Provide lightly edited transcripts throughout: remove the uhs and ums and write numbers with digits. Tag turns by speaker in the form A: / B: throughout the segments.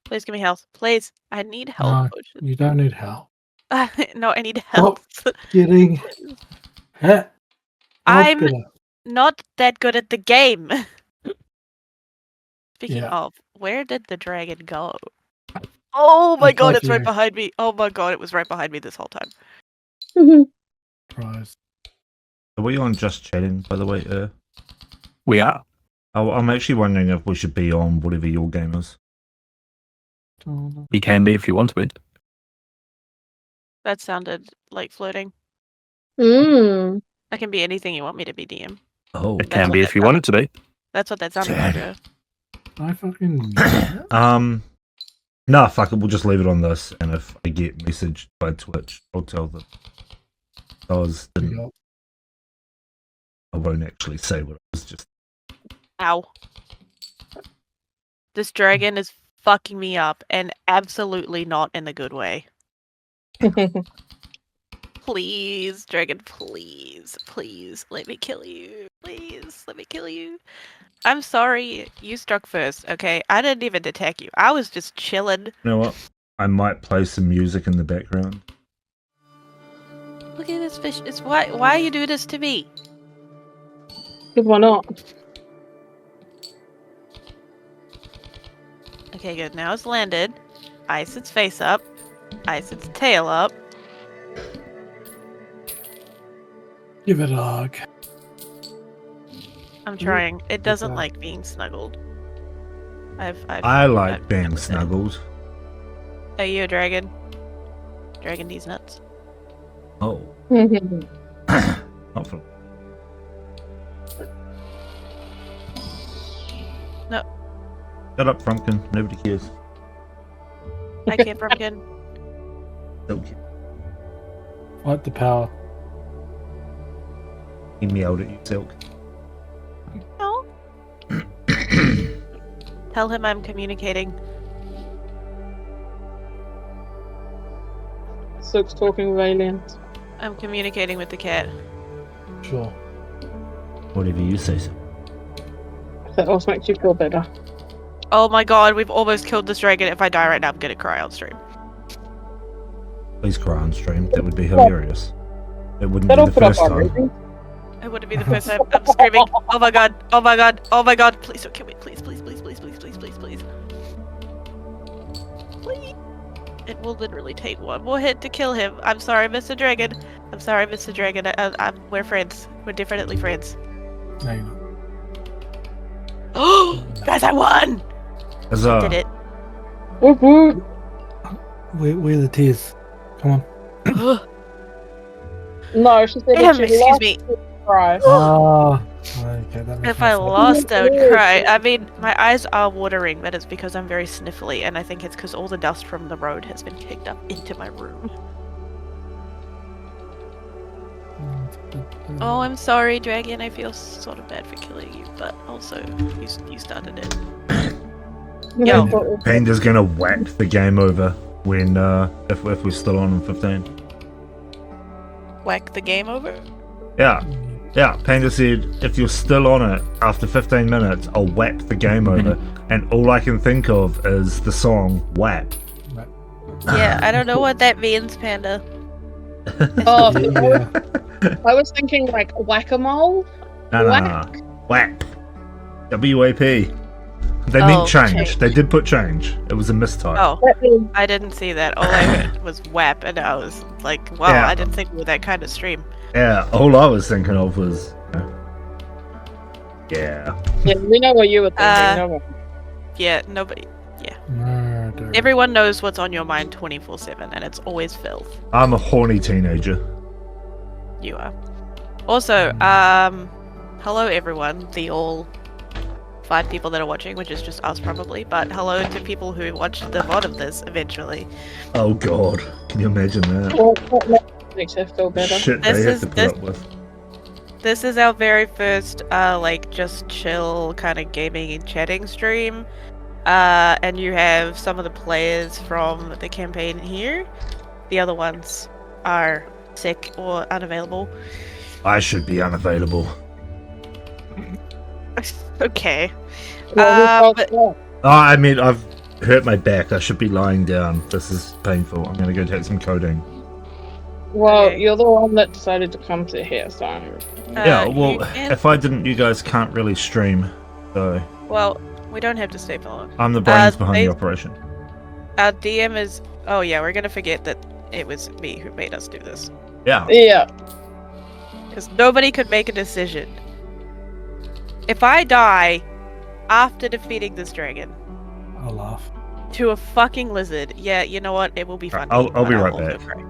A: Please give me health. Please. I need health
B: No,
A: potions.
B: you don't need help.
A: No, I need health.
B: Getting hit.
A: I'm
B: Better.
A: not that good at the game. Speaking
B: Yeah.
A: of, where did the dragon go? Oh my
B: Just
A: god,
B: like
A: it's right
B: you.
A: behind me. Oh my god, it was right behind me this whole time.
B: Surprise.
C: Are we on just chatting, by the way?
D: We are.
C: I'm actually wondering if we should be on whatever your game is.
D: You can be if you want to be.
A: That sounded like flirting.
E: Mm.
A: I can be anything you want me to be, DM.
C: Oh,
D: It can be if you want it to be.
A: That's what that sounded like.
B: I fucking.
C: nah, fuck it. We'll just leave it on this, and if I get messaged by Twitch, I'll tell them. I won't actually say what it was. Just
A: Ow. This dragon is fucking me up, and absolutely not in a good way. Please, dragon, please, please, let me kill you. Please, let me kill you. I'm sorry, you struck first, okay? I didn't even attack you. I was just chilling.
C: you know what? I might play some music in the background.
A: Look at this fish. It's why you do this to me?
E: Why not?
A: Okay, good. Now it's landed. Ice its face up. Ice its tail up.
B: Give it a hug.
A: I'm trying. It doesn't
B: that?
A: like being snuggled.
C: I like being
A: with it.
C: snuggled.
A: Are you a dragon? Dragon these nuts.
C: Oh, not for.
A: No.
C: Shut up, Frumpkin. Nobody cares.
A: I can't pumpkin.
C: Okay.
B: Fight the power.
C: He meowed at you, Silk.
A: No. Tell him I'm communicating.
E: Silk's talking with aliens.
A: I'm communicating with the cat.
B: Sure.
C: Whatever you say, so.
E: That also makes you feel better.
A: Oh my god, we've almost killed this dragon. If I die right now, I'm gonna cry on stream.
C: Please cry on stream. That would be hilarious. It wouldn't
E: That'll
C: be the
E: put up
C: first
E: our
C: time.
E: rating.
A: It wouldn't be the first time. I'm screaming. Oh my god. Oh my god. Oh my god. Please don't kill me. Please, please, please, please, please, please, please, please. Please. It will literally take one more hit to kill him. I'm sorry, Mr. Dragon. I'm sorry, Mr. Dragon. We're friends. We're definitely friends.
B: No, you're not.
A: Oh, guys, I won!
C: Huzzah.
A: Did it.
E: Whoop whoop.
B: Where are the tears? Come on.
E: No, she said
A: Damn,
E: if she
A: excuse
E: lost,
A: me.
E: she'd cry.
B: Oh. Okay, that makes
A: If I
B: more sense.
A: lost, I would cry. I mean, my eyes are watering, but it's because I'm very sniffly, and I think it's because all the dust from the road has been kicked up into my room. Oh, I'm sorry, Dragon. I feel sort of bad for killing you, but also, you started it. Yo.
C: Panda's gonna whack the game over when if we're still on 15.
A: Whack the game over?
C: Yeah. Yeah, Panda said if you're still on it after 15 minutes, I'll whack the game over. And all I can think of is the song Whack.
A: Yeah, I don't know what that means, Panda.
E: Oh,
B: Yeah.
E: I was thinking like whack-a-mole.
C: No.
E: Whack.
C: Whack. W-A-P. They
A: Oh,
C: meant change.
A: change.
C: They did put change. It was a mistype.
A: Oh,
E: That means
A: I didn't see that. All I heard was WAP, and I was like, wow,
C: Yeah.
A: I didn't think we were that kind of stream.
C: Yeah, all I was thinking of was... yeah.
E: yeah, we know what you were thinking. No one.
A: Yeah, nobody.
B: Murder.
A: Everyone knows what's on your mind 24/7, and it's always filth.
C: I'm a horny teenager.
A: You are. Also, hello everyone, the all 5 people that are watching, which is just us probably, but hello to people who watched the VOD of this eventually.
C: Oh god, can you imagine that?
E: Well, that makes her feel better.
C: Shit
A: This
C: they have
A: is-
C: to put
A: this-
C: up with.
A: This is our very first, like, just chill kind of gaming and chatting stream. And you have some of the players from the campaign here. The other ones are sick or unavailable.
C: I should be unavailable.
A: Okay.
E: Well,
A: But-
C: I mean, I've hurt my back. I should be lying down. This is painful. I'm gonna go take some codeine.
E: Well,
A: Okay.
E: you're the one that decided to come to here, so.
C: Yeah,
A: you
C: well,
A: can-
C: if I didn't, you guys can't really stream. So
A: Well, we don't have to stay for long.
C: I'm the brains behind the
A: they-
C: operation.
A: Our DM is. Oh yeah, we're gonna forget that it was me who made us do this.
C: Yeah.
E: Yeah.
A: Because nobody could make a decision. If I die after defeating this dragon
B: I'll laugh.
A: to a fucking lizard, yeah, you know what? It will be fun.
C: I'll be
A: but
C: right
A: also
C: back.
A: cry.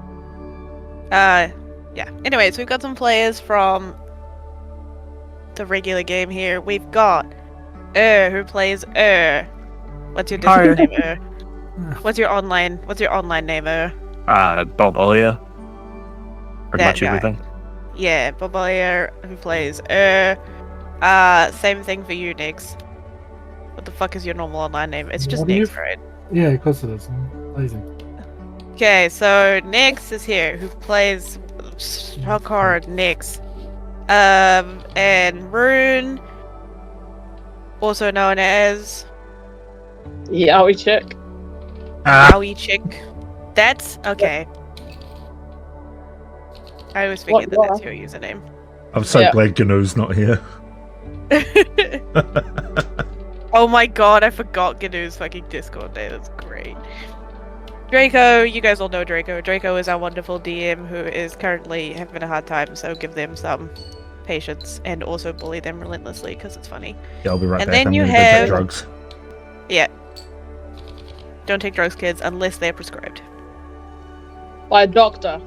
A: Yeah. Anyways, we've got some players from the regular game here. We've got who plays What's your
D: Hi.
A: Discord name, What's your online name,
D: Bob Ollier. Pretty
A: That
D: much
A: guy.
D: everything.
A: Yeah, Bobalier who plays same thing for you, Nix. What the fuck is your normal online name? It's just
B: What do you-
A: Nix, right?
B: Yeah, of course it is. I'm lazy.
A: Okay, so Nix is here, who plays Shokar Nix. And Rune, also known as
E: Yeah, we check.
A: Owie Chick. That's okay. I always forget that that's your username.
C: I'm so
E: Yeah.
C: glad Gnu's not here.
A: Oh my god, I forgot Gnu's fucking Discord name. That's great. Draco, you guys all know Draco. Draco is our wonderful DM who is currently having a hard time, so give them some patience and also bully them relentlessly because it's funny.
C: Yeah, I'll be right
A: And
C: back.
A: then
C: I'm
A: you
C: gonna go
A: have-
C: take drugs.
A: Don't take drugs, kids, unless they're prescribed.
E: By a doctor.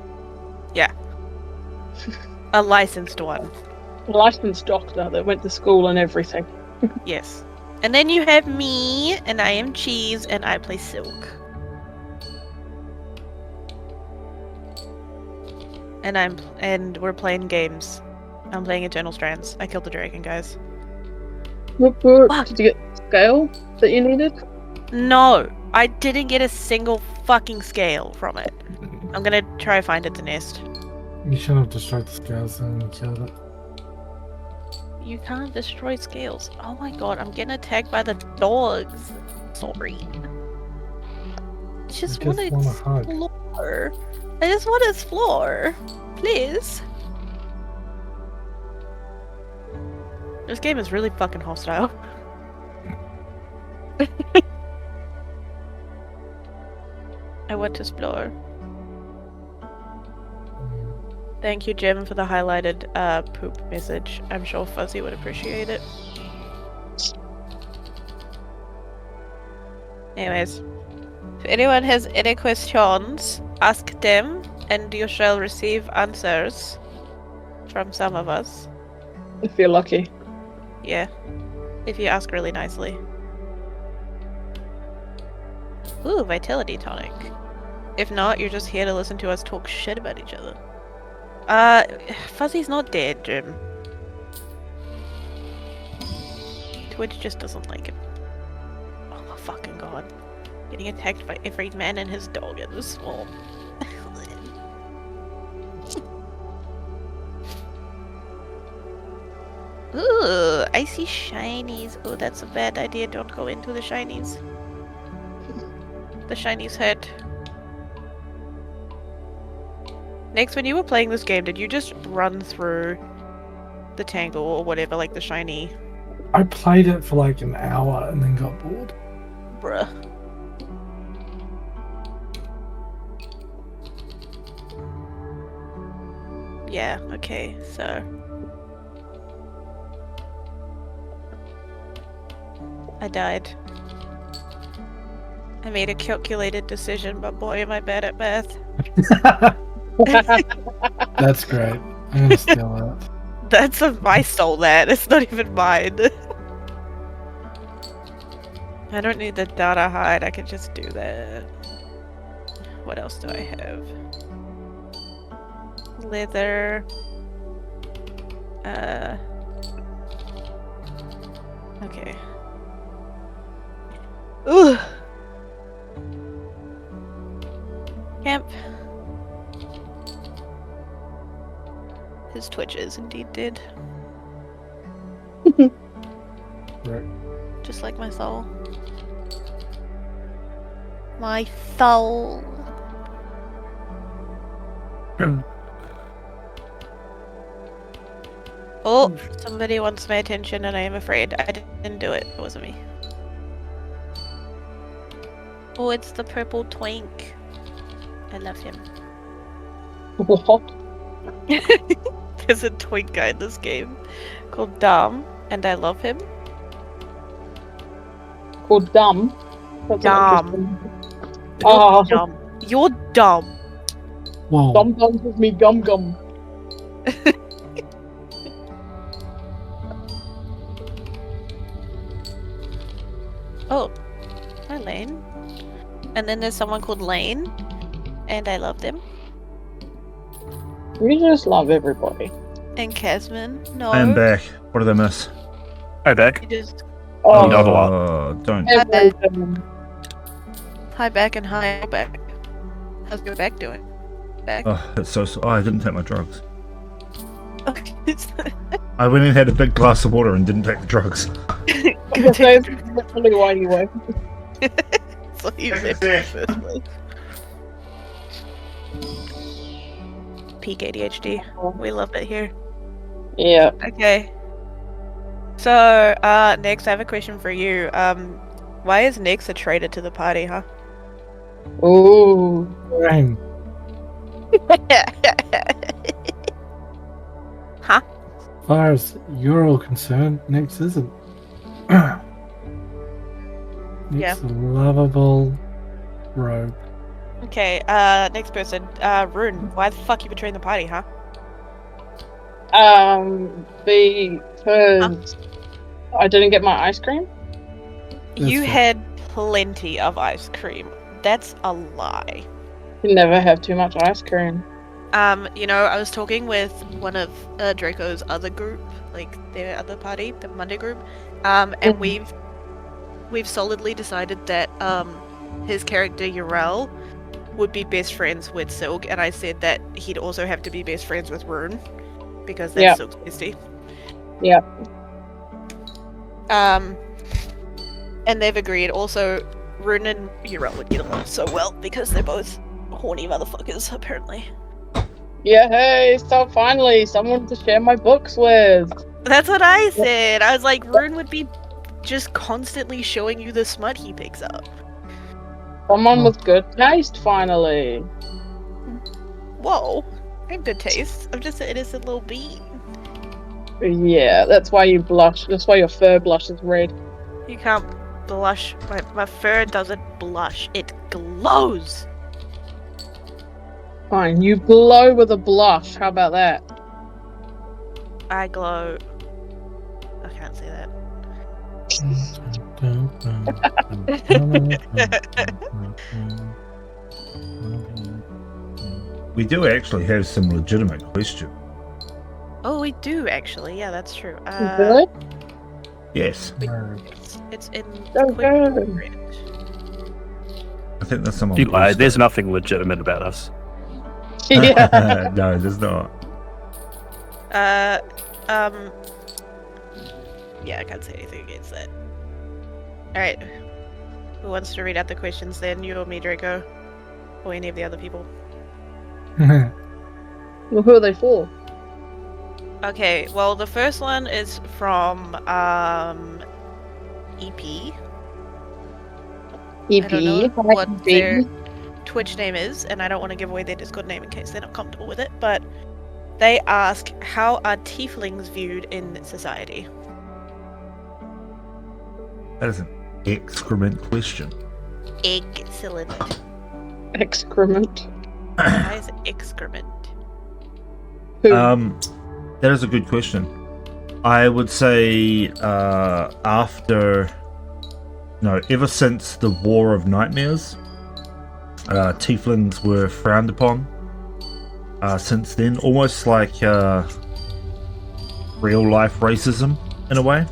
A: A licensed one.
E: A licensed doctor that went to school and everything.
A: Yes. And then you have me, and I am Cheese, and I play Silk. And we're playing games. I'm playing Eternal Strands. I killed the dragon, guys.
E: Whoop, whoop.
A: Fuck.
E: Did you get the scale that you needed?
A: No, I didn't get a single fucking scale from it. I'm gonna try find it the nest.
B: You should have destroyed the scales and you killed it.
A: You can't destroy scales. Oh my god, I'm getting attacked by the dogs. Sorry. I just want to
B: want a hug.
A: explore. I just want to explore. Please. This game is really fucking hostile. I want to explore. Thank you, Jim, for the highlighted poop message. I'm sure Fuzzy would appreciate it. Anyways, if anyone has any questions, ask them, and you shall receive answers from some of us.
E: If you're lucky.
A: Yeah, if you ask really nicely. Ooh, vitality tonic. If not, you're just here to listen to us talk shit about each other. Fuzzy's not dead, Jim. Twitch just doesn't like him. Oh my fucking god. Getting attacked by every man and his dog in the swamp. Ooh, I see shinies. Oh, that's a bad idea. Don't go into the shinies. The shinies hurt. Next, when you were playing this game, did you just run through the tangle or whatever, like the shiny?
B: I played it for like an hour and then got bored.
A: Bruh. Yeah, okay, so. I died. I made a calculated decision, but boy, am I bad at math.
B: That's great. I'm gonna steal that.
A: I stole that. It's not even mine. I don't need the data hide. I can just do that. What else do I have? Leather. Okay. Ooh. Camp. His Twitch is indeed dead.
B: Right.
A: Just like my soul. My soul. Oh, somebody wants my attention and I am afraid. I didn't do it. It wasn't me. Oh, it's the purple twink. I love him.
E: What?
A: There's a twink guy in this game called Dom, and I love him.
E: Called dumb. That's
A: Dumb.
E: interesting.
A: You're
E: Oh,
A: dumb. You're dumb.
B: Whoa.
E: Dum Dums with me gum gum.
A: Oh, hi Lane. And then there's someone called Lane, and I love them.
E: We just love everybody.
A: And Casman, no.
C: I am back. What did I miss?
D: Hi, back.
A: You just
E: Oh,
D: Not a lot.
C: Don't.
E: everything.
A: hi back and hi back. How's your back doing? Back.
C: Oh, it's so. Oh, I didn't take my drugs.
A: Okay.
C: I went and had a big glass of water and didn't take the drugs.
E: That's literally why you were.
A: So you left in the first place. Peak ADHD. We love it here.
E: Yeah.
A: Okay. So, next I have a question for you. Why is Nix a traitor to the party, huh?
E: Ooh.
B: Bang.
A: Huh?
B: As far as you're all concerned, Nix isn't. Nix
A: Yeah.
B: a lovable rogue.
A: Okay, next person. Rune, why the fuck you betraying the party, huh?
E: Because I didn't get my ice cream.
A: You
B: That's
A: had plenty of ice cream. That's a lie.
E: You never have too much ice cream.
A: You know, I was talking with one of Draco's other group, like their other party, the Monday group, and
E: Mhm.
A: we've solidly decided that his character Urel would be best friends with Silk, and I said that he'd also have to be best friends with Rune because that's
E: Yeah.
A: Silk's bestie.
E: Yeah.
A: And they've agreed. Also, Rune and Urel would get along so well because they're both horny motherfuckers, apparently.
E: Yeah, hey, so finally, someone to share my books with.
A: That's what I said. I was like, Rune would be just constantly showing you the smut he picks up.
E: Someone
B: Oh.
E: with good taste, finally.
A: Whoa, I have good taste. I'm just an innocent little bee.
E: Yeah, that's why you blush. That's why your fur blushes red.
A: You can't blush. My fur doesn't blush. It glows.
E: Fine, you glow with a blush. How about that?
A: I glow. I can't say that.
C: We do actually have some legitimate questions.
A: Oh, we do actually. Yeah, that's true.
E: Really?
C: Yes,
A: It's in
E: So
A: quick
E: good.
A: grid.
C: I think there's someone.
D: You lied. There's nothing legitimate about us.
E: Yeah.
C: No, there's not.
A: Yeah, I can't say anything against that. Alright. Who wants to read out the questions then? You or me, Draco? Or any of the other people?
E: Well, who are they for?
A: Okay, well, the first one is from, EP.
E: EP.
A: I don't know
E: Hi,
A: what
E: EP.
A: their Twitch name is, and I don't want to give away their Discord name in case they're not comfortable with it, but they ask, how are tieflings viewed in society?
C: That is an excrement question.
A: Excellent.
E: Excrement.
A: Why is it excrement?
E: Who?
C: That is a good question. I would say ever since the War of Nightmares, tieflings were frowned upon. Since then, almost like real life racism in a way.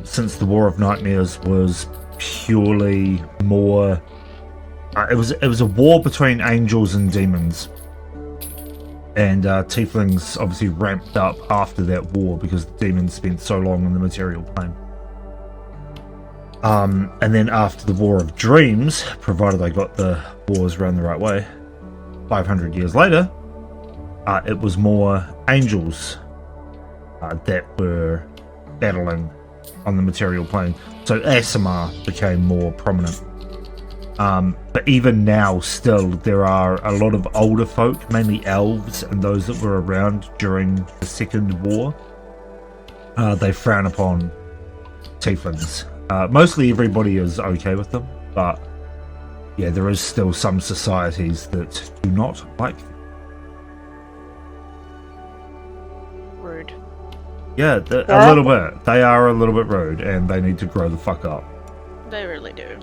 C: Since the War of Nightmares was purely more, it was a war between angels and demons. And tieflings obviously ramped up after that war because the demons spent so long in the material plane. And then after the War of Dreams, provided I got the wars run the right way, 500 years later, it was more angels that were battling on the material plane. So Asimar became more prominent. But even now, still, there are a lot of older folk, mainly elves and those that were around during the Second War. They frown upon tieflings. Mostly everybody is okay with them, but yeah, there is still some societies that do not like them.
A: Rude.
C: Yeah, a little bit. They are a little bit rude, and they need to grow the fuck up.
A: They really do.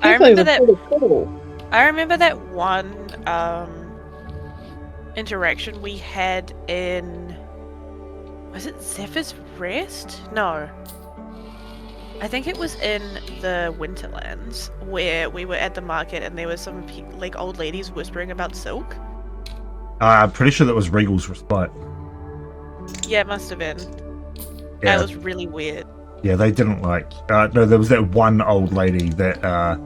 E: I remember that. Cool.
A: I remember that one interaction we had in. Was it Zephyr's Rest? No. I think it was in the Winterlands where we were at the market and there were some like old ladies whispering about silk.
C: I'm pretty sure that was Regal's Respite.
A: Yeah, it must have been.
C: Yeah.
A: That was really weird.
C: Yeah, they didn't like. No, there was that one old lady that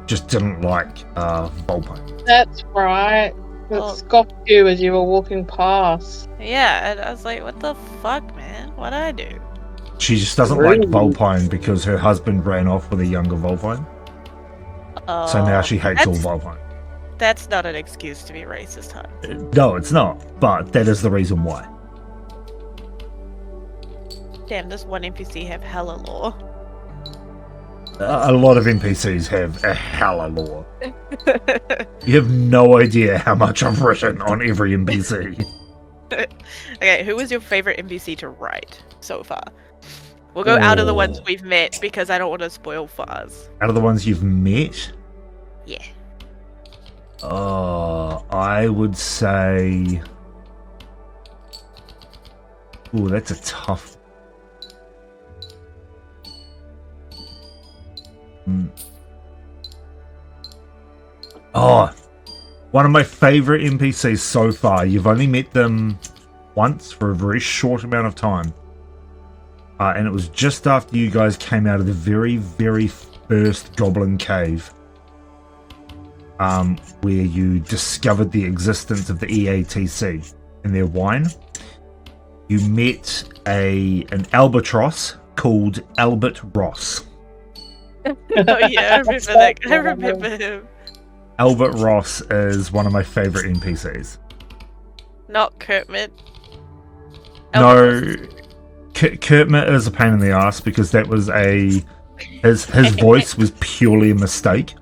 C: just didn't like Volpine.
E: That's right. It scoffed you as you were walking past.
A: Yeah, and I was like, what the fuck, man? What'd I do?
C: She just doesn't like Volpine because her husband ran off with a younger Volpine. So now she hates all Volpine.
A: That's not an excuse to be racist, huh?
C: No, it's not. But that is the reason why.
A: Damn, does one NPC have hella lore?
C: A lot of NPCs have a hella lore. You have no idea how much I've written on every NPC.
A: Okay, who was your favorite NPC to write so far? We'll go out of the ones we've met because I don't want to spoil for us.
C: Out of the ones you've met?
A: Yeah.
C: I would say... Ooh, that's a tough... Oh, one of my favorite NPCs so far. You've only met them once for a very short amount of time. And it was just after you guys came out of the very, very first Goblin Cave. Where you discovered the existence of the EATC and their wine. You met an albatross called Albert Ross.
A: Oh yeah, I remember that. I remember him.
C: Albert Ross is one of my favorite NPCs.
A: Not Kurtmit.
C: No, Kurtmit is a pain in the ass because that was his voice was purely a mistake.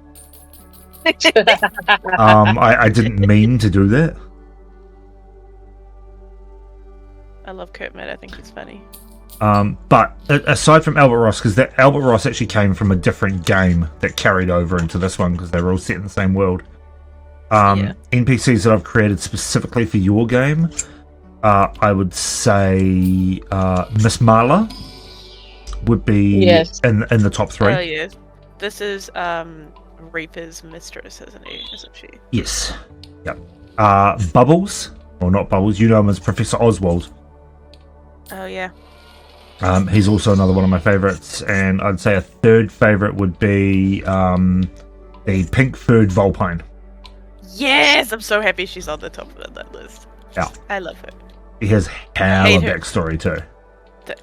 C: I didn't mean to do that.
A: I love Kurtmit. I think he's funny.
C: But aside from Albert Ross, because that Albert Ross actually came from a different game that carried over into this one because they were all set in the same world. NPCs that I've created specifically for your game, I would say Miss Marla would be in the top 3.
A: Oh yes, this is Reaper's mistress, isn't she?
C: Yes. Yep. Bubbles, or not Bubbles, you know him as Professor Oswald.
A: Oh yeah.
C: He's also another one of my favorites, and I'd say a third favorite would be the pink-furred Volpine.
A: Yes, I'm so happy she's on the top of that list.
C: Yeah,
A: I love her.
C: He has hella backstory too.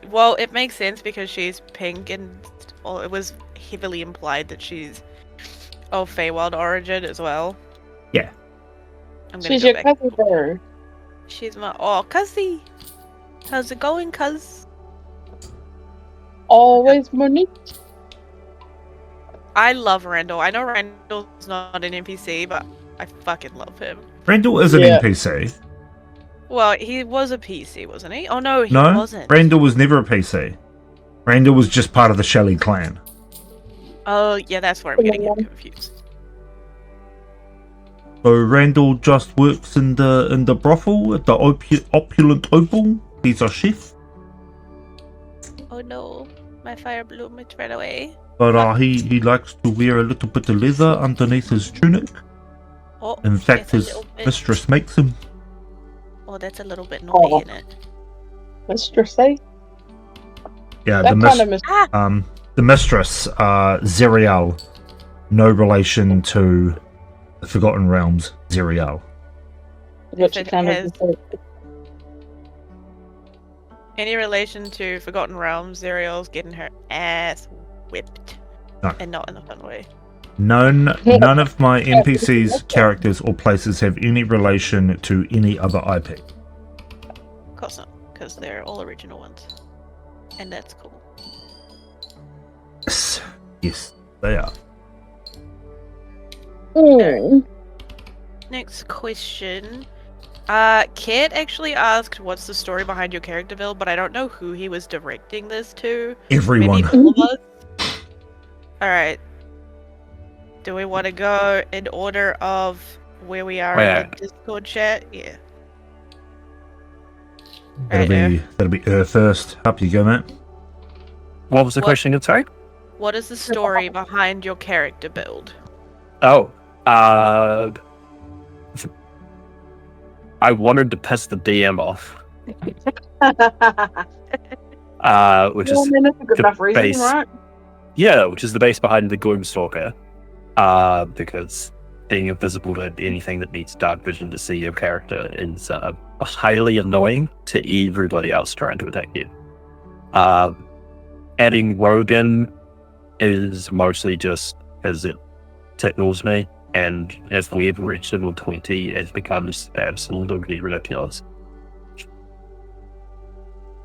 A: Well, it makes sense because she's pink, and it was heavily implied that she's of Feywild origin as well.
C: Yeah.
E: She's your cousin, bro.
A: She's my cousin. How's it going, cuz?
E: Always Monique.
A: I love Randall. I know Randall's not an NPC, but I fucking love him.
C: Randall is an NPC.
A: Well, he was a PC, wasn't he? Oh no, he wasn't.
C: Randall was never a PC. Randall was just part of the Shelley clan.
A: Oh yeah, that's where I'm getting him confused.
C: So Randall just works in the brothel at the opulent opal. He's a chef.
A: Oh no, my fire bloom it right away.
C: But he likes to wear a little bit of leather underneath his tunic.
A: Oh,
C: in fact, his mistress makes him.
A: Oh, that's a little bit naughty, isn't it?
E: Mistress, eh?
C: Yeah,
E: that
C: the
E: kind of
C: the mistress, Zerial, no relation to the Forgotten Realms, Zerial.
E: Which
A: it
E: kind
A: has-
E: of
A: Any relation to Forgotten Realms, Zerial's getting her ass whipped.
C: No.
A: And not in a fun way.
C: None of my NPCs, characters, or places have any relation to any other IP.
A: Of course not, because they're all original ones. And that's cool.
C: Yes, they are.
A: Next question. Kit actually asked what's the story behind your character build, but I don't know who he was directing this to.
C: Everyone.
A: Maybe all of us? Alright. Do we want to go in order of where we are in the Discord chat? Yeah.
C: That'll be first. Up you go, mate.
D: What was the question again, sorry?
A: What is the story behind your character build?
D: Oh, I wanted to piss the DM off, which is
E: that's a good enough reason,
D: base.
E: right?
D: Yeah, which is the base behind the Gloomstalker. Because being invisible to anything that needs dark vision to see your character is highly annoying to everybody else trying to attack you. Adding Rogan is mostly just as it tickles me, and as we've reached level 20, it becomes absolutely ridiculous.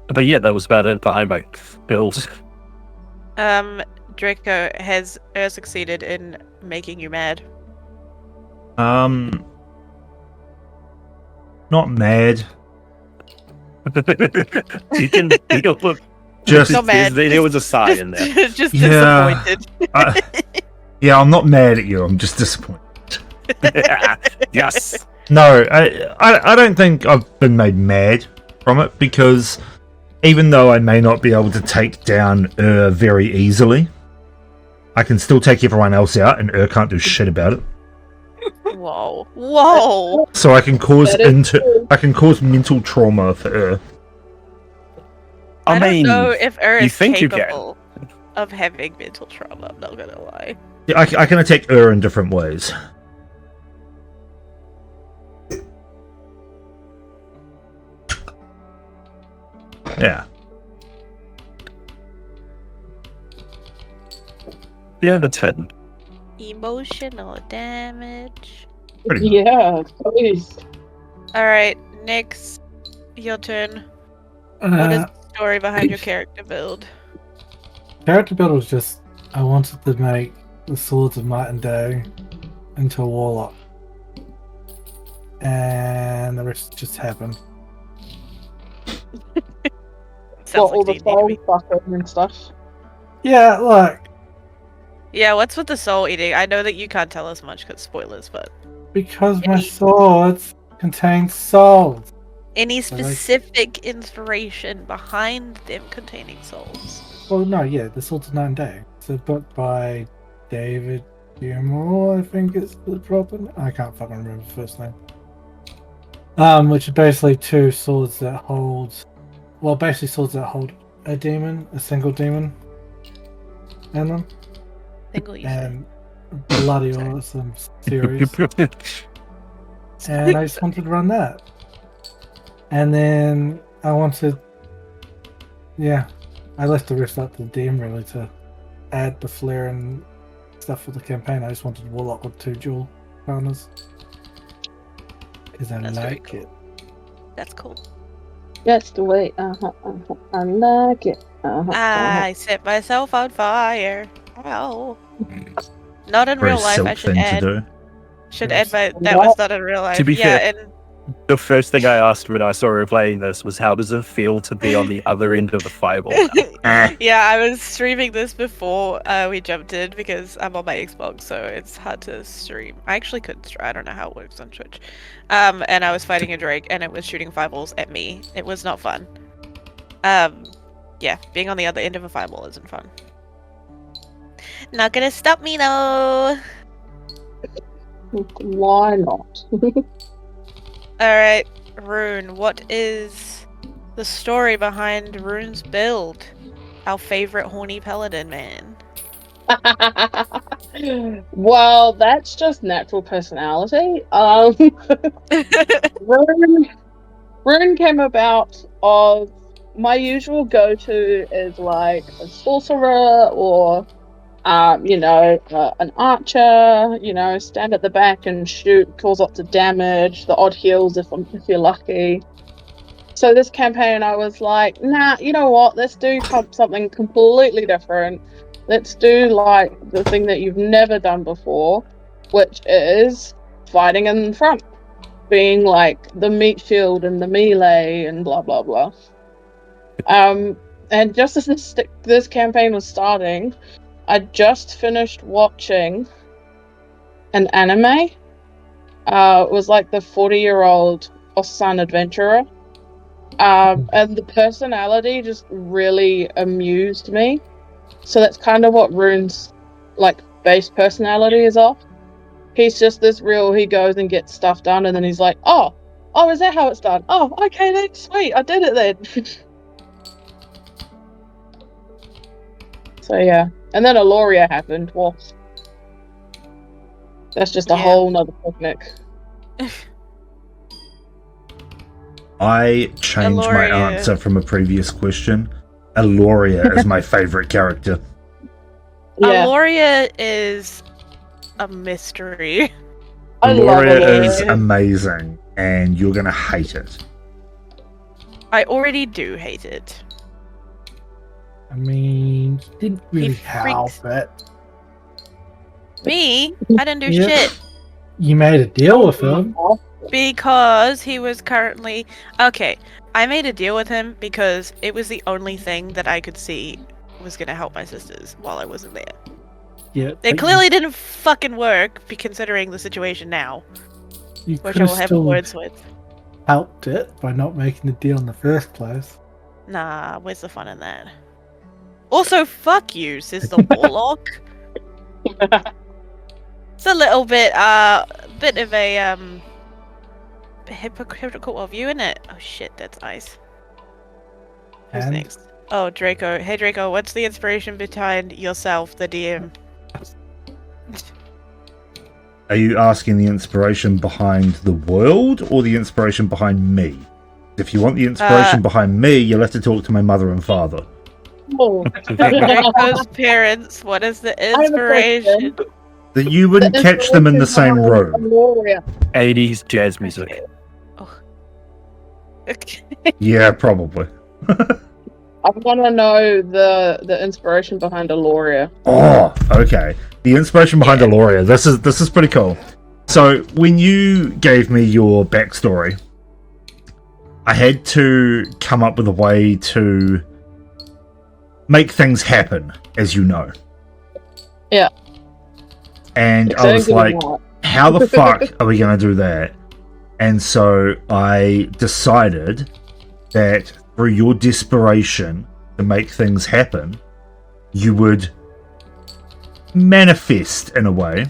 D: But yeah, that was about it behind my build.
A: Draco, has succeeded in making you mad?
C: Not mad.
D: you can look.
C: Just
A: Not mad.
D: There was a sigh in there.
A: Just
C: Yeah.
A: disappointed.
C: Yeah, I'm not mad at you. I'm just disappointed.
D: Yes.
C: No, I don't think I've been made mad from it, because even though I may not be able to take down very easily, I can still take everyone else out, and can't do shit about it.
A: Whoa. Whoa!
C: So I can cause
E: That is true.
C: I can cause mental trauma for
A: I don't
D: mean,
A: know if
D: you
A: is
D: think you can.
A: capable of having mental trauma, I'm not gonna lie.
C: Yeah, I can attack in different ways. Yeah.
D: Yeah, that's fine.
A: Emotional damage.
C: Pretty much.
E: Yeah, please.
A: Alright, next, your turn. What is the story behind your character build?
B: Character build was just, I wanted to make the Swords of Might and Day into a warlock. And the rest just happened.
E: Got all the
A: D&D to
E: soul
A: me.
E: fucking and stuff.
B: Yeah, look,
A: Yeah, what's with the soul eating? I know that you can't tell us much because spoilers, but
B: because my
A: Any-
B: swords contain souls.
A: any
B: Alright.
A: specific inspiration behind them containing souls?
B: Well, no, yeah, the Swords of Night and Day. It's a book by David Gilmour, I think it's the proper. I can't fucking remember the first name. Which are basically two swords that hold, well, basically swords that hold a demon, a single demon, in them,
A: Single use.
B: and bloody awesome series. And I just wanted to run that. And then I wanted, yeah, I left the rest up to the DM really to add the flair and stuff for the campaign. I just wanted Warlock with 2 dual partners. Because I
A: That's very
B: like
A: cool.
B: it.
A: That's cool.
E: That's the way. I like it.
A: I set myself on fire. Wow. Not in
C: Very
A: real life, I
C: silk
A: should
C: thing
A: add.
C: to do.
A: Should
B: Yes.
A: add my. That was not in real life.
D: To be
A: yeah,
D: fair-
A: and
D: The first thing I asked when I saw her playing this was, how does it feel to be on the other end of the fireball?
A: yeah, I was streaming this before we jumped in because I'm on my Xbox, so it's hard to stream. I actually couldn't stream. I don't know how it works on Twitch. And I was fighting a Drake, and it was shooting fireballs at me. It was not fun. Yeah, being on the other end of a fireball isn't fun. Not gonna stop me though.
E: Why not?
A: Alright, Rune, what is the story behind Rune's build? our favorite horny paladin man?
E: Well, that's just natural personality. Rune came about of my usual go-to is like a sorcerer or an archer, stand at the back and shoot, cause lots of damage, the odd heals if you're lucky. So this campaign, I was like, nah, you know what? Let's do something completely different. Let's do like the thing that you've never done before, which is fighting in front, being like the meat shield and the melee and blah blah blah. And just as this campaign was starting, I just finished watching an anime. It was like the 40-year-old Osan adventurer. And the personality just really amused me. So that's kind of what Rune's like base personality is off. He's just this real, he goes and gets stuff done and then he's like, oh, is that how it's done? Oh, okay, that's sweet, I did it then. So yeah. And then Aloria happened. Well, that's just a whole nother picnic.
C: I changed my
A: Aloria.
C: answer from a previous question. Aloria is my favorite character.
E: Yeah,
A: Aloria is a mystery.
E: I love
C: Aloria is
E: Aloria.
C: amazing, and you're gonna hate it.
A: I already do hate it.
B: I mean, he didn't really help
A: freaks-
B: it.
A: Me? I didn't do
B: Yeah.
A: shit.
B: You made a deal with him.
A: Because he was currently... Okay, I made a deal with him because it was the only thing that I could see was going to help my sisters while I wasn't there.
B: Yeah,
A: It clearly didn't fucking work, considering the situation now,
B: you
A: which
B: could
A: I
B: have
A: will have
B: still
A: words with.
B: helped it by not making the deal in the first place.
A: Nah, where's the fun in that? Also, fuck you, Sister Warlock. It's a little bit of a, hypocritical of you, isn't it? Oh shit, that's ice. Who's
B: And
A: next? Oh, Draco. Hey, Draco, what's the inspiration behind yourself, the DM?
C: Are you asking the inspiration behind the world or the inspiration behind me? If you want the inspiration behind me, you'll have to talk to my mother and father.
E: Oh.
A: Draco's parents, what is the
E: I have a
A: inspiration?
C: That you wouldn't catch them in the same room.
E: Aloria.
D: 80s jazz music.
A: Okay. Oh. Okay.
C: Yeah, probably.
E: I want to know the inspiration behind Aloria.
C: Oh, okay. The inspiration behind Aloria. This is pretty cool. So when you gave me your backstory, I had to come up with a way to make things happen, as you know.
E: Yeah.
C: And I was like,
E: Exactly.
C: how the fuck are we going to do that? And so I decided that through your desperation to make things happen, you would manifest, in a way,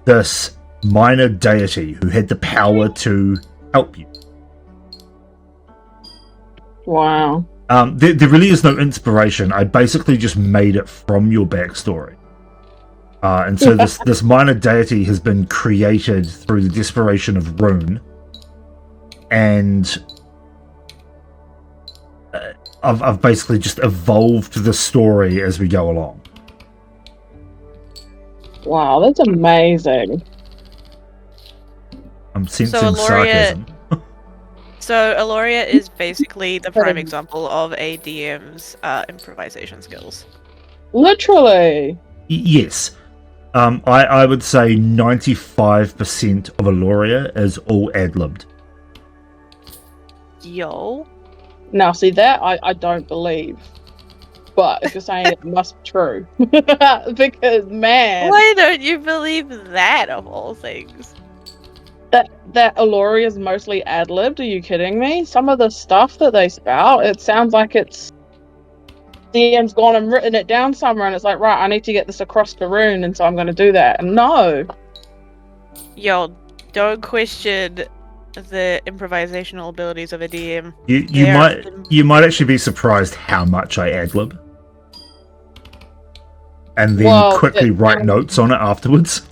C: this minor deity who had the power to help you.
E: Wow.
C: There really is no inspiration. I basically just made it from your backstory. And so this minor deity has been created through the desperation of Rune. And I've basically just evolved the story as we go along.
E: Wow, that's amazing.
C: I'm sensing
A: Aloria-
C: sarcasm.
A: So Aloria is basically the prime example of a DM's improvisation skills.
E: Literally.
C: Yes. I would say 95% of Aloria is all ad-libbed.
A: Yo.
E: Now, see that I don't believe. But if you're saying it must be true. Because, man,
A: Why don't you believe that, of all things?
E: that Aloria is mostly ad-libbed, are you kidding me? Some of the stuff that they spout, it sounds like it's DM's gone and written it down somewhere and it's like, right, I need to get this across to Rune and so I'm going to do that. And no.
A: Yo, don't question the improvisational abilities of a DM.
C: You might actually be surprised how much I ad-lib. and then
E: Well,
C: quickly
E: it
C: write
E: sounds-
C: notes on it afterwards.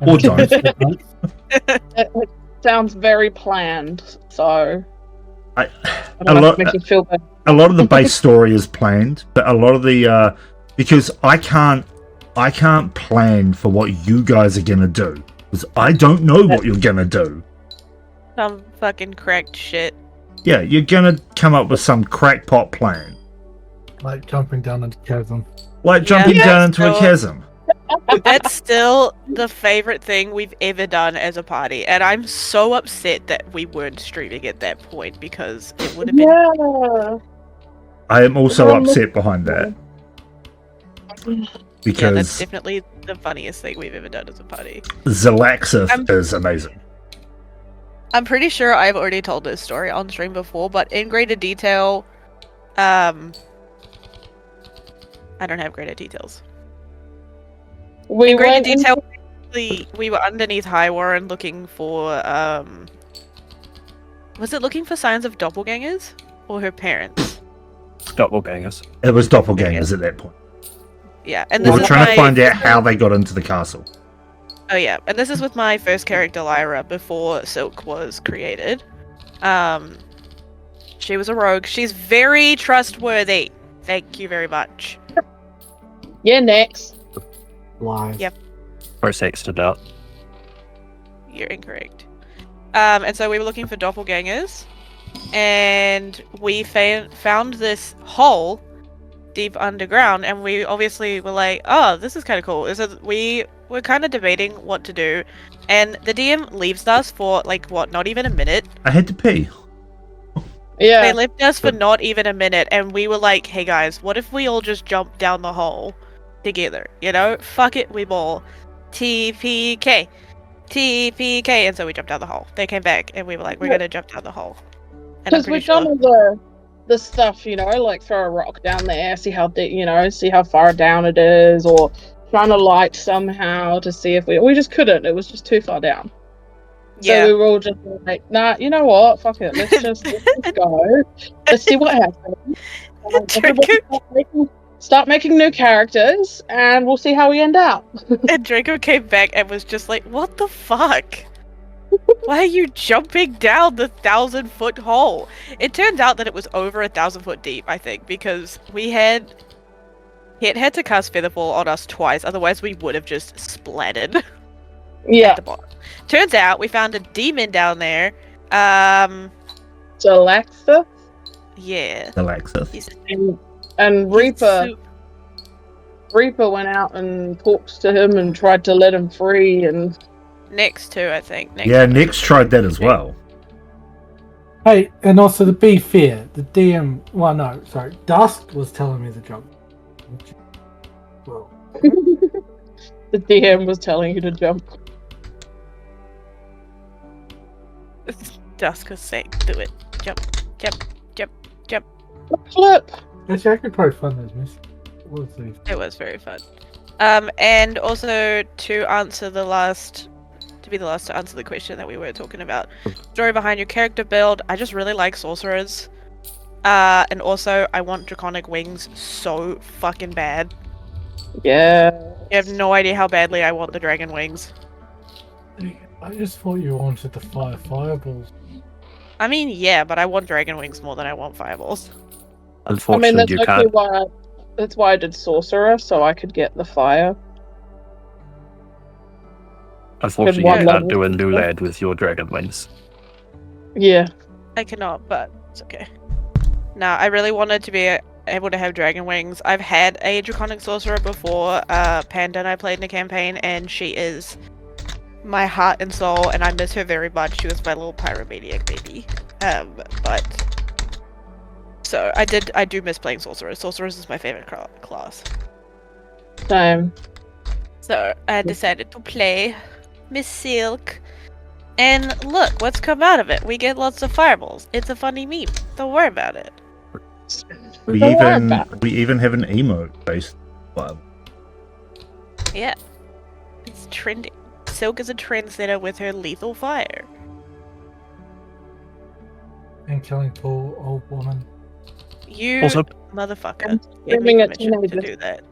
B: And
C: Or
B: then
C: don't.
E: It sounds very planned, so
C: I,
E: I
C: a
E: don't know if
C: lot,
E: it makes you feel better.
C: a lot of the base story is planned, but a lot of the because I can't plan for what you guys are gonna do because I don't know what you're gonna do.
A: Some fucking cracked shit.
C: Yeah, you're gonna come up with some crackpot plan,
B: like jumping down into chasm.
C: like
A: Yeah,
C: jumping down into a
A: so-
C: chasm.
A: That's still the favorite thing we've ever done as a party, and I'm so upset that we weren't streaming at that point because it would have been.
E: Yeah.
C: I am also
E: Well,
C: upset behind that
A: Yeah, that's
C: because
A: definitely the funniest thing we've ever done as a party.
C: Zalaxith is amazing.
A: I'm pretty sure I've already told this story on stream before, but in greater detail, I don't have greater details.
E: We
A: In greater
E: went in-
A: detail, we were underneath High Warren looking for, was it looking for signs of doppelgangers? Or her parents?
D: Doppelgangers.
C: It was doppelgangers at that point.
A: Yeah, and
C: We
A: this
C: were
A: is
C: trying to
A: my-
C: find out how they got into the castle.
A: Oh yeah, and this is with my first character Lyra before Silk was created. She was a rogue. She's very trustworthy. Thank you very much.
E: Yeah, next.
B: Lies.
A: Yep.
D: Or sexted out.
A: You're incorrect. And so we were looking for doppelgangers, and we found this hole deep underground, and we obviously were like, oh, this is kind of cool. So we were kind of debating what to do, and the DM leaves us for, like, what, not even a minute?
C: I had to pee.
E: Yeah.
A: They left us for not even a minute, and we were like, hey guys, what if we all just jump down the hole together? You know? Fuck it, we ball. TPK. TPK. And so we jumped down the hole. They came back, and we were like, we're gonna jump down the hole. And I'm
E: Because
A: pretty
E: we've done
A: sure...
E: all the stuff, you know, like throw a rock down there, see how deep, you know, see how far down it is, or trying to light somehow to see if we just couldn't. It was just too far down.
A: Yeah.
E: So we were all just like, nah, you know what? Fuck it. Let's just go. Let's see what happens. Everybody start making new characters, and we'll see how we end up.
A: And Draco came back and was just like, what the fuck? Why are you jumping down the 1,000-foot hole? It turns out that it was over 1,000 foot deep, I think, because he had to cast Featherfall on us twice, otherwise we would have just splattered
E: Yeah.
A: at the bottom. Turns out we found a demon down there.
E: So Alexa
A: Yeah.
C: Zalaxith.
A: He's
E: and Reaper went out and talked to him and tried to let him free, and
A: next to, I think.
C: Yeah, Nix tried that as well.
B: Hey, and also to be fair, the DM. Well, no, sorry, Dusk was telling me the jump. Well,
E: the DM was telling you to jump.
A: Dusk was saying, do it. Jump, jump, jump, jump.
B: actually,
E: Flip.
B: I could probably find those miss. We'll see.
A: It was very fun. And also to answer the last to answer the question that we were talking about. Story behind your character build. I just really like sorcerers. And also I want draconic wings so fucking bad.
E: Yeah.
A: You have no idea how badly I want the dragon wings.
B: I just thought you wanted the fireballs.
A: I mean, yeah, but I want dragon wings more than I want fireballs.
E: I mean,
D: Unfortunately,
E: that's
D: you
E: actually
D: can't.
E: that's why I did sorcerer, so I could get the fire.
D: Unfortunately,
E: one
D: you can't
E: level.
D: do a new lad with your dragon wings.
E: Yeah.
A: I cannot, but it's okay. Nah, I really wanted to be able to have dragon wings. I've had a draconic sorcerer before. Panda and I played in a campaign, and she is my heart and soul, and I miss her very much. She was my little pyromaniac baby. But so I do miss playing sorcerers. Sorcerers is my favorite class.
E: Same.
A: So I decided to play Miss Silk. And look, what's come out of it? We get lots of fireballs. It's a funny meme. Don't worry about it.
C: We
E: Don't worry about it.
C: even have an emote based. Well,
A: Yeah. It's trending. Silk is a trendsetter with her lethal fire.
B: And killing poor old woman.
A: You
D: Also,
A: motherfucker.
E: I'm
A: Gave me
E: screaming at
A: permission to
E: teenagers.
A: do that.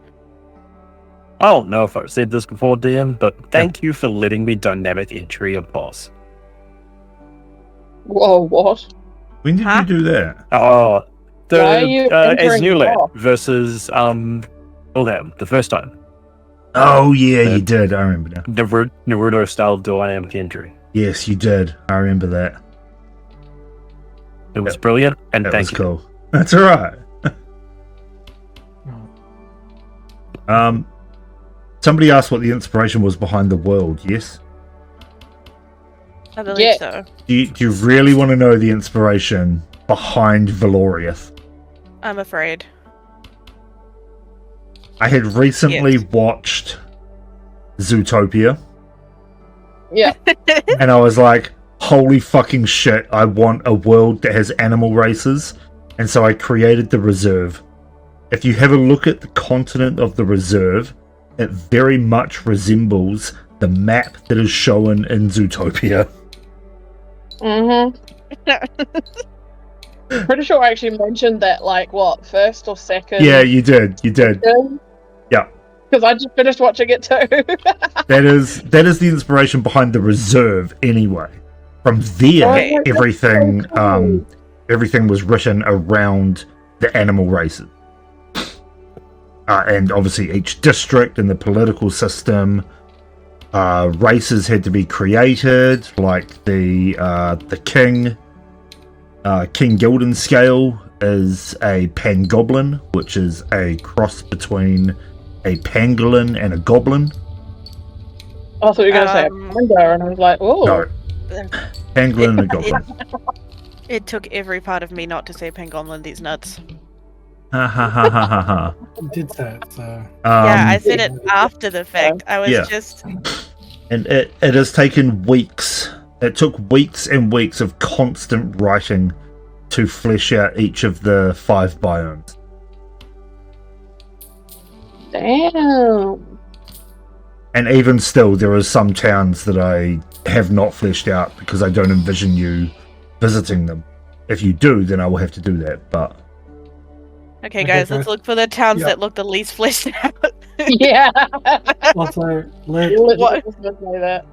D: I don't know if I've said this before, DM, but thank you for letting me dynamic entry a boss.
E: Whoa, what?
C: When did
A: Huh?
C: you do that?
D: Oh,
E: Why are you
D: as
E: entering
D: new lad
E: boss?
D: versus the first time.
C: Oh yeah, you did. I remember now.
D: Naruto style dynamic entry.
C: Yes, you did. I remember that.
D: It was brilliant, and
C: That was
D: thank you.
C: cool. That's all right. Somebody asked what the inspiration was behind the world. Yes.
A: I believe
E: Yeah.
A: so.
C: Do you really want to know the inspiration behind Valoriath?
A: I'm afraid.
C: I had recently
A: Yes.
C: watched Zootopia,
E: Yeah.
C: and I was like, holy fucking shit, I want a world that has animal races, and so I created the reserve. If you have a look at the continent of the reserve, it very much resembles the map that is shown in Zootopia.
E: Mm-hmm. Pretty sure I actually mentioned that, like, what, first or second?
C: Yeah, you did. Yeah.
E: Because I just finished watching it too.
C: That is the inspiration behind the reserve anyway. From there,
A: Okay.
C: everything
E: That's so cool.
C: everything was written around the animal races. And obviously each district and the political system, races had to be created, like the king. King Gildenscale is a pangoblin, which is a cross between a pangolin and a goblin.
E: I thought you were going to say a panda, and I was like, oh.
C: No, pangolin and a goblin.
A: It took every part of me not to say Pangolin these nuts.
C: Ha ha ha ha ha ha.
B: I did that, so.
A: Yeah, I said it after the fact. I was
C: Yeah.
A: just...
C: And it has taken weeks. It took weeks and weeks of constant writing to flesh out each of the 5 biomes.
E: Damn.
C: And even still, there are some towns that I have not fleshed out because I don't envision you visiting them. If you do, then I will have to do that, but...
A: Okay, guys, let's look for the towns that look the least fleshed out.
E: Yeah.
B: Also,
E: Literally
A: What?
E: just gonna say that.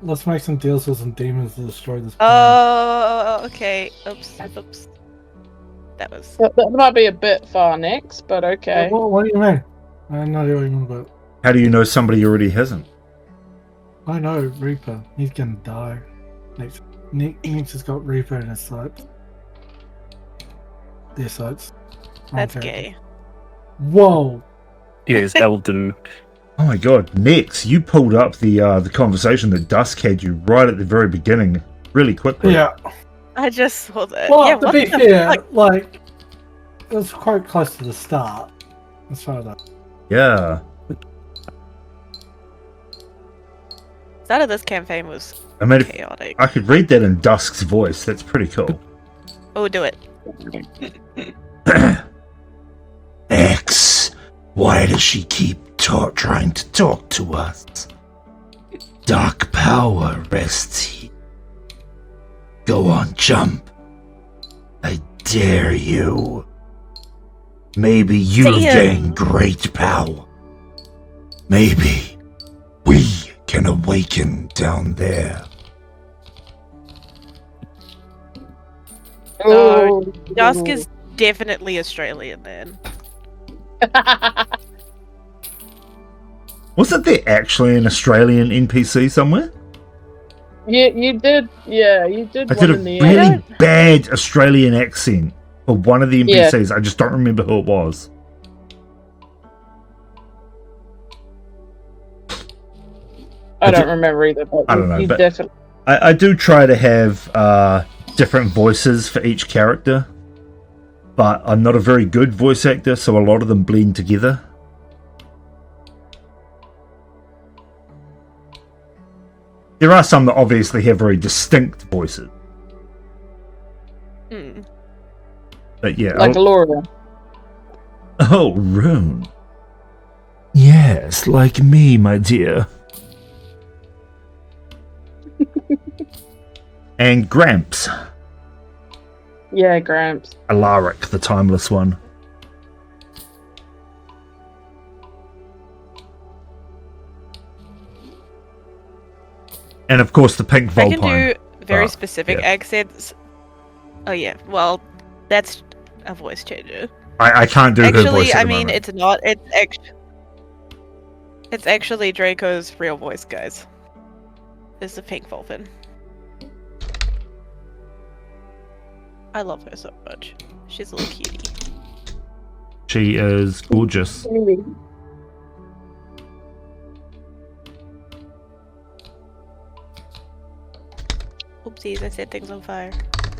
B: let's make some deals with some demons to destroy this planet.
A: Oh, okay. Oops. That was...
E: That might be a bit far next, but okay.
B: What do you mean? I have no idea what you mean, but
C: How do you know somebody already hasn't?
B: I know Reaper. He's gonna die. Nick has got Reaper in his sights. Their sights.
A: That's
B: Okay.
A: gay.
B: Whoa!
D: Yes, Elden.
C: Oh my god, Nex, you pulled up the conversation that Dusk had you right at the very beginning, really quickly.
B: Yeah.
A: I just saw that.
B: Well,
A: yeah,
B: to
A: what
B: be
A: the
B: fair,
A: fuck?
B: like, it was quite close to the start. As far as that.
C: Yeah.
A: The start of this campaign was
C: I mean, if
A: chaotic.
C: I could read that in Dusk's voice. That's pretty cool.
A: Oh, do it.
F: X, why does she keep trying to talk to us? Dark power rests here. Go on, jump. I dare you. Maybe you'll
A: Damn.
F: gain great power. Maybe we can awaken down there.
A: Oh, Dusk is definitely Australian then.
C: Wasn't there actually an Australian NPC somewhere?
E: You did, yeah, you did
C: I
E: one
C: did a
E: in the
C: really
E: end.
C: bad Australian accent for one of the NPCs. I just don't remember who it was.
E: I don't remember either, but
C: I don't know,
E: you
C: but-
E: definitely.
C: I do try to have different voices for each character, but I'm not a very good voice actor, so a lot of them blend together. There are some that obviously have very distinct voices,
A: Hmm.
C: but yeah.
E: Like Laura.
C: Oh, Rune.
F: Yes, like me, my dear.
C: And Gramps.
E: Yeah, Gramps.
C: Alaric, the timeless one. And of course, the pink
A: I can
C: Volpine.
A: do very specific
C: yeah.
A: accents. Oh yeah, well, that's a voice changer.
C: I can't do her
A: Actually,
C: voice at
A: I
C: the
A: mean,
C: moment.
A: it's not. It's actually Draco's real voice, guys. It's the pink Vulpin. I love her so much. She's a little cutie.
C: She is gorgeous.
A: Oopsies, I set things on fire.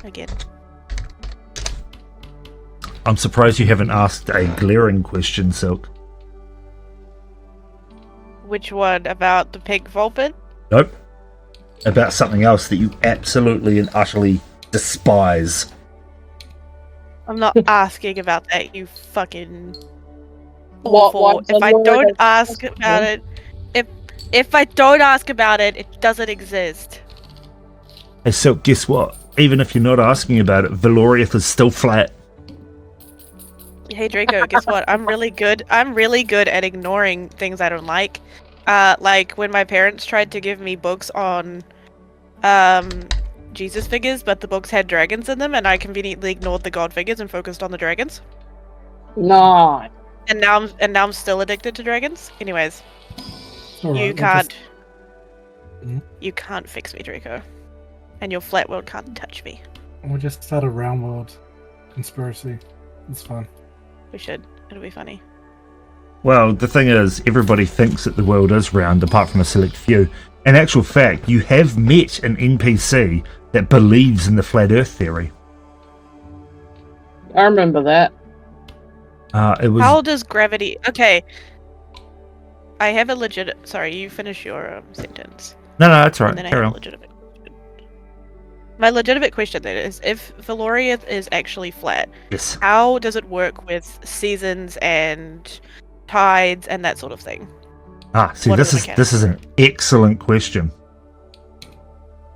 A: Again.
C: I'm surprised you haven't asked a glaring question, Silk.
A: Which one? About the pink Vulpin?
C: Nope. About something else that you absolutely and utterly despise.
A: I'm not asking about that, you fucking
E: What
A: awful.
E: one?
A: If I don't ask about it, if I don't ask about it, it doesn't exist.
C: Hey, Silk, guess what? Even if you're not asking about it, Valoriath is still flat.
A: Hey Draco, guess what? I'm really good at ignoring things I don't like. Like when my parents tried to give me books on Jesus figures, but the books had dragons in them, and I conveniently ignored the god figures and focused on the dragons.
E: No.
A: And now I'm still addicted to dragons. Anyways,
B: Alright,
A: you can't fix me, Draco. And your flat world can't touch me.
B: we'll just start a round world conspiracy. It's fun.
A: We should. It'll be funny.
C: Well, the thing is, everybody thinks that the world is round, apart from a select few. In actual fact, you have met an NPC that believes in the flat Earth theory.
E: I remember that.
C: It was
A: How does gravity? Okay. I have a legit. Sorry, you finish your sentence.
C: no, that's all
A: And
C: right.
A: then I
C: Carry
A: have a
C: on.
A: legitimate question. My legitimate question then is, if Valoriath is actually flat,
C: Yes.
A: how does it work with seasons and tides and that sort of thing?
C: See,
A: What are
C: this
A: the
C: is
A: mechanics?
C: an excellent question.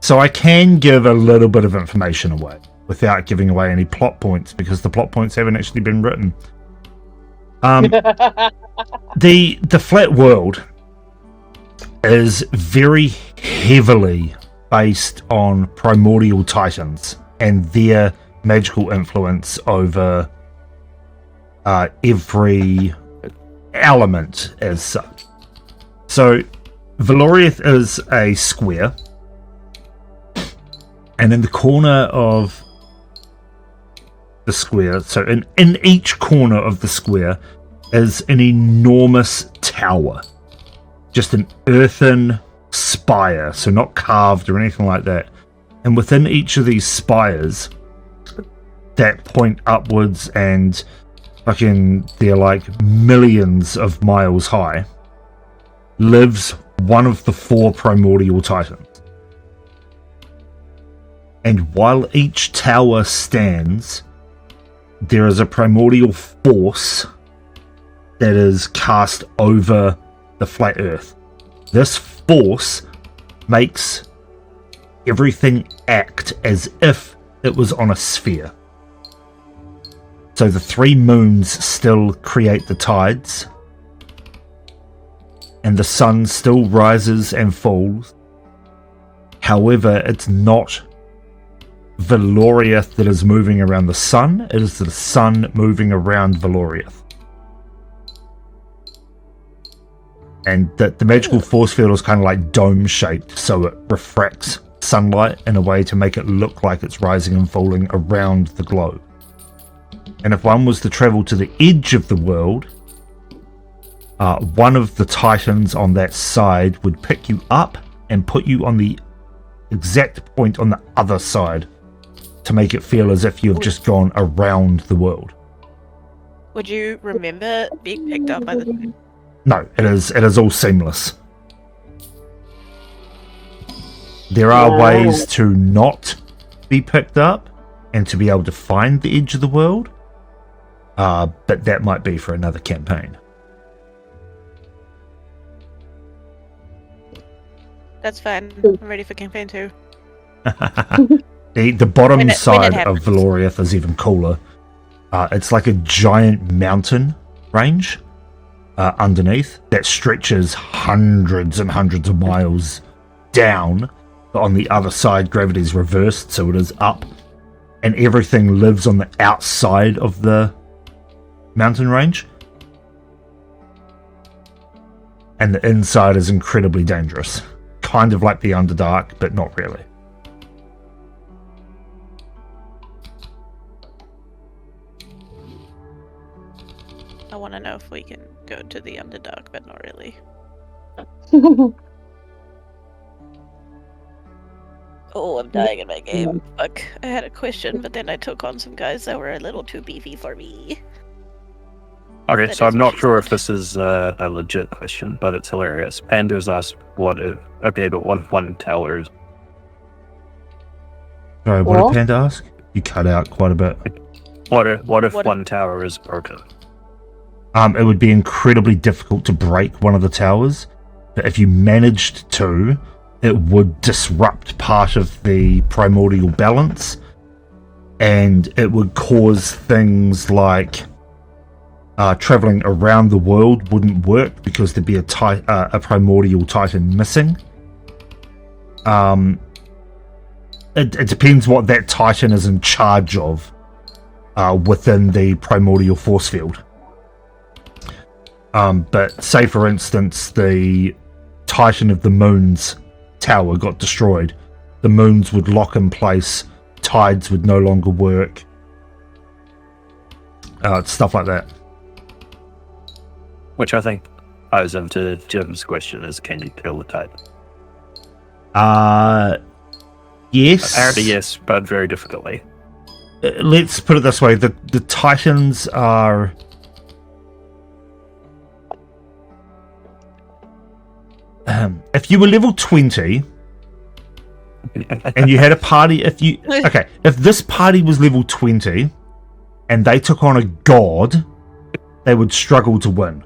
C: So I can give a little bit of information away without giving away any plot points, because the plot points haven't actually been written. The flat world is very heavily based on primordial titans and their magical influence over every element as such. So Valoriath is a square, and in the corner of the square, so in each corner of the square is an enormous tower, just an earthen spire, so not carved or anything like that. And within each of these spires that point upwards, and fucking they're like millions of miles high, lives one of the 4 primordial titans. And while each tower stands, there is a primordial force that is cast over the flat Earth. This force makes everything act as if it was on a sphere. So the 3 moons still create the tides, and the sun still rises and falls. However, it's not Valoriath that is moving around the sun, it is the sun moving around Valoriath. And that the magical force field is kind of like dome shaped, so it refracts sunlight in a way to make it look like it's rising and falling around the globe. And if one was to travel to the edge of the world, one of the titans on that side would pick you up and put you on the exact point on the other side to make it feel as if you've just gone around the world.
A: Would you remember being picked up by the...
C: No, it is all seamless. There are ways to not be picked up and to be able to find the edge of the world, but that might be for another campaign.
A: That's fine. I'm ready for campaign 2.
C: The bottom
A: When it
C: side of
A: happens.
C: Valoriath is even cooler. It's like a giant mountain range underneath that stretches hundreds and hundreds of miles down but on the other side, gravity is reversed, so it is up. And everything lives on the outside of the mountain range. And the inside is incredibly dangerous. Kind of like the Underdark, but not really.
A: I want to know if we can go to the Underdark, but not really. Oh, I'm dying in my game. Fuck. I had a question, but then I took on some guys that were a little too beefy for me.
D: Okay,
A: That
D: so
A: is
D: I'm
A: what
D: not
A: she
D: sure if
A: said.
D: this is a legit question, but it's hilarious. Panda's asked what if one tower is.
C: Sorry, what did
E: What?
C: Panda ask? You cut out quite a bit.
D: What if
A: What if-
D: one tower is broken?
C: It would be incredibly difficult to break one of the towers, but if you managed to, it would disrupt part of the primordial balance, and it would cause things like traveling around the world wouldn't work because there'd be a primordial titan missing. It depends what that titan is in charge of within the primordial force field. But say, for instance, the Titan of the Moon's tower got destroyed. The moons would lock in place. Tides would no longer work. Stuff like that.
D: Which I think ties into Jim's question is, can you kill the Titan?
C: Yes.
D: Apparently yes, but very difficultly.
C: Let's put it this way. The Titans are... if you were level 20 and you had a party, if this party was level 20 and they took on a god, they would struggle to win.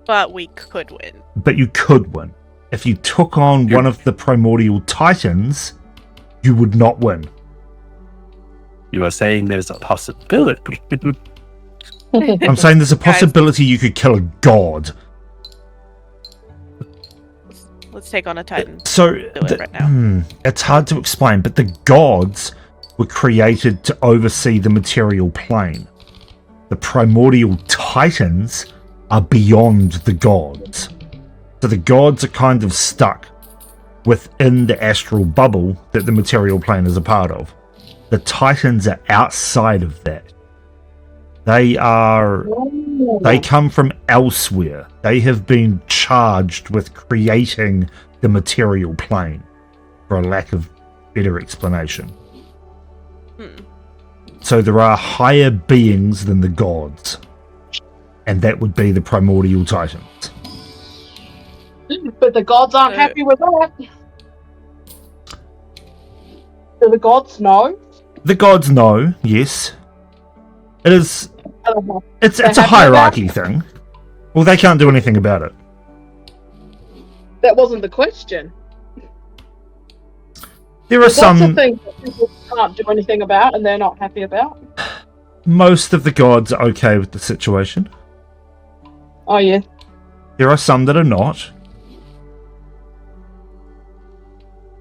A: But we could win.
C: But you could win. If you took on one of the primordial titans, you would not win.
D: You are saying there's a possibility.
C: I'm saying there's a possibility you could kill a god.
A: Let's take on a Titan.
C: So,
A: it right now.
C: It's hard to explain, but the gods were created to oversee the material plane. The primordial titans are beyond the gods. So the gods are kind of stuck within the astral bubble that the material plane is a part of. The titans are outside of that. They come from elsewhere. They have been charged with creating the material plane, for a lack of better explanation. So there are higher beings than the gods, and that would be the primordial titans.
E: But the gods aren't happy with that. Do the gods know?
C: The gods know, yes. It is. It's a
E: happy about
C: hierarchy thing. Well, they can't do anything about it.
E: That wasn't the question.
C: There are
E: That's the
C: some.
E: thing that people can't do anything about and they're not happy about.
C: Most of the gods are okay with the situation.
E: Oh, yeah.
C: There are some that are not.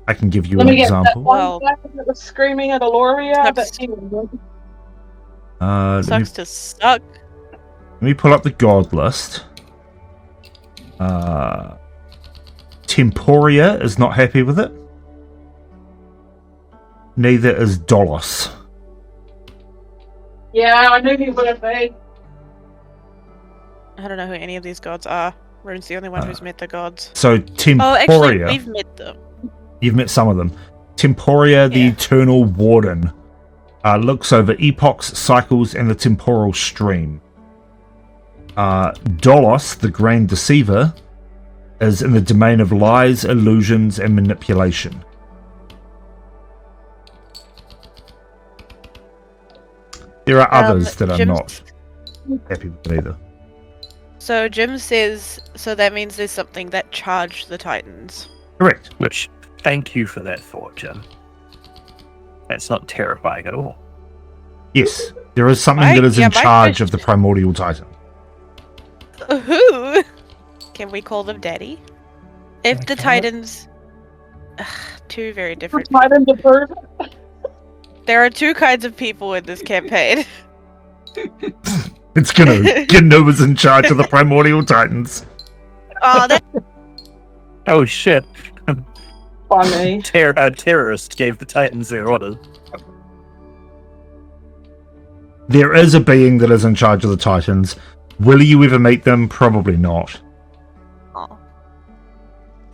C: I can give you
E: Let
C: an
E: me get that
C: example.
E: one guy that was screaming at Aloria.
A: Sucks.
C: Let
A: To suck.
C: me pull up the god list. Temporia is not happy with it. Neither is Dolos.
E: Yeah, I knew he would have been.
A: I don't know who any of these gods are. Rune's the only one who's met the gods.
C: So
A: Oh, actually,
C: Temporia,
A: we've met them.
C: you've met some of them. Temporia, the
A: Yeah.
C: Eternal Warden, looks over epochs, cycles, and the temporal stream. Dolos, the Grand Deceiver, is in the domain of lies, illusions, and manipulation. There are others that are
A: Jim's-
C: not happy with it either.
A: So Jim says, so that means there's something that charged the Titans.
C: Correct.
D: Which, thank you for that thought, Jim. That's not terrifying at all.
C: Yes, there is something
A: My-
C: that is
A: yeah,
C: in
A: my
C: charge of the
A: question-
C: primordial titan.
A: Who? Can we call them Daddy? If the
B: Okay.
A: Titans two very different.
E: Titan to prove it.
A: There are two kinds of people in this campaign.
C: It's Gnu. Gnu was in charge of the Primordial Titans.
A: Oh, that
D: Oh shit!
E: Funny.
D: A terrorist gave the Titans their orders.
C: There is a being that is in charge of the Titans. Will you ever meet them? Probably not.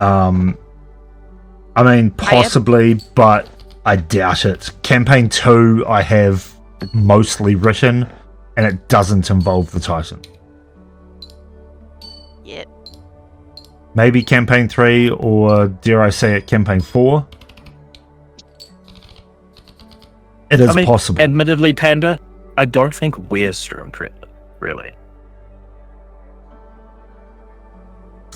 A: oh.
C: I mean, possibly, but I doubt it. Campaign 2 I have mostly written, and it doesn't involve the Titan.
A: Yeah.
C: Maybe Campaign 3, or dare I say it, Campaign 4? It is possible.
D: Admittedly, Panda, I don't think we're Stormtrooper, really.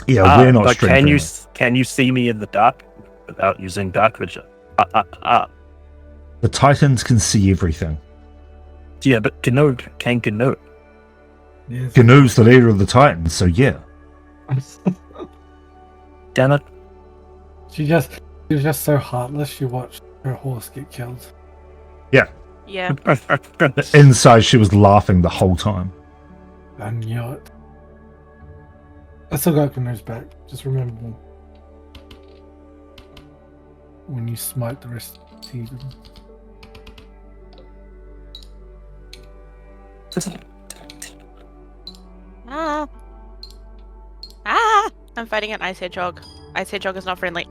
C: Yeah, we're not
D: but
C: Stormtroopers.
D: can you see me in the dark without using dark vision?
C: The Titans can see everything.
D: Yeah, but Gnu can Gnu.
B: Yes.
C: Gnu's the leader of the Titans, so yeah.
D: Damn it.
B: She was just so heartless. She watched her horse get killed.
A: Yeah.
C: Inside, she was laughing the whole time.
B: I knew it. I still got Gnu's back. Just remember when you smite the rest of the season.
A: Ah. I'm fighting an ice hedgehog. Ice hedgehog is not friendly.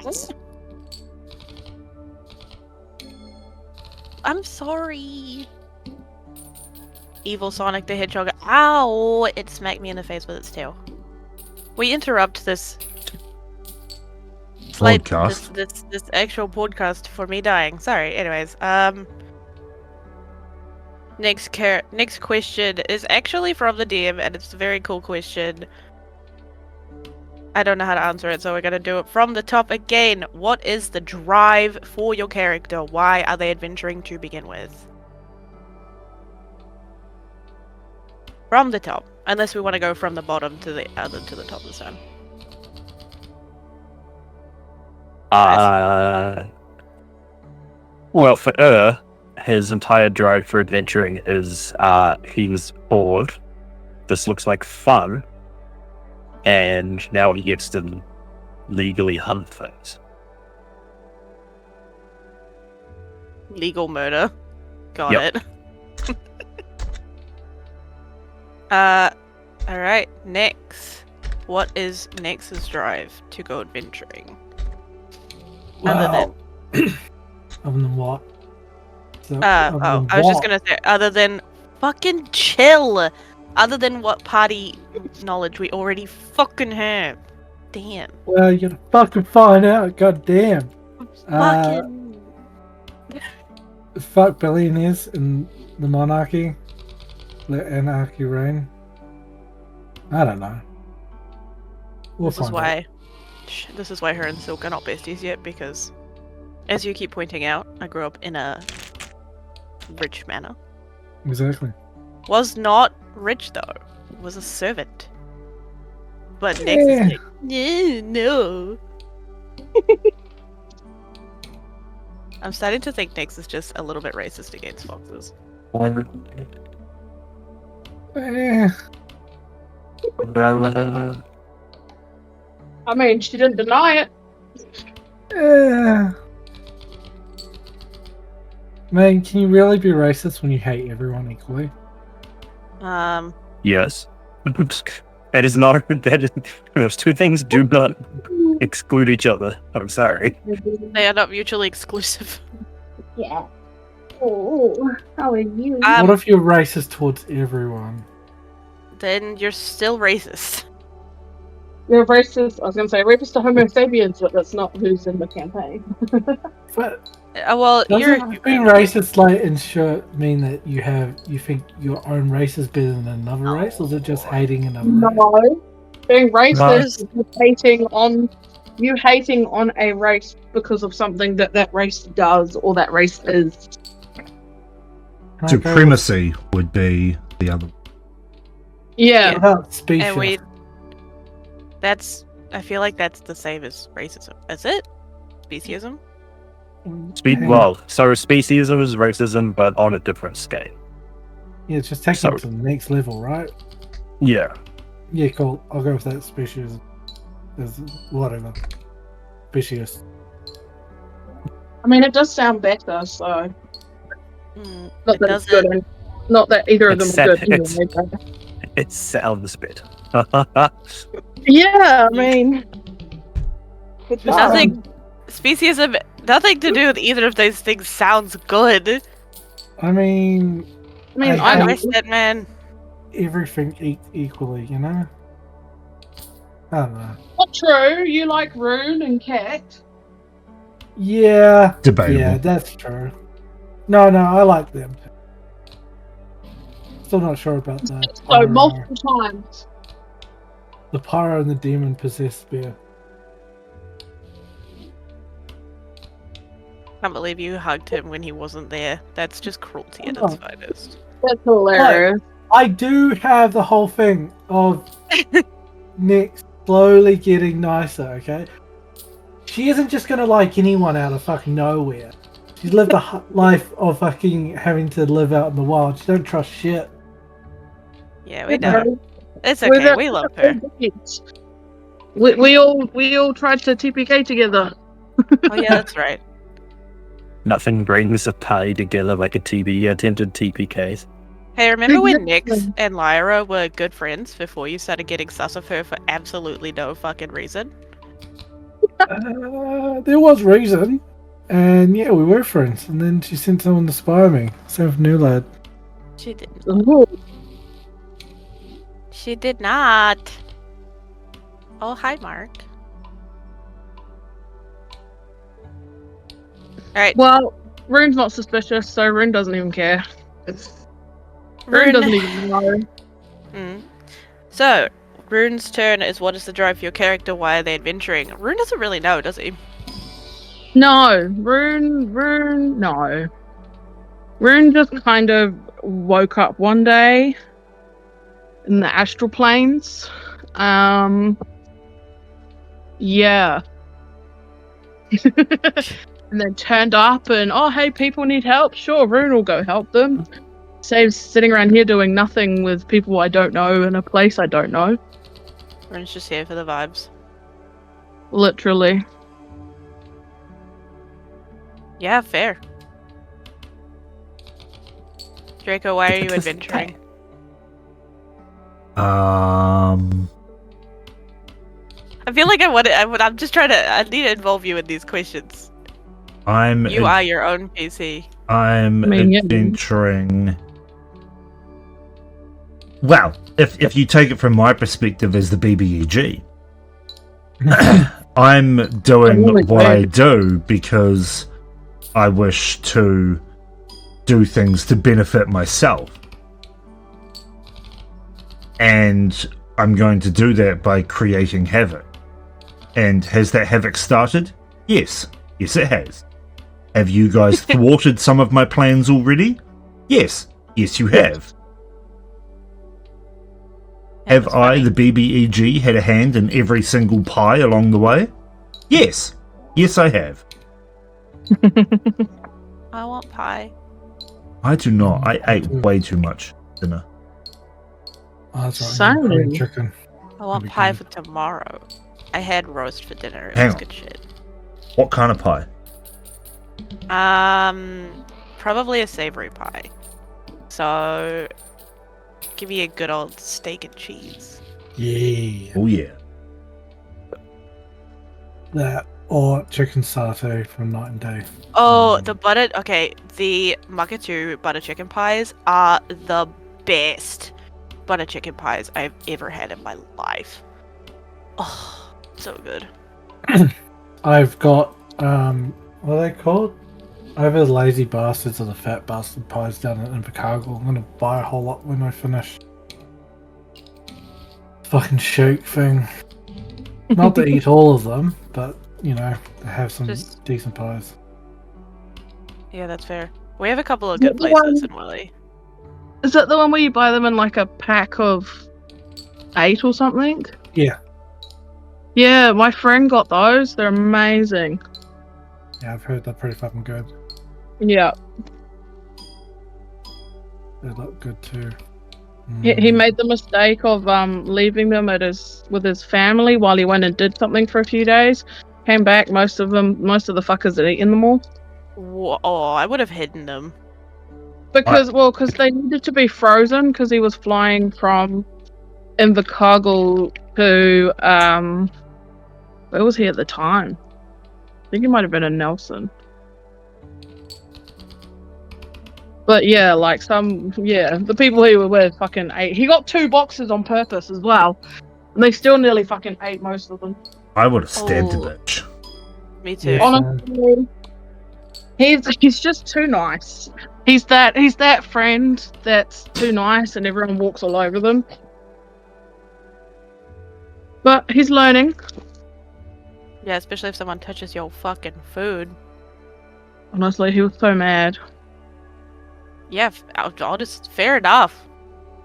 A: I'm sorry. Evil Sonic the Hedgehog. Ow! It smacked me in the face with its tail. We interrupt this
C: Podcast.
A: this actual podcast for me dying. Sorry. Anyways, next question is actually from the DM, and it's a very cool question. I don't know how to answer it, so we're gonna do it from the top again. What is the drive for your character? Why are they adventuring to begin with? From the top, unless we want to go from the bottom to the top this time.
D: Well, for his entire drive for adventuring is he was bored. This looks like fun. And now he gets to legally hunt things.
A: Legal murder. Got
D: Yep.
A: it. Alright, next. What is Nex's drive to go adventuring? Other than
B: Other than what? So,
A: I was just gonna say, other than fucking chill. Other than what party knowledge we already fucking have. Damn.
B: Well, you gotta fucking find out. God damn.
A: Fucking.
B: Fuck billionaires in the monarchy. Let anarchy reign. I don't know. We'll find out.
A: This is why her and Silk are not besties yet, because, as you keep pointing out, I grew up in a rich manor.
B: Exactly.
A: Was not rich though. Was a servant. But Nex is like, no. I'm starting to think Nex is just a little bit racist against foxes.
B: Eh,
E: I mean, she didn't deny it.
B: Man, can you really be racist when you hate everyone equally?
D: Yes. That is not. That is. Those two things do not exclude each other. I'm sorry.
A: They are not mutually exclusive.
E: Yeah. Oh, how are you?
B: What if you're racist towards everyone?
A: Then you're still racist.
E: You're racist. I was going to say racist to Homo sapiens, but that's not who's in the campaign.
B: But
A: Well, you're
B: doesn't being racist like mean that you think your own race is better than another race, or is it just hating another race?
E: No. Being racist is you hating on a race because of something that race does or that race is.
C: Supremacy would be the other.
E: Yeah.
B: What about species?
A: and I feel like that's the same as racism. Is it? speciesism?
B: Hang on.
D: Well, so speciesism is racism, but on a different scale.
B: Yeah, it's just taking it to the next level, right?
D: Yeah.
B: Yeah, cool. I'll go with that species. Whatever. Species.
E: I mean, it does sound better, so
A: Mm,
E: not
A: it
E: that it's good,
A: doesn't.
E: and not that either of them
D: It's
E: are good.
D: sad- it's-
E: Anyway, but-
D: It sounds better.
E: Yeah, I mean, it does.
A: Nothing. Speciesism. Nothing to do with either of those things sounds good.
B: I mean,
E: I mean,
B: I
E: I know.
A: wish that, man.
B: everything equally, you know? I don't know.
E: Not true. You like Rune and Cat.
B: Yeah.
C: Debatable.
B: Yeah, that's true. No, I like them. Still not sure about the
E: So
B: pyro.
E: multiple times.
B: The pyro and the demon possessed spear.
A: Can't believe you hugged him when he wasn't there. That's just cruelty at its finest.
E: That's hilarious.
B: I do have the whole thing of Nick slowly getting nicer, okay? She isn't just gonna like anyone out of fucking nowhere. She's lived a life of fucking having to live out in the wild. She don't trust shit.
A: Yeah, we know. It's okay.
E: We're
A: We love her.
E: We all tried to TPK together.
A: Oh yeah, that's right.
D: Nothing brings a pie together like a TB attempted TPKs.
A: Hey, remember when
E: Exactly.
A: Nyx and Lyra were good friends before you started getting sus of her for absolutely no fucking reason?
B: There was reason. And yeah, we were friends. And then she sent someone to spy on me. Same with New Lad.
A: She didn't.
E: Ooh.
A: She did not. Oh, hi, Mark. Alright,
E: Well, Rune's not suspicious, so Rune doesn't even care. Rune doesn't even know.
A: Mm. So, Rune's turn is what is the drive for your character? Why are they adventuring? Rune doesn't really know, does he?
E: No, Rune, no. Rune just kind of woke up one day in the astral planes. Yeah. And then turned up and, oh, hey, people need help. Sure, Rune will go help them. Saves sitting around here doing nothing with people I don't know in a place I don't know.
A: Rune's just here for the vibes.
E: Literally.
A: Yeah, fair. Draco, why are you adventuring?
C: Um,
A: I feel like I'm just trying to. I need to involve you in these questions.
C: I'm
A: You are your own PC.
C: I'm
E: I mean, yeah.
C: adventuring. Well, if you take it from my perspective as the BBEG, I'm doing
E: really
C: what I
E: weird.
C: do because I wish to do things to benefit myself. And I'm going to do that by creating havoc. And has that havoc started? Yes. Yes, it has. Have you guys thwarted some of my plans already? Yes. Yes, you have. Have
A: That's
C: I,
A: funny.
C: the BBEG, had a hand in every single pie along the way? Yes. Yes, I have.
A: I want pie.
C: I do not. I ate way too much dinner.
B: Oh, that's right.
E: Same.
B: Korean chicken.
A: I want
B: That'd be
A: pie
B: good.
A: for tomorrow. I had roast for dinner. It
C: Hang
A: was
C: on.
A: good shit.
C: What kind of pie?
A: Probably a savory pie. So, give me a good old steak and cheese.
B: Yeah.
C: Oh, yeah.
B: That or chicken satay from Night and Day.
A: Oh, the the Makatu butter chicken pies are the best butter chicken pies I've ever had in my life. Oh, so good.
B: I've got what are they called? I have the lazy bastards or the fat bastard pies down in Invercargill. I'm gonna buy a whole lot when I finish. Fucking shake thing. Not to eat all of them, but you know, to have some
A: Just-
B: decent pies.
A: Yeah, that's fair. We have a couple of
E: Yeah,
A: good
E: the
A: places
E: one-
A: in Willie.
E: Is that the one where you buy them in like a pack of 8 or something?
B: Yeah.
E: Yeah, my friend got those. They're amazing.
B: Yeah, I've heard they're pretty fucking good.
E: Yeah.
B: They look good too.
E: He made the mistake of leaving them with his family while he went and did something for a few days. Came back, most of the fuckers had eaten them all.
A: Oh, I would have hidden them.
E: Because they needed to be frozen because he was flying from Invercargill to where was he at the time? I think he might have been in Nelson. But yeah, like the people he were with fucking ate. He got 2 boxes on purpose as well, and they still nearly fucking ate most of them.
C: I would have stabbed
A: Oh.
C: a bitch.
A: Me too.
B: Yeah.
E: Honestly, he's just too nice. He's that friend that's too nice, and everyone walks all over them. But he's learning.
A: Yeah, especially if someone touches your fucking food.
E: Honestly, he was so mad.
A: Yeah, I'll just fair enough.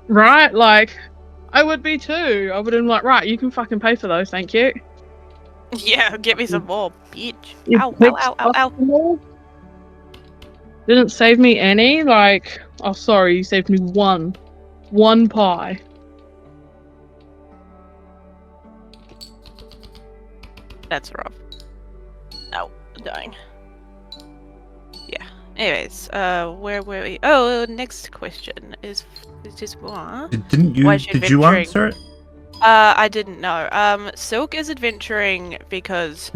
E: Right? Like, I would be too. I would have been like, right, you can fucking pay for those, thank you.
A: Yeah, get me some more, bitch.
E: You
A: Ow, ow,
E: picked
A: ow, ow, ow.
E: up them all. Didn't save me any. Like, oh, sorry, you saved me one pie.
A: That's rough. Oh, I'm dying. Yeah. Anyways, where were we? Oh, next question is this one?
C: Didn't you?
A: Why is she
C: Did you
A: adventuring?
C: answer it?
A: I didn't know. Silk is adventuring because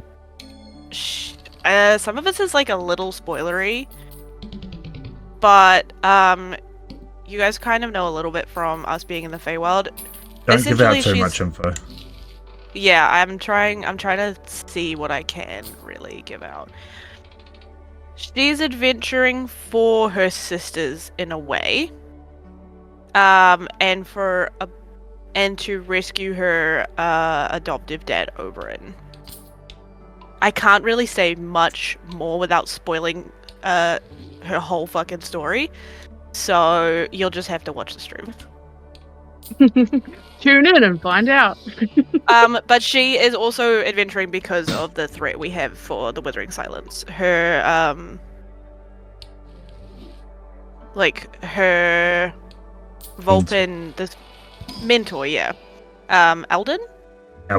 A: some of this is like a little spoilery, but you guys kind of know a little bit from us being in the Feywild.
C: Don't give out
A: Essentially,
C: too
A: she's-
C: much info.
A: Yeah, I'm trying to see what I can really give out. She's adventuring for her sisters in a way. And to rescue her adoptive dad, Oberyn. I can't really say much more without spoiling her whole fucking story. So you'll just have to watch the stream.
E: Tune in and find out.
A: But she is also adventuring because of the threat we have for the Withering Silence. Her her Vulpin, this mentor, yeah. Eldrin. Her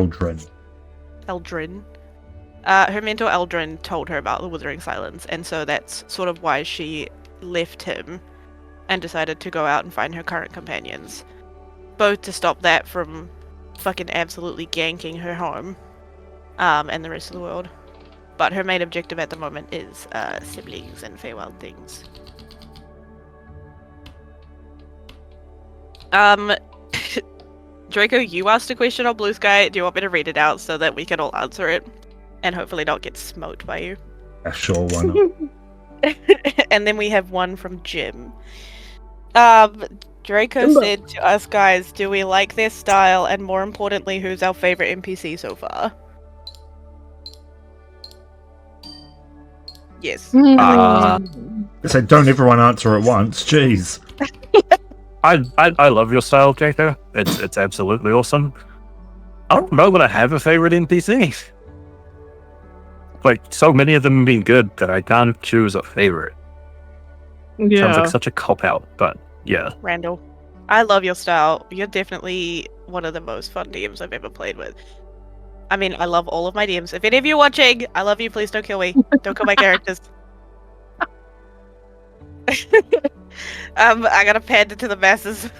A: mentor Eldrin told her about the Withering Silence, and so that's sort of why she left him and decided to go out and find her current companions. Both to stop that from fucking absolutely ganking her home, and the rest of the world. But her main objective at the moment is siblings and Feywild things. Draco, you asked a question on Blue Sky. Do you want me to read it out so that we can all answer it? And hopefully not get smoked by you.
C: Yeah, sure, why not?
A: And then we have one from Jim. Draco said to us guys, do we like their style? And more importantly, who's our favorite NPC so far? Yes.
C: So don't everyone answer at once. Jeez.
D: I love your style, Jaco. It's absolutely awesome. I don't know that I have a favorite NPC. Like, so many of them have been good that I can't choose a favorite.
E: Yeah.
D: Sounds like such a cop-out, but yeah.
A: Randall, I love your style. You're definitely one of the most fun DMs I've ever played with. I mean, I love all of my DMs. If any of you are watching, I love you. Please don't kill me. Don't kill my characters. I gotta pander to the masses.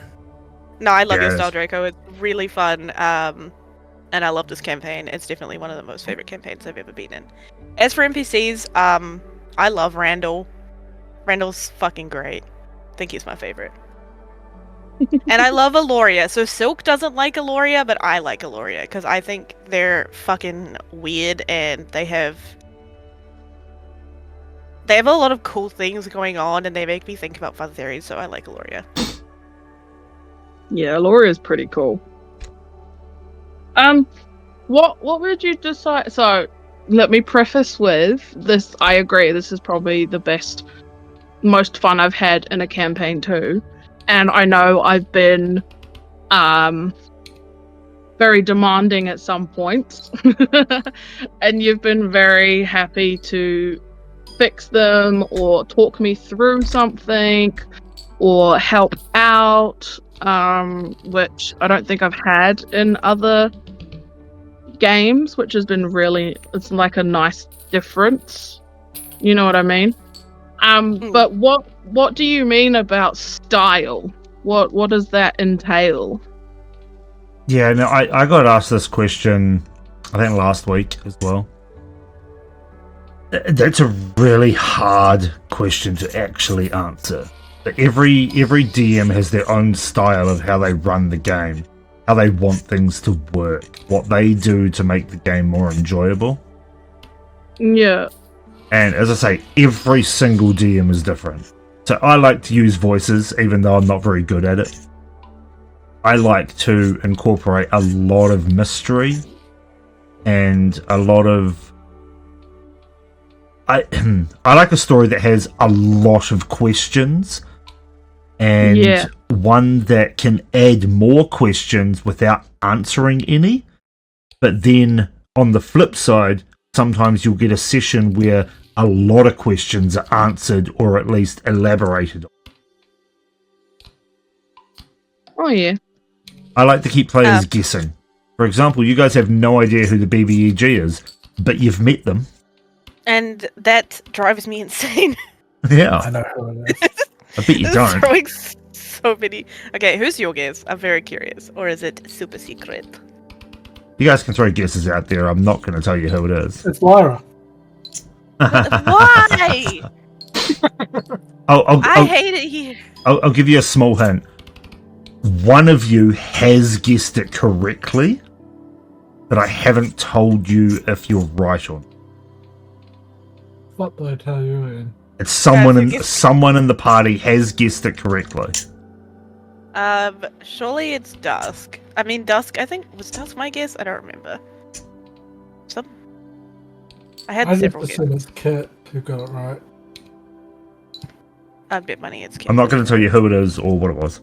A: No, I love your style, Draco. It's really fun. And I love this campaign. It's definitely one of the most favorite campaigns I've ever been in. As for NPCs, I love Randall. Randall's fucking great. I think he's my favorite. And I love Aloria. So Silk doesn't like Aloria, but I like Aloria because I think they're fucking weird and they have a lot of cool things going on and they make me think about fun theories, so I like Aloria.
E: Yeah, Aloria's pretty cool. What would you decide? So, let me preface with this. I agree. This is probably the most fun I've had in a campaign too. And I know I've been very demanding at some points. And you've been very happy to fix them or talk me through something or help out, which I don't think I've had in other games, which has been really, it's like a nice difference. You know what I mean? But what do you mean about style? What does that entail?
C: Yeah, no, I got asked this question, I think last week as well. That's a really hard question to actually answer. Every DM has their own style of how they run the game, how they want things to work, what they do to make the game more enjoyable.
E: Yeah.
C: And as I say, every single DM is different. So I like to use voices, even though I'm not very good at it. I like to incorporate a lot of mystery and a lot of... I like a story that has a lot of questions and one that can add more questions without answering any. But then on the flip side, sometimes you'll get a session where a lot of questions are answered or at least elaborated on.
E: Oh yeah.
C: I like to keep players guessing. For example, you guys have no idea who the BBEG is, but you've met them.
A: And that drives me insane.
C: Yeah.
B: I know who it is.
C: I bet you don't.
A: Throwing so many. Okay, who's your guess? I'm very curious. Or is it super secret?
C: You guys can throw guesses out there. I'm not going to tell you who it is.
B: It's Lyra.
A: Why? I hate it here.
C: I'll give you a small hint. One of you has guessed it correctly, but I haven't told you if you're right or not.
B: What did I tell you in?
C: It's someone in the party has guessed it correctly.
A: Surely it's Dusk. I mean, Dusk, I think, was Dusk my guess? I don't remember. I had several
B: just
A: guesses.
B: assume it's Kit who got it right.
A: I'd bet money it's Kit.
C: I'm not going to tell you who it is or what it was.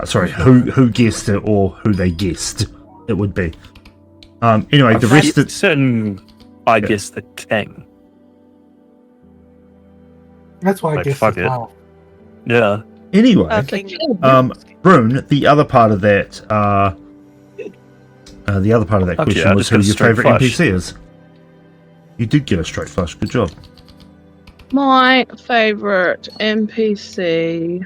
C: Sorry, who guessed it or who they guessed it would be. Anyway, the rest of...
D: certain, I guess, the king.
B: That's why I
D: Like,
B: guess
D: fuck
B: as
D: it.
B: well.
C: Yeah. Anyway, Rune, the other part of that question was who your favourite NPC is. You did get a straight flush. Good job.
E: My favorite NPC.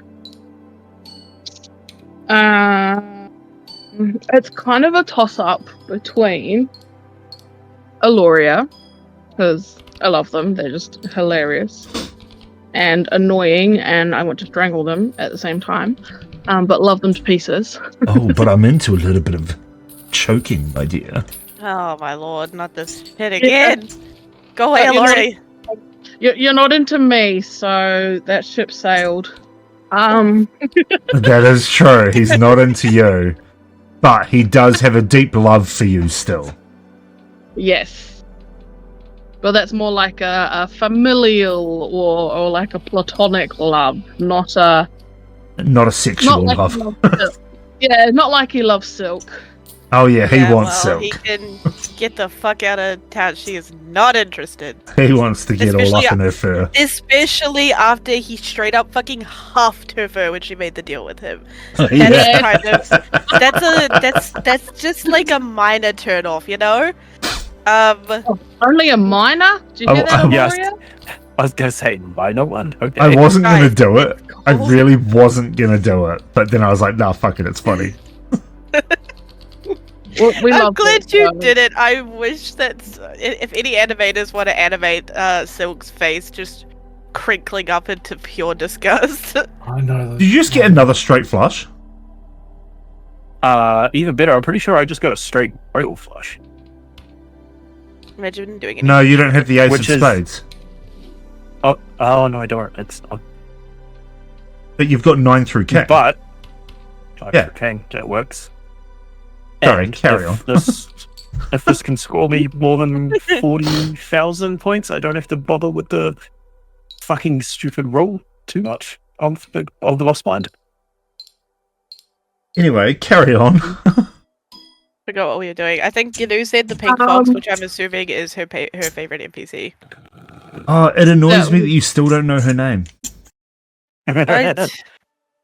E: It's kind of a toss-up between Aloria, because I love them. They're just hilarious and annoying, and I want to strangle them at the same time, but love them to pieces.
C: Oh, but I'm into a little bit of choking, my dear.
A: Oh my lord, not this shit again. Go away, Aloria.
E: You're not into me, so that ship sailed.
C: That is true. He's not into you, but he does have a deep love for you still.
E: Yes. But that's more like a familial or like a platonic love, not a
C: sexual
E: like
C: love.
E: Yeah, not like he loves Silk.
C: Oh yeah, he wants Silk.
A: He can get the fuck out of town. She is not interested.
C: He wants to get all up in her fur.
A: Especially after he straight up fucking huffed her fur when she made the deal with him.
C: Yeah.
A: That's just like a minor turn off, you know?
E: Only a minor? Do you hear that,
D: yes.
E: Aloria?
D: I was gonna say minor one. Okay.
C: I wasn't gonna do it. I really wasn't gonna do it. But then I was like, nah, fuck it, it's funny.
A: I'm glad you did it. I wish that if any animators want to animate Silk's face just crinkling up into pure disgust.
B: I know.
C: Did you just get another straight flush?
D: Even better. I'm pretty sure I just got a straight royal flush.
A: Imagine doing it.
C: No, you don't have the ace of spades.
D: Oh no, I don't. It's not.
C: But you've got 9 through king.
D: But king, that works.
C: Sorry,
D: and
C: carry on.
D: If this can score me more than 40,000 points, I don't have to bother with the fucking stupid roll too much of the lost mind.
C: Anyway, carry on.
A: Forgot what we were doing. I think Gnu said the pink fox, which I'm assuming is her favorite NPC.
C: Oh, it annoys
E: Yeah.
C: me that you still don't know her name.
A: Right.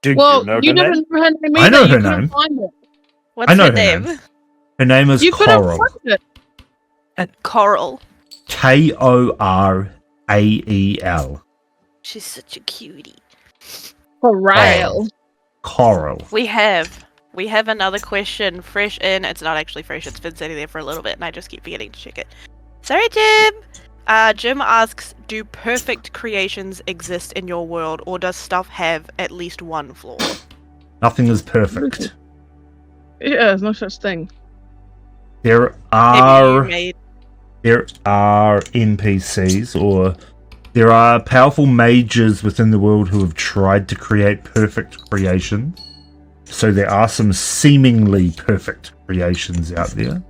D: Do
E: Well,
D: you know
E: you
D: her name?
E: didn't know her name
C: I
E: either.
C: know
E: You
C: her
E: couldn't
C: name.
E: find it.
A: What's
C: I know
A: her
C: her
A: name?
C: name. Her name is
E: You couldn't
C: Coral.
E: find it.
A: Coral.
C: Korael.
A: She's such a cutie.
E: For rail.
C: Coral.
A: We have another question fresh in. It's not actually fresh. It's been sitting there for a little bit, and I just keep forgetting to check it. Sorry, Jim. Jim asks, do perfect creations exist in your world, or does stuff have at least one flaw?
C: Nothing is perfect.
E: Yeah, there's no such thing.
C: There
A: Maybe you
C: are NPCs, or there are powerful mages within the world who have tried to create perfect creations. So there are some seemingly perfect creations out there.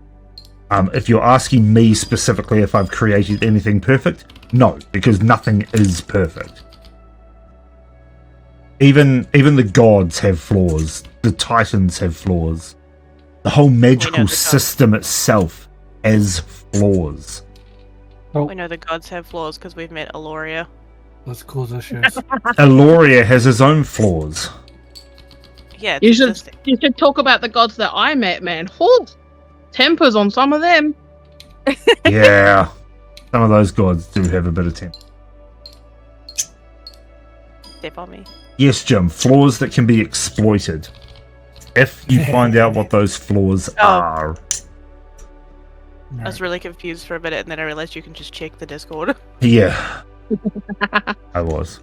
C: If you're asking me specifically if I've created anything perfect, no, because nothing is perfect. Even the gods have flaws. The titans have flaws. The whole magical
A: the gods.
C: system itself has flaws.
A: we know the gods have flaws because we've met Aloria.
B: Let's cause issues.
C: Aloria has his own flaws.
A: Yeah,
E: You
A: it's
E: should
A: existing.
E: you should talk about the gods that I met, man. Whew. Tempers on some of them.
C: Yeah, some of those gods do have a bit of temper.
A: Step on me.
C: Yes, Jim, flaws that can be exploited. If you find out what those flaws are.
A: I was really confused for a minute, and then I realized you can just check the Discord.
C: Yeah, I was.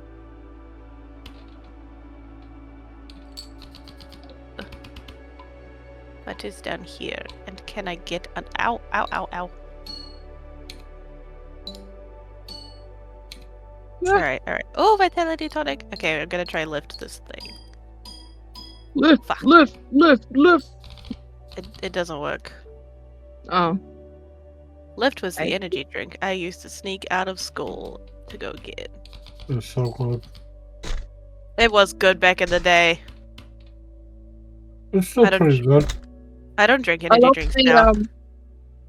A: What is down here? And can I get an ow, ow, ow, ow?
E: Yeah.
A: Alright. Oh, vitality tonic. Okay, I'm gonna try lift this thing.
E: Lift,
A: Fuck.
E: lift.
A: It doesn't work.
E: Oh.
A: Lift was the energy drink I used to sneak out of school to go get.
B: It's so good.
A: It was good back in the day.
B: It's still
A: I don't-
B: pretty good.
A: I don't drink
E: I
A: energy
E: love
A: drinks
E: the
A: now.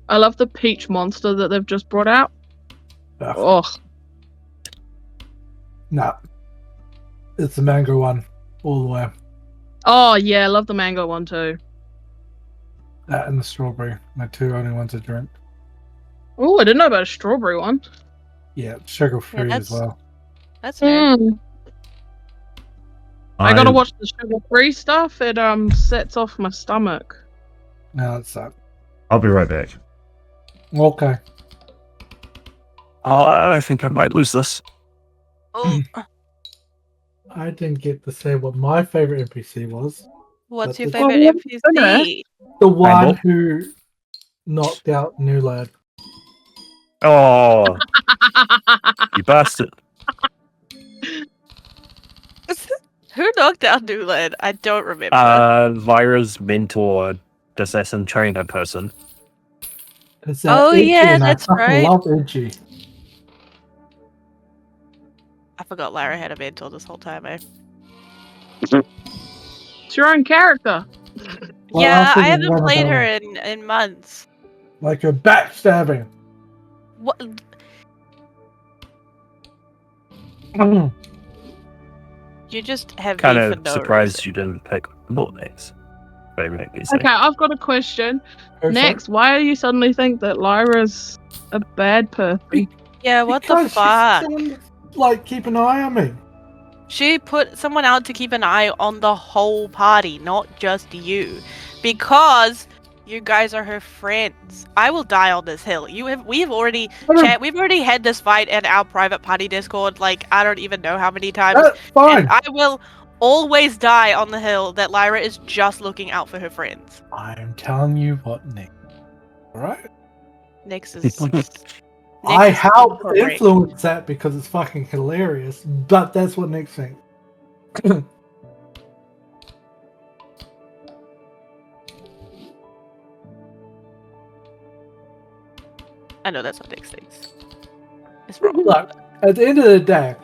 E: I love the peach monster that they've just brought out.
B: Yeah.
E: Oh,
B: Nah. It's the mango one. All the way.
E: oh yeah, I love the mango one too.
B: That and the strawberry. My two only ones I drink.
E: Oh, I didn't know about a strawberry one.
B: Yeah, sugar free
A: Yeah,
B: as well.
A: That's new.
E: I gotta watch the sugar-free stuff. It sets off my stomach.
B: No, it's that.
C: I'll be right back.
B: Okay.
D: I think I might lose this.
A: Oh,
B: I didn't get to say what my favorite NPC was.
A: what's
B: But
A: your
B: the-
A: favorite
E: Oh,
A: NPC?
B: The one
D: Rainbow?
B: who knocked out New Lad.
D: Oh, you bastard.
A: Who knocked out Newland? I don't remember.
D: Lyra's mentor, assassin trainer person.
B: It's
A: Oh,
B: Itchy,
A: yeah,
B: and
A: that's
B: I fucking
A: right.
B: love Itchy.
A: I forgot Lyra had a mentor this whole time, eh?
E: It's your own character.
B: Well,
A: Yeah,
B: also
A: I
B: the
A: haven't
B: one
A: played her
B: about-
A: in months.
B: Like you're backstabbing.
A: What? You just have
D: Kind
A: me for
D: of
A: no
D: surprised
A: reason.
D: you didn't pick Mortnix. Favorite NPC.
E: Okay, I've got a question.
B: Or
E: Next, why do you suddenly think that Lyra's a bad person?
A: Yeah, what the
B: Because she's
A: fuck?
B: someone that's, like, keep an eye on me.
A: She put someone out to keep an eye on the whole party, not just you. Because you guys are her friends. I will die on this hill. We've already had this fight in our private party Discord, like I don't even know how many times.
B: That's fine.
A: And I will always die on the hill that Lyra is just looking out for her friends.
B: I'm telling you what, Nick. Alright?
A: Nyx is
B: I
A: is
B: help
A: incorrect.
B: influence that because it's fucking hilarious, but that's what Nick thinks.
A: I know that's what Nyx thinks. It's wrong.
B: Look, at the end of the day,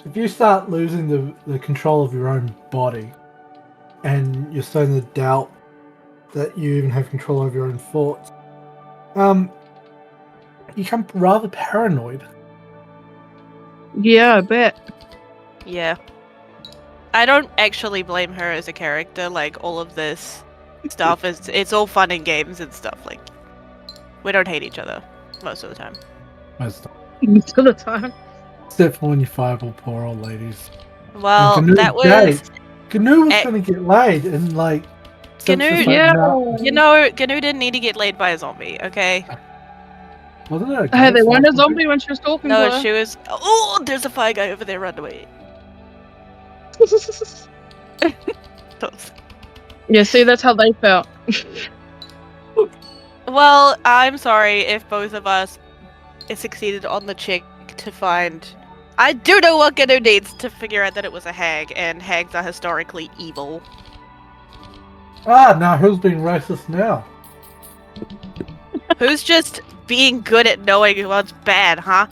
B: if you start losing the control of your own body and you're starting to doubt that you even have control over your own thoughts, you become rather paranoid.
E: Yeah, I bet.
A: Yeah. I don't actually blame her as a character. Like, all of this stuff it's all fun and games and stuff. Like, we don't hate each other most of the time.
B: Most of-
E: Most of the time.
B: Except for when you fireball poor old ladies.
A: Well,
B: And Gnu
A: that was
B: Jade. Gnu was
A: Eh,
B: going to get laid, and like, Silk's just
A: Gnu-
B: like,
E: Yeah.
B: nah.
A: Gnu didn't need to get laid by a zombie, okay?
B: Wasn't it a
E: Hey, they
B: ghost?
E: weren't a
B: Like,
E: zombie when she was talking
A: No,
E: to
A: she was. Oh, there's a fire guy over there. Run away.
E: her. Yeah, see, that's how they felt.
A: Well, I'm sorry if both of us succeeded on the check to find. I do know what Gnu needs to figure out that it was a hag, and hags are historically evil.
B: Ah, now who's being racist now?
A: Who's just being good at knowing what's bad, huh?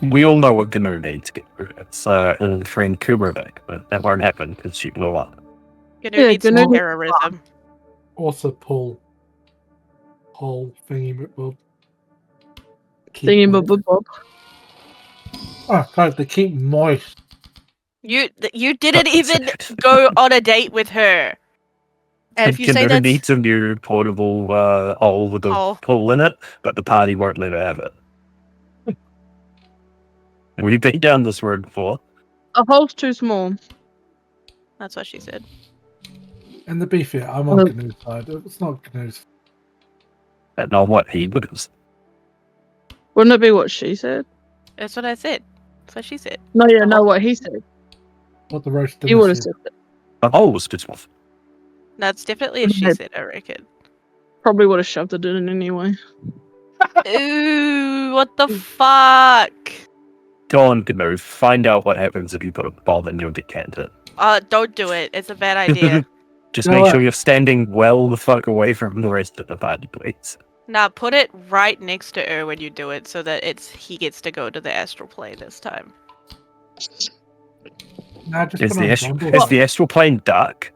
D: We all know what Gnu needs to get through. It's her friend Kubernetes, but that won't happen because she blew up.
A: Gnu
E: Yeah,
A: needs
E: Gnu needs-
A: terrorism.
B: Also, Paul thingy, well,
E: Thingy bob.
B: Oh, God, they keep moist.
A: You didn't even go on a date with her. And if you say
D: Gnu
A: that's
D: needs a new portable hole with a
A: Oh.
D: hole in it, but the party won't let her have it. We've been down this road before.
E: A hole's too small.
A: That's what she said.
B: And to be fair, I'm on
E: Well-
B: Gnu's side. It's not Gnu's.
D: And not what he would have.
E: Wouldn't it be what she said?
A: That's what I said. That's what she said.
E: No, yeah, no, what he said.
B: What the roast
E: He would have
B: said.
E: said it.
D: The hole was too small.
A: That's definitely a she
E: Okay.
A: said, I reckon.
E: Probably would have shoved it in anyway.
A: Ooh, what the fuck?
D: Go on, Gnu. Find out what happens if you put a bomb in your decanter.
A: Don't do it. It's a bad idea.
D: Just
B: You know
D: make
B: what?
D: sure you're standing well the fuck away from the rest of the party, please.
A: Nah, put it right next to her when you do it so that he gets to go to the astral plane this time.
B: Nah, just
D: Is
B: put
D: the,
B: on
D: astral,
B: Bumble.
D: is the astral plane dark?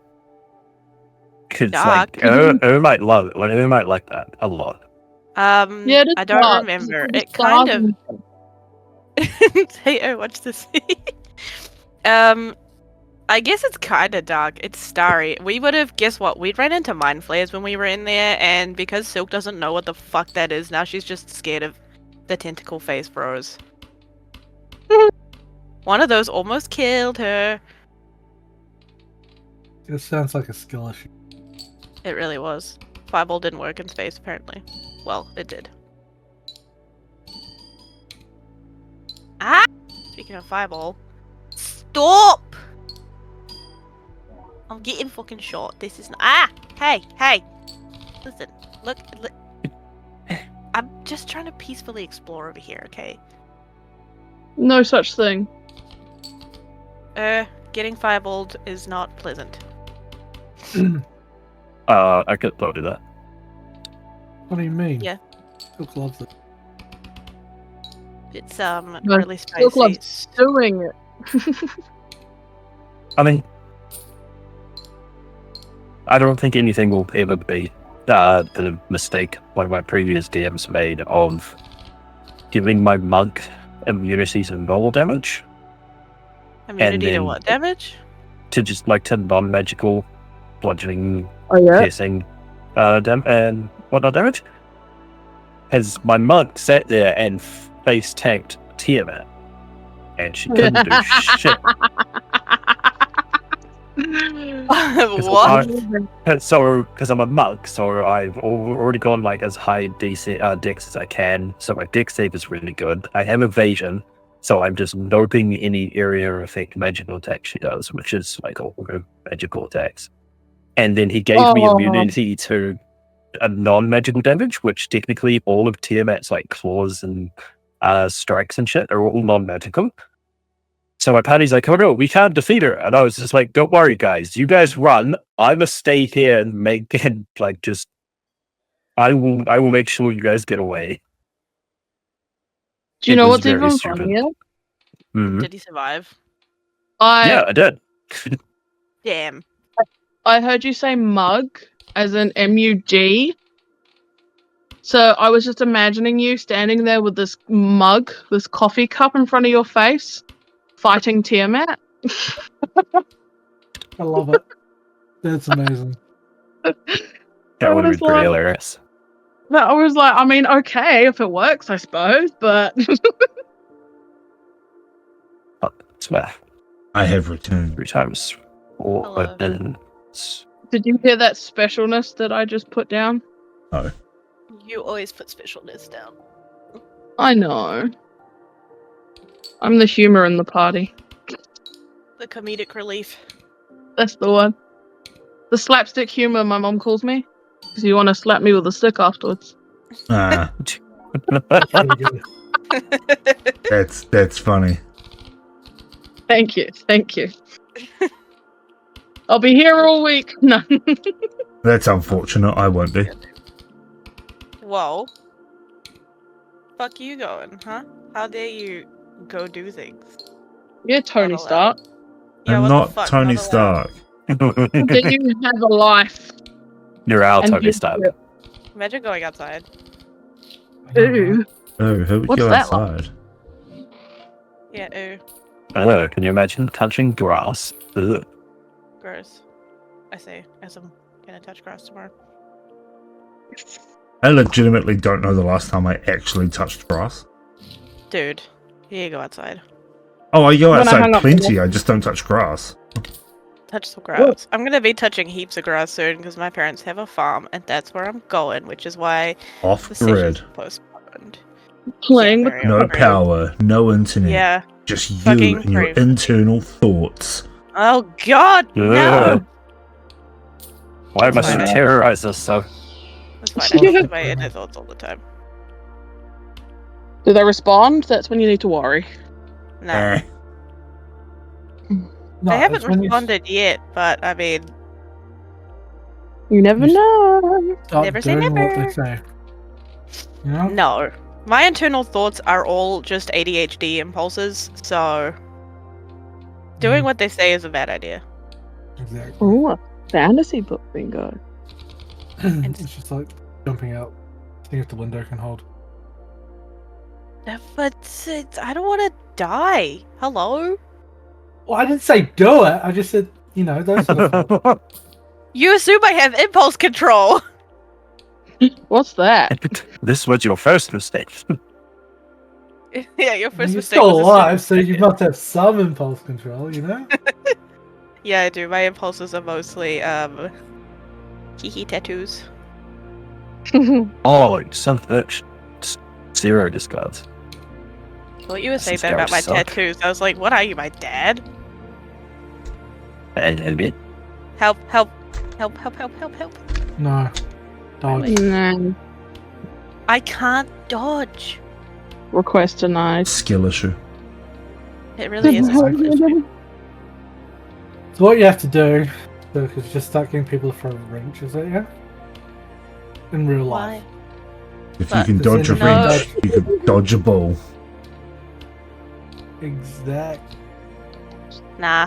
D: Because like,
A: Dark?
D: her might love it. Her might like that a lot.
E: Yeah, it is
A: I don't
E: dark.
A: remember.
E: It's
A: It kind of.
E: dark.
A: Hey, watch this. I guess it's kind of dark. It's starry. We would have, guess what? We'd ran into mind flares when we were in there, and because Silk doesn't know what the fuck that is, now she's just scared of the tentacle face bros. One of those almost killed her.
B: It sounds like a skill issue.
A: It really was. Fireball didn't work in space, apparently. Well, it did. Ah! Speaking of fireball. Stop! I'm getting fucking shot. This is not. Ah! Hey! Listen. Look. I'm just trying to peacefully explore over here, okay?
E: No such thing.
A: Getting fireballed is not pleasant.
D: I could do that.
B: What do you mean?
A: Yeah.
B: Silk loves it.
A: It's
E: No,
A: really
E: Silk
A: spicy.
E: loves doing it.
D: I mean, I don't think anything will ever be the mistake one of my previous DMs made of giving my monk immunity to normal damage
A: Immunity to
D: then-
A: what damage?
D: to just like to non-magical bludgeoning,
E: Oh yeah.
D: piercing, and whatnot damage. As my monk sat there and face tanked Tiamat, and she couldn't do shit.
A: What?
D: So, because I'm a monk, so I've already gone like as high DC, dex as I can. So my dex save is really good. I have evasion, so I'm just noping any area effect magical attack she does, which is like all her magical attacks. And then he gave me
E: Oh.
D: immunity to a non-magical damage, which technically all of Tiamat's like claws and strikes and shit are all non-magical. So my party's like, oh no, we can't defeat her. And I was just like, don't worry, guys. You guys run. I must stay here and I will make sure you guys get away.
E: Do you
D: It
E: know
D: was
E: what's
D: very
E: even
D: stupid.
E: funnier?
D: Mhm.
A: Did he survive?
D: Yeah, I did.
A: Damn.
E: I heard you say mug as an MUG. So I was just imagining you standing there with this mug, this coffee cup in front of your face, fighting Tiamat.
B: I love it. That's amazing.
D: That
E: I
D: would have
E: was
D: been pretty
E: like-
D: hilarious.
E: But I was like, I mean, okay, if it works, I suppose, but
D: Swear.
C: I have returned.
D: 3 times 4
A: Hello.
D: minutes.
E: did you hear that specialness that I just put down?
A: You always put specialness down.
E: I know. I'm the humor in the party.
A: The comedic relief.
E: That's the one. The slapstick humor, my mom calls me. Because you want to slap me with a stick afterwards.
C: Ah,
B: Pretty good.
C: that's funny.
E: Thank you. Thank you. I'll be here all week. No.
C: That's unfortunate. I won't be.
A: Whoa. Fuck you going, huh? How dare you go do things?
E: You're Tony
A: Not
E: Stark.
A: allowed. Yeah,
C: I'm
A: what the
C: not
A: fuck?
C: Tony
A: Not allowed.
C: Stark.
E: Did you have a life?
D: You're out,
E: And
D: Tony
E: you-
D: Stark.
A: Imagine going outside.
E: Ooh.
C: Oh, who would
E: What's
C: go
E: that like?
C: outside?
A: Yeah, ooh.
D: I don't know. Can you imagine touching grass? Ugh.
A: Gross. I say, as I'm gonna touch grass tomorrow.
C: I legitimately don't know the last time I actually touched grass.
A: Dude, you go outside.
C: Oh, I go
E: When I
C: outside
E: hung up
C: plenty. I just don't touch grass.
A: Touch some grass. I'm gonna be touching heaps of grass soon because my parents have a farm and that's where I'm going, which is why
C: Off
A: the session's
C: grid.
A: postponed.
E: Playing
A: Yeah,
E: with
A: very
C: No
A: off-grid.
C: power. No internet.
A: Yeah.
C: Just you
A: Fucking
C: and your
A: brave.
C: internal thoughts.
A: Oh god, no!
D: Ugh. Why must you
A: Fine.
D: terrorize us so?
A: That's fine, I talk to my inner thoughts all the time.
E: Do they respond? That's when you need to worry.
A: No.
C: Eh.
B: No,
A: They haven't
B: it's when you
A: responded yet, but I mean,
E: You never
B: You s-
E: know.
B: start
A: Never say
B: doing what
A: never.
B: they say. You know?
A: no. My internal thoughts are all just ADHD impulses, so doing what they say is a bad idea.
B: Exactly.
E: Ooh, a fantasy book bingo.
B: It's just like jumping out, seeing if the window can hold.
A: But I don't want to die. Hello?
B: Well, I didn't say do it. I just said, you know, those sort of things.
A: You assume I have impulse control.
E: What's that?
D: This was your first mistake.
A: Yeah, your first
B: You're
A: mistake
B: still
A: was
B: alive, so
A: assuming-
B: you must have some impulse control, you know?
A: Yeah, I do. My impulses are mostly hee tattoos.
D: Oh, son of a bitch. 0 discards.
A: Well, you were saying
D: Since
A: that about my
D: guys suck.
A: tattoos. I was like, what are you, my dad?
D: And a bit.
A: Help, help, help, help, help, help, help.
B: No. Dodge.
E: No.
A: I can't dodge.
E: Request denied.
C: Skill issue.
A: It really is a skill issue.
B: So what you have to do, Dirk, is just start getting people to throw wrenches at you. In real
A: Why?
B: life.
C: If
A: But-
C: you can dodge a
A: No.
C: wrench, you can dodge a ball.
B: Exact.
A: Nah.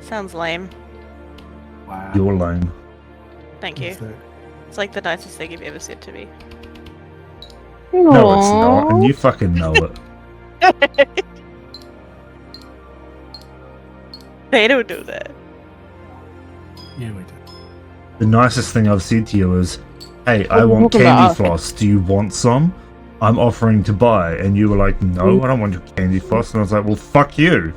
A: Sounds lame.
B: Wow.
C: You're lame.
A: Thank you.
B: Exact.
A: It's like the nicest thing you've ever said to me.
C: No, it's not, and you fucking know it.
A: They don't do that.
B: Yeah, we did.
C: The nicest thing I've said to you is, hey, I
E: What are you
C: want
E: talking
C: candy
E: about?
C: floss. Do you want some? I'm offering to buy. And you were like, no, I don't want your candy floss. And I was like, well, fuck you.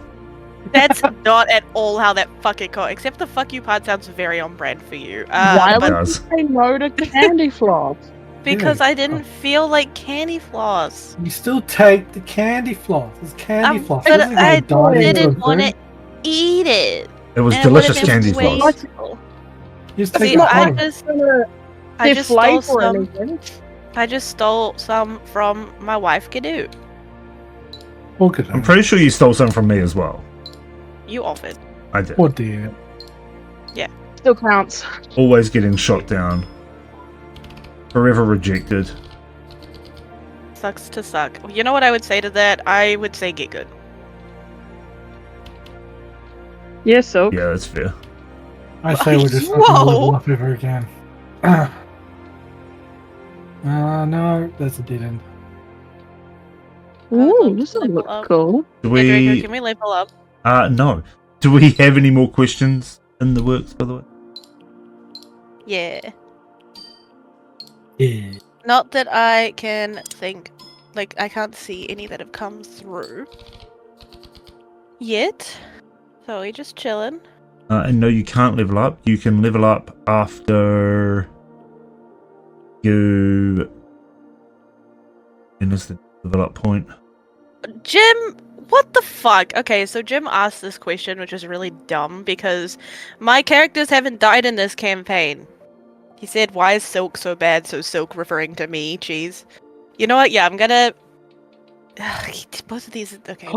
A: That's not at all how that fucking go. Except the fuck you part sounds very on brand for you.
E: Why
A: But
E: would you
C: Does.
E: say no to candy floss?
A: because
B: Yeah.
A: I didn't feel like candy floss.
B: You still take the candy floss. It's candy floss. It
A: But
B: doesn't go
A: I
B: die into
A: didn't
B: a
A: want
B: thing.
A: to eat it.
C: It was
A: And it would've
C: delicious
A: been
C: candy
A: way
C: floss.
A: too-
B: You just
A: See,
B: take it
A: I
B: home.
A: just
E: Their
A: I just stole
E: flavor
A: some.
E: anything.
A: I just stole some from my wife Gadoo.
B: Look at
C: I'm
B: him.
C: pretty sure you stole some from me as well.
A: You offered.
C: I did.
B: Oh dear.
E: Still counts.
C: Always getting shot down. Forever rejected.
A: Sucks to suck. You know what I would say to that? I would say get good.
E: Yes, so.
C: Yeah, that's fair.
B: I say we're just fucking
A: Whoa.
B: level up ever again. No, that's a dead end.
A: I would love
E: Ooh,
A: to
E: this
A: level
E: looks
A: up.
E: cool.
C: Do
A: Hey, Draco,
C: we?
A: can we level up?
C: No. Do we have any more questions in the works, by the way?
A: Yeah.
B: Yeah.
A: Not that I can think. Like, I can't see any that have come through yet. So we're just chilling.
C: And no, you can't level up. You can level up after you. And is the level up point?
A: Jim, what the fuck? Okay, so Jim asked this question, which is really dumb because my characters haven't died in this campaign. He said, "Why is Silk so bad?" So Silk referring to me. Jeez. You know what? Yeah, I'm gonna. Both of these. Okay.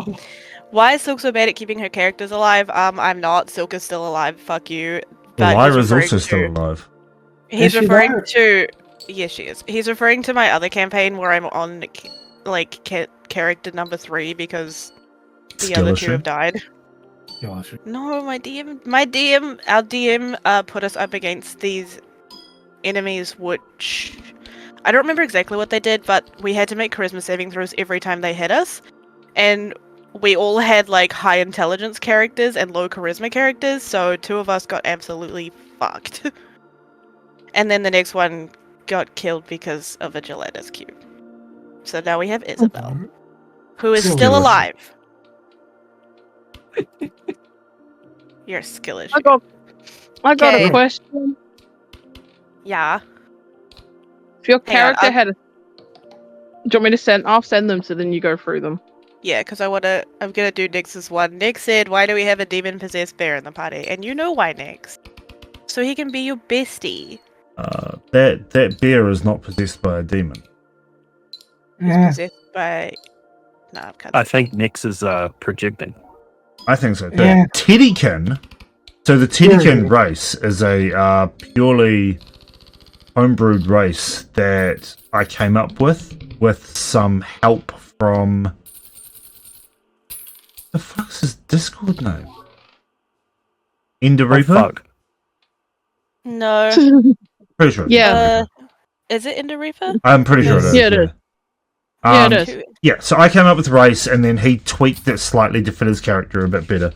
A: Why is Silk so bad at keeping her characters alive? I'm not. Silk is still alive. Fuck you.
C: Well,
A: But he's
C: Lyra's
A: referring
C: also
A: to.
C: still alive.
A: He's
B: Is she
A: referring
B: though?
A: to. Yes, she is. He's referring to my other campaign where I'm on, like, character number 3 because the
C: Skill
A: other 2
C: issue.
A: have died.
B: Gosh.
A: No, our DM put us up against these enemies, which I don't remember exactly what they did, but we had to make charisma saving throws every time they hit us, and we all had like high intelligence characters and low charisma characters, so 2 of us got absolutely fucked. And then the next one got killed because of a gelatinous cube. So now we have Isabel, who is
B: Still
A: still
C: alive.
A: alive. Your skill issue.
E: I got
A: Okay.
E: a question.
A: Yeah.
E: If your
A: Hang on,
E: character had a... Do you want me to send... I'll send them so then you go through them.
A: Yeah, because I'm gonna do Nix's one. Nix said, "Why do we have a demon-possessed bear in the party?" And you know why, Nix. So he can be your bestie.
C: That bear is not possessed by a demon.
A: He's
B: Yeah.
A: possessed by... No, I've cut
D: I think Nix is projecting.
C: I think so too.
B: Yeah.
C: Teddykin. So the Teddykin race is a purely homebrewed race that I came up with some help from. The fuck's his Discord name? Ender
D: Oh,
C: Reaper?
D: fuck.
A: No.
C: Pretty sure. It's
E: Yeah.
C: Ender Reaper.
A: Is it Ender Reaper?
C: I'm pretty sure it is.
E: Yeah, it is. Yeah, it is.
C: Yeah, so I came up with the race, and then he tweaked it slightly to fit his character a bit better.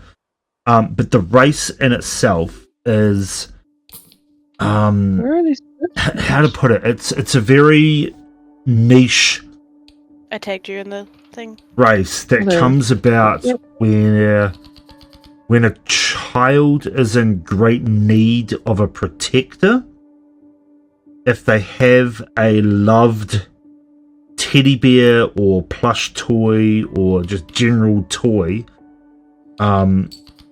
C: But the race in itself is,
E: Where are these?
C: how to put it? It's a very niche
A: I tagged you in the thing.
C: race that
E: There.
C: comes about
E: Yep.
C: when a child is in great need of a protector. If they have a loved teddy bear or plush toy or just general toy,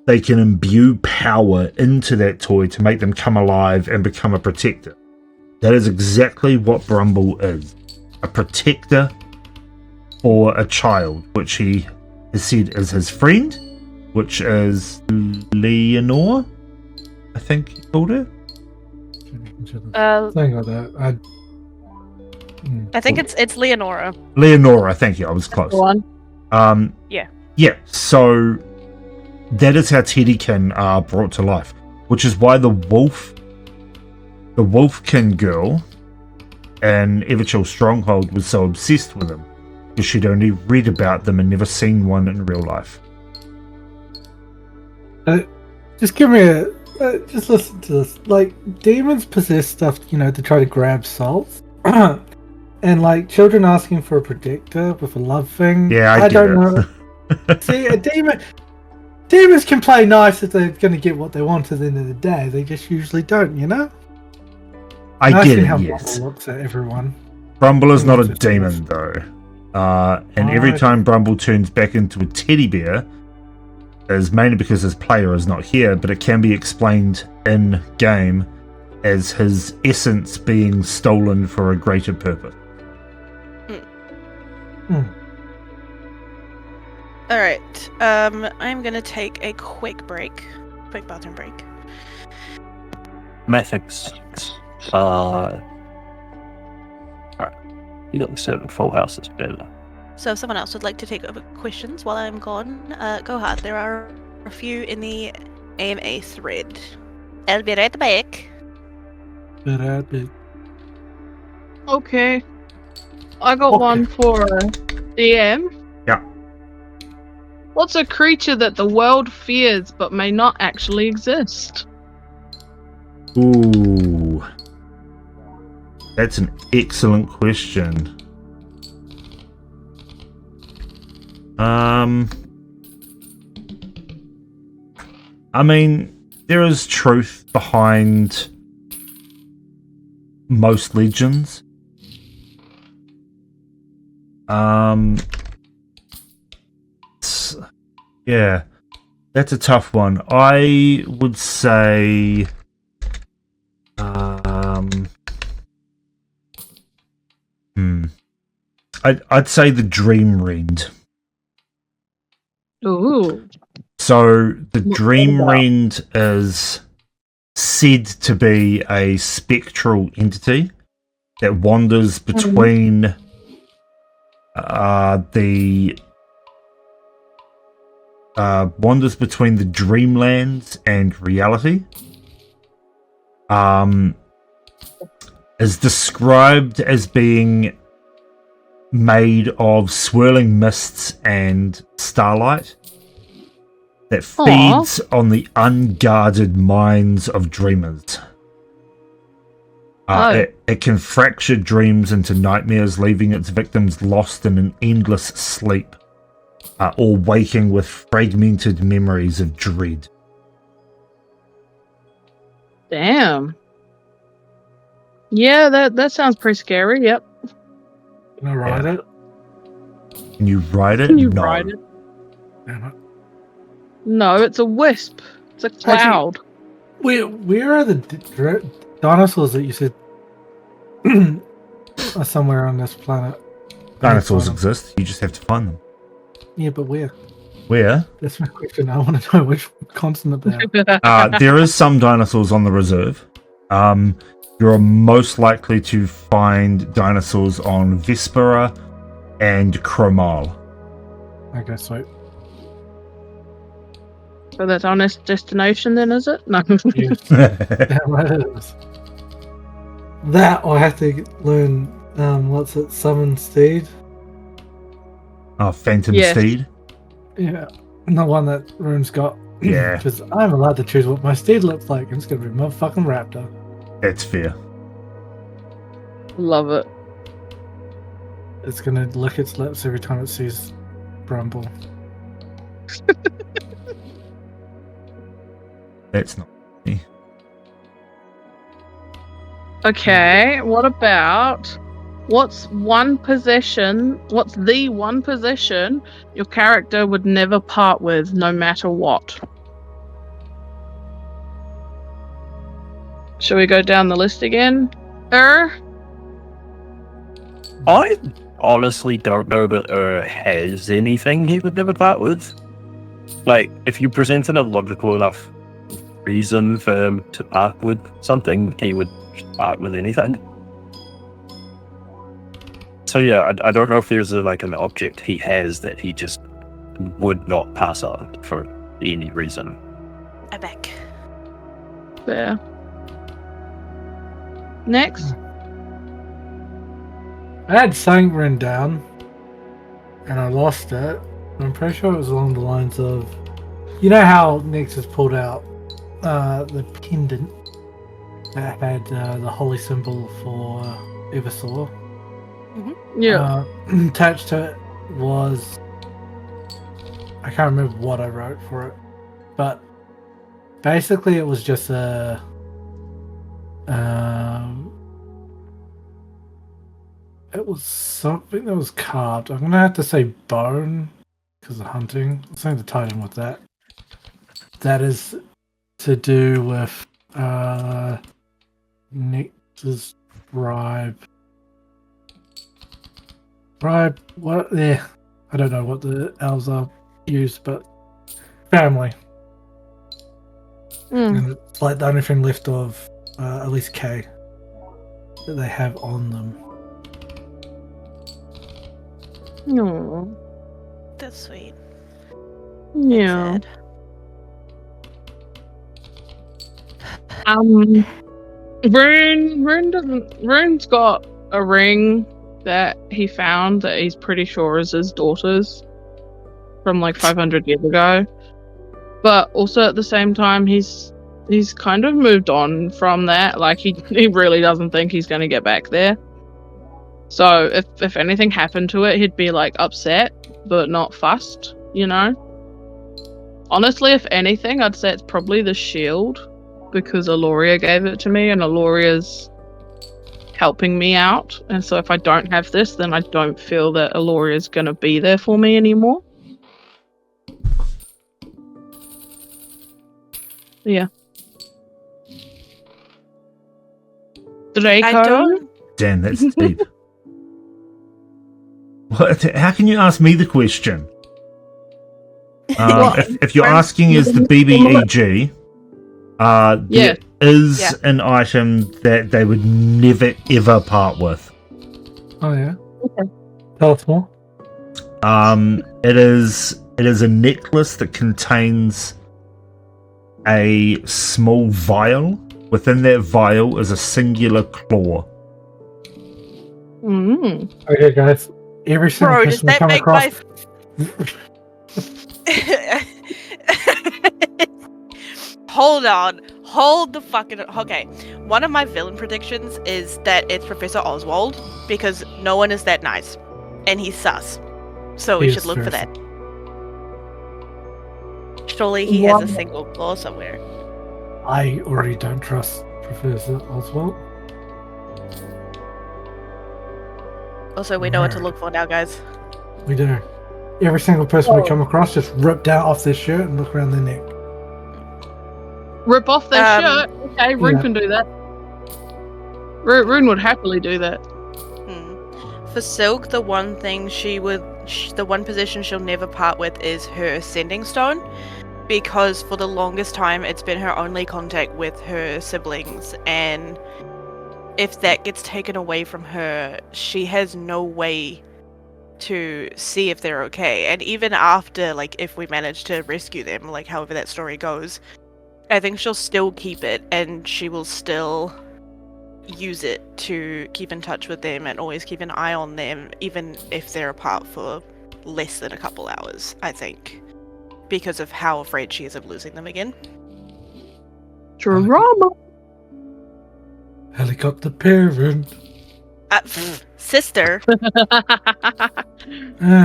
C: they can imbue power into that toy to make them come alive and become a protector. That is exactly what Brumble is. A protector for a child, which he has said is his friend, which is Leonore, I think he called her.
B: Something like that.
A: I think it's Leonora.
C: Leonora, thank you, I was close.
E: One.
C: Yeah, so that is how Teddykin are brought to life, which is why the Wolfkin girl in Everchill Stronghold was so obsessed with them, because she'd only read about them and never seen one in real life.
B: Just give me a. Just listen to this. Like, demons possess stuff, to try to grab souls. And, like, children asking for a protector with a love thing.
C: Yeah, I get
B: don't
C: it.
B: know. See, a demon. Demons can play nice if they're going to get what they want at the end of the day. They just usually don't,
C: I
B: And
C: get
B: see
C: it,
B: how
C: yes.
B: Brumble looks at everyone.
C: Brumble is not a
B: Demons are
C: demon, though. And every
B: Oh,
C: time Brumble turns back into a teddy bear, is mainly because his player is not here, but it can be explained in game as his essence being stolen for a greater purpose.
A: Alright. I'm gonna take a quick bathroom break.
D: Methics. Alright. You got the 7 full house is better.
A: So if someone else would like to take over questions while I'm gone, go hard. There are a few in the AMA thread. I'll be right back.
B: But
E: Okay. I got
B: Okay.
E: one for DM.
C: Yeah.
E: What's a creature that the world fears but may not actually exist?
C: Ooh. That's an excellent question. I mean, there is truth behind most legends. Yeah, that's a tough one. I would say, I'd say the Dream Rend.
E: Ooh.
C: So the
E: What's that
C: Dream
E: about?
C: Rend is said to be a spectral entity that wanders between the dreamlands and reality. Is described as being made of swirling mists and starlight that feeds on the unguarded minds of dreamers. It can fracture dreams into nightmares, leaving its victims lost in an endless sleep, or waking with fragmented memories of dread.
E: Damn. Yeah, that sounds pretty scary. Yep.
B: Can I ride it?
C: Can you ride it?
E: Can you
C: No.
E: ride it?
B: Damn it.
E: No, it's a wisp. It's a cloud.
B: Where are the dinosaurs that you said are somewhere on this planet?
C: Dinosaurs exist. You just have to find them.
B: Yeah, but where?
C: Where?
B: That's my question. I want to know which continent they are.
C: There is some dinosaurs on the reserve. You are most likely to find dinosaurs on Vespera and Chromal.
B: Okay, sweet.
E: So that's our next destination then, is it? No.
B: Yes. Damn right it is. That or I have to learn what's it? Summon Steed.
C: Phantom
E: Yes.
C: Steed.
B: Yeah. The one that Rune's got.
C: Yeah.
B: Because I'm allowed to choose what my steed looks like, and it's gonna be a motherfucking raptor.
C: That's fair.
E: Love it.
B: It's gonna lick its lips every time it sees Bramble.
C: That's not me.
E: Okay, what about what's the one possession your character would never part with no matter what? Shall we go down the list again?
D: I honestly don't know that has anything he would never part with. Like, if you presented a logical enough reason for him to part with something, he would part with anything. So yeah, I don't know if there's an object he has that he just would not pass on for any reason.
A: I'm back.
E: Fair. Next.
B: I had something written down, and I lost it. I'm pretty sure it was along the lines of, you know how Nexus pulled out the pendant that had the holy symbol for Eversaw.
E: Yeah.
B: Attached to it was, I can't remember what I wrote for it, but basically it was just a it was something that was carved. I'm gonna have to say bone because of hunting. Something to tie in with that. That is to do with Nexus bribe. Bribe? What? Yeah, I don't know what the elves are used, but family. And it's like the only thing left of at least K that they have on them.
E: No.
A: That's sweet.
E: Yeah.
A: Sad.
E: Rune's got a ring that he found that he's pretty sure is his daughter's from like 500 years ago. But also at the same time, he's kind of moved on from that. Like he really doesn't think he's going to get back there. So if anything happened to it, he'd be like upset, but not fussed, you know? Honestly, if anything, I'd say it's probably the shield, because Aloria gave it to me, and Aloria's helping me out. And so if I don't have this, then I don't feel that Aloria's going to be there for me anymore. Yeah. Draco?
A: I don't.
C: Damn, that's deep. What? How can you ask me the question? If you're asking is the BBEG, there is an item that they would never ever part with.
B: Oh yeah.
E: Okay.
B: Tell us more.
C: It is a necklace that contains a small vial. Within that vial is a singular claw.
B: Okay, guys. Every single
A: Bro, does
B: person we
A: that
B: come
A: make
B: across.
A: Hold on. Hold the fucking... Okay. One of my villain predictions is that it's Professor Oswald, because no one is that nice. And he's sus. So we
B: He
A: should
B: is
A: look for
B: very
A: that. Surely he has a single claw somewhere.
B: I already don't trust Professor Oswald.
A: Also, we know what to look for now, guys.
B: We do. Every single person we come across, just rip down off their shirt and look around their neck.
E: Rip off their shirt? Okay, Rune
B: yeah.
E: can do that. Rune would happily do that.
A: For Silk, the one thing the one position she'll never part with is her sending stone, because for the longest time it's been her only contact with her siblings, and if that gets taken away from her, she has no way to see if they're okay. And even after, like, if we manage to rescue them, like however that story goes, I think she'll still keep it, and she will still use it to keep in touch with them and always keep an eye on them, even if they're apart for less than a couple hours, I think, because of how afraid she is of losing them again.
E: Drama.
B: Helicopter parent.
A: Sister.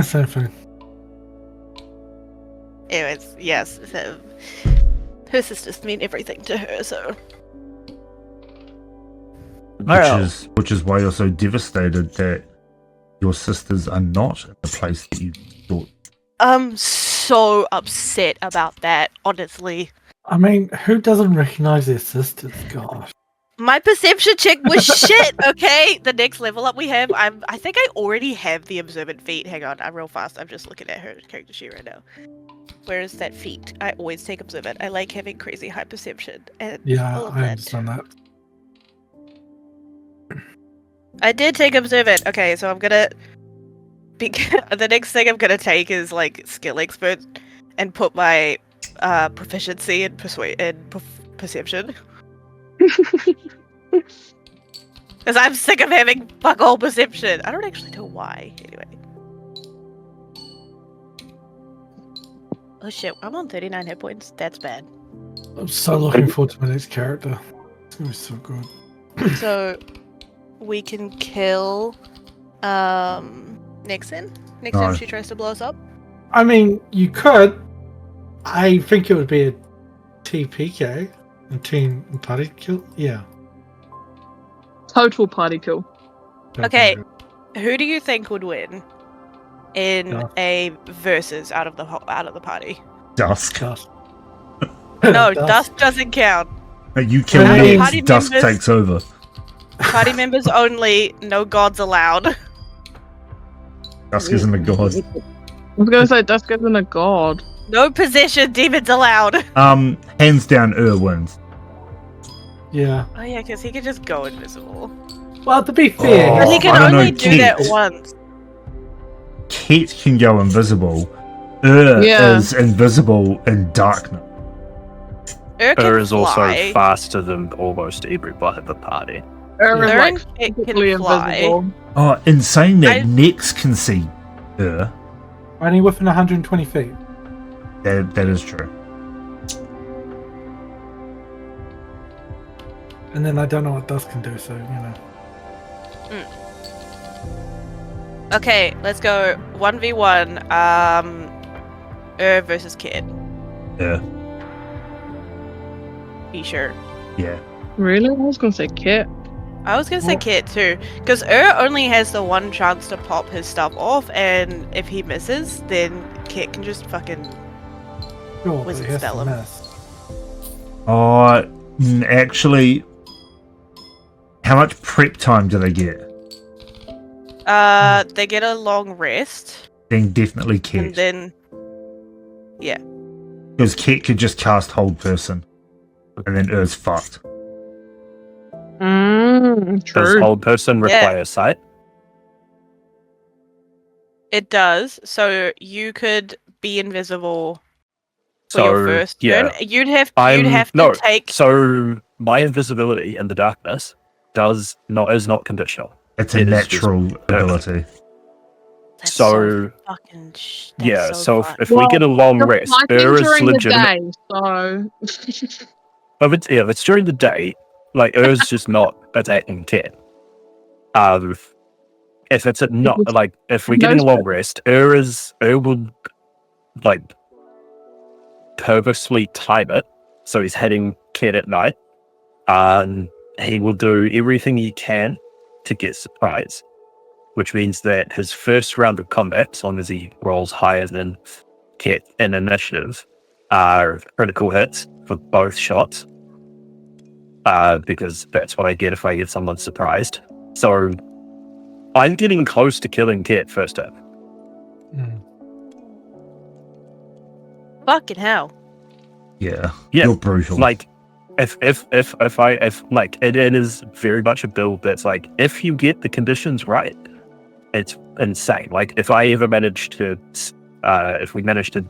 B: Same thing.
A: Anyways, yes. So her sisters mean everything to her, so.
C: Which is why you're so devastated that your sisters are not in the place that you thought.
A: I'm so upset about that, honestly.
B: I mean, who doesn't recognize their sisters? Gosh.
A: My perception check was shit, okay? The next level up we have, I think I already have the observant feat. Hang on, I'm real fast. I'm just looking at her character sheet right now. Where is that feat? I always take observant. I like having crazy high perception. And
B: Yeah,
A: all of
B: I
A: that.
B: understand that.
A: I did take observant. Okay, so I'm gonna... the next thing I'm gonna take is, like, skill expert and put my proficiency in perception. Because I'm sick of having fuck all perception. I don't actually know why. Anyway. Oh shit, I'm on 39 hit points. That's bad.
B: I'm so looking forward to my next character. It's gonna be so good.
A: So, we can kill Nixon. Next time she tries to blow us up.
B: I mean, you could. I think it would be a TPK. A team party kill? Yeah.
E: Total party kill.
A: Okay, who do you think would win in a versus out of the party?
C: Dusk.
A: No, Dusk doesn't count.
C: You kill me, Dusk takes over.
A: Party members only, no gods allowed.
C: Dusk isn't a god.
E: I was gonna say Dusk isn't a god.
A: No possession demons allowed.
C: Hands down, wins.
B: Yeah.
A: Oh yeah, because he can just go invisible.
B: Well, to be fair,
A: But he can only do
C: Ket.
A: that once.
C: Ket can go invisible. Is invisible in darkness.
A: Can
D: Her is also
A: fly.
D: faster than almost everybody at the party.
E: Aaron,
A: Aaron
E: like,
A: can
E: physically
A: fly.
E: invisible.
C: Oh, in saying that,
A: I-
C: Nyx can see her.
B: Only within 120 feet.
C: That is true.
B: And then I don't know what Dusk can do, so, you know.
A: Okay, let's go 1v1. Versus Kit.
C: Yeah.
A: Be sure.
C: Yeah.
E: Really? I was gonna say Kit.
A: I was gonna say
B: Well-
A: Kit too, because only has the one chance to pop his stuff off, and if he misses, then Kit can just fucking.
B: Sure, but
A: Wizard
B: he has
A: spell
B: to
A: him.
B: miss.
C: Actually, how much prep time do they get?
A: They get a long rest,
C: Then definitely
A: and
C: Ket.
A: then
C: Because Ket could just cast Hold Person. And then Ur's fucked.
E: True.
D: Does hold person require sight?
A: it does. So you could be invisible for
D: So
A: your first turn. You'd have to
D: no.
A: take.
D: So my invisibility in the darkness is not conditional.
C: It's a
D: It is just
C: natural ability.
A: That's
D: so
A: fucking.
D: yeah. So
A: fun.
D: if we get a long
E: You're
D: rest,
E: fighting
D: Ur is
E: during the
D: legitimate.
E: day, so
D: If it's during the day, like Ur's just not attacking Ket. If it's not like if we're getting a long rest, Ur will like purposely time it so he's hitting Ket at night, and he will do everything he can to get surprise, which means that his first round of combat, as long as he rolls higher than Ket in initiative, are critical hits for both shots. Because that's what I get if I get someone surprised. So I'm getting close to killing Ket first time.
B: Mm.
A: Fucking hell.
C: Yeah.
D: Yeah,
C: You're brutal.
D: Like, if like it is very much a build that's like, if you get the conditions right, it's insane. Like, if I ever managed to, if we managed to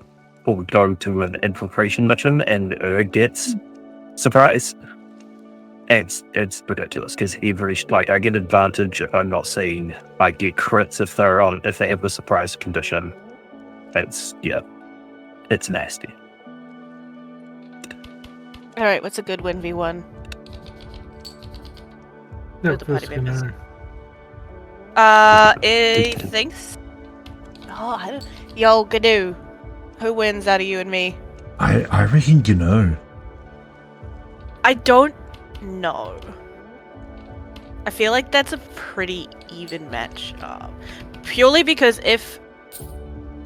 D: go to an infiltration mission and gets surprise, it's ridiculous because I get advantage if I'm not seeing. I get crits if they have the surprise condition. It's nasty.
A: All right, what's a good 1v1?
B: Yeah,
A: the party
B: first
A: members.
B: Gnu.
A: It thinks. Oh, I don't. Yo, Gnu, who wins out of you and me?
C: I reckon you know.
A: I don't know. I feel like that's a pretty even match. Purely because if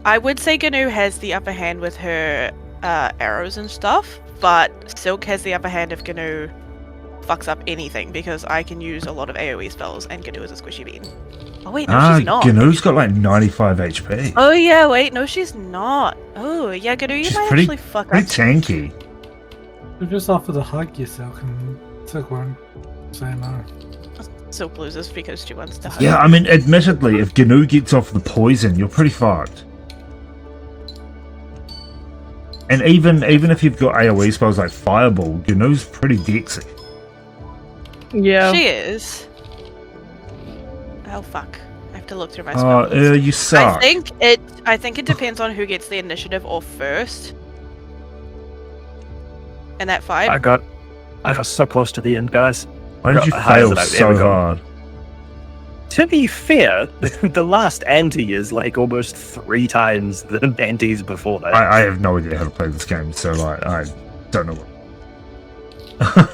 A: I would say Gnu has the upper hand with her arrows and stuff, but Silk has the upper hand if Gnu fucks up anything, because I can use a lot of AoE spells and Gnu is a squishy bean. Oh wait, no, she's not.
C: Gnu's got like 95 HP.
A: Oh yeah, wait, no, she's not. Oh yeah, Gnu, you
C: She's
A: might
C: pretty-
A: actually fuck
C: Pretty
A: up.
C: tanky.
B: You just offer to hug yourself and Silk won't say no.
A: Silk loses because she wants to hug.
C: Yeah, I mean, admittedly, if Gnu gets off the poison, you're pretty fucked. And even if you've got AoE spells like Fireball, Gnu's pretty dexy.
E: yeah.
A: She is. Oh fuck! I have to look through my spell list.
C: You suck.
A: I think it depends on who gets the initiative off first. In that fight.
D: I got so close to the end, guys.
C: Why did you
D: higher
C: fail
D: than I've
C: so
D: ever gone.
C: hard?
D: To be fair, the last ante is like almost 3 times the antes before that.
C: I have no idea how to play this game, so like I don't know what.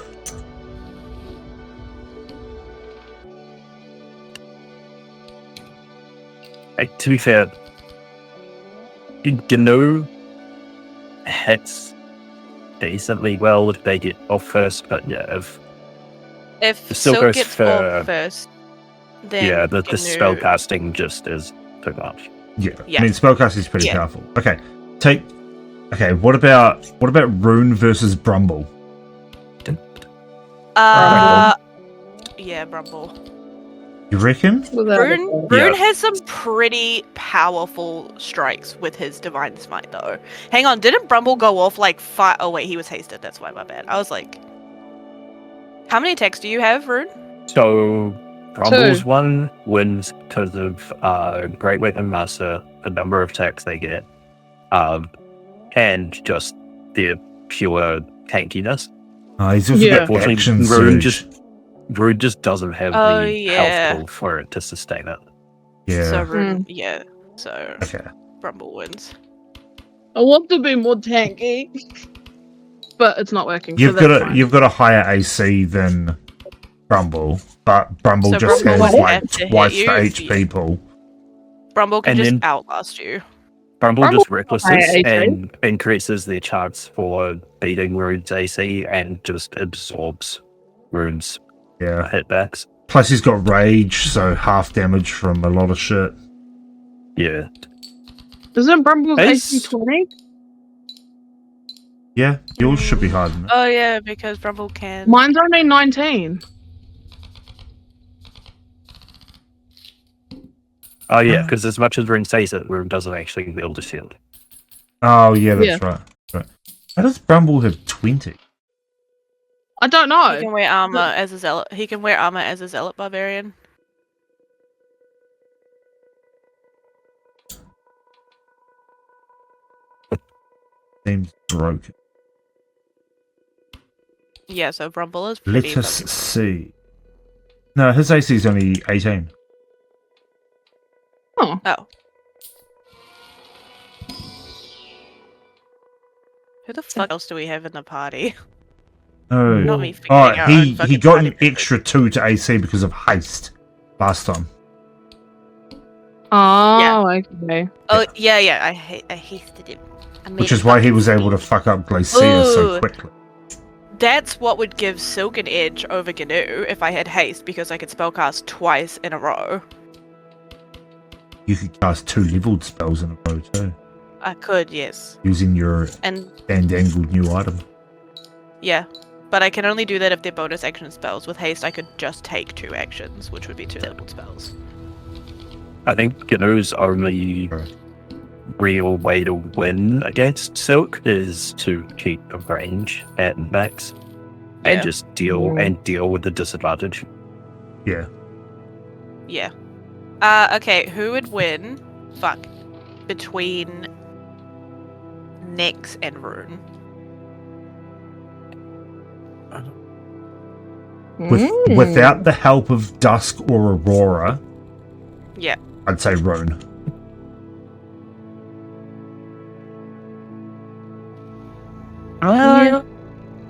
D: To be fair, Gnu hits decently well if they get off first, but yeah,
A: If
D: Silk
A: Silk
D: goes
A: gets
D: for-
A: off first, then
D: the
A: Gnu-
D: spell casting just is too much.
C: Yeah.
A: Yeah.
C: I mean, spellcasting is pretty
A: Yeah.
C: powerful. Okay, what about Rune versus Brumble?
A: Yeah, Brumble.
C: You reckon?
A: Rune has some pretty powerful strikes with his Divine Smite, though. Hang on, didn't Brumble go off like 5? Oh wait, he was hasted. That's why, my bad. I was like, how many attacks do you have, Rune?
D: So, Rumble's one wins because of Great Weapon Master, the number of attacks they get, and just their pure tankiness.
C: He's also
E: Yeah.
C: got action
D: Unfortunately,
C: surge.
D: Rune just doesn't have
A: Oh,
D: the
A: yeah.
D: health pool for it to sustain it.
C: Yeah.
A: So Rune, yeah. So
C: Okay.
A: Rumble wins.
E: I want to be more tanky, but it's not working.
C: You've
E: so
C: got
E: that's
C: a
E: fine.
C: you've got a higher AC than Brumble, but Brumble
A: So
C: just
A: Brumble
C: has
A: would
C: like
A: have to hit
C: twice
A: you
C: the
A: if you-
C: HP pool.
A: Brumble can
D: And
A: just
D: then-
A: outlast you.
D: Brumble
E: Brumble
D: just
E: higher
D: recklesses
E: AC.
D: and increases their chance for beating Rune's AC and just absorbs Rune's
C: Yeah.
D: hitbacks.
C: Plus he's got rage, so half damage from a lot of shit.
D: Yeah.
E: Isn't Brumble's
D: It's-
E: AC 20?
C: Yeah, yours should be higher than that.
A: Oh yeah, because Brumble can.
E: Mine's only 19.
D: Oh, yeah, because as much as Rune says it, Rune doesn't actually build a shield.
C: Oh yeah, that's right. How does Brumble have 20?
E: I don't
A: He
E: know.
A: can wear armor as a zealot. He can wear armor as a zealot barbarian.
C: Seems broken.
A: Yeah, so Brumble is pretty.
C: Let us see. No, his AC is only 18.
E: Oh.
A: Oh. Who the fuck else do we have in the party?
C: Oh,
A: Not me fixing
C: oh
A: our own
C: he
A: fucking
C: got
A: party
C: an extra 2 to AC because of haste last time.
E: Oh, okay.
A: Oh yeah, I hasted him. I made
C: Which
A: him
C: is why he
A: fucking
C: was able to
A: speed.
C: fuck up Glacier so
A: Ooh.
C: quickly.
A: That's what would give Silk an edge over GNU if I had haste because I could spellcast twice in a row.
C: You could cast 2 leveled spells in a row too,
A: I could, yes.
C: using your
A: And
C: dangled new item.
A: yeah. But I can only do that if they're bonus action spells. With haste I could just take 2 actions, which would be 2 leveled spells.
D: I think Gnu's only real way to win against Silk is to keep the range at max and
A: Yeah.
D: just deal with the disadvantage.
C: Yeah.
A: Yeah. Okay, who would win? Fuck. Between Nyx and Rune.
C: Without the help of Dusk or Aurora,
A: Yeah.
C: I'd say Rune.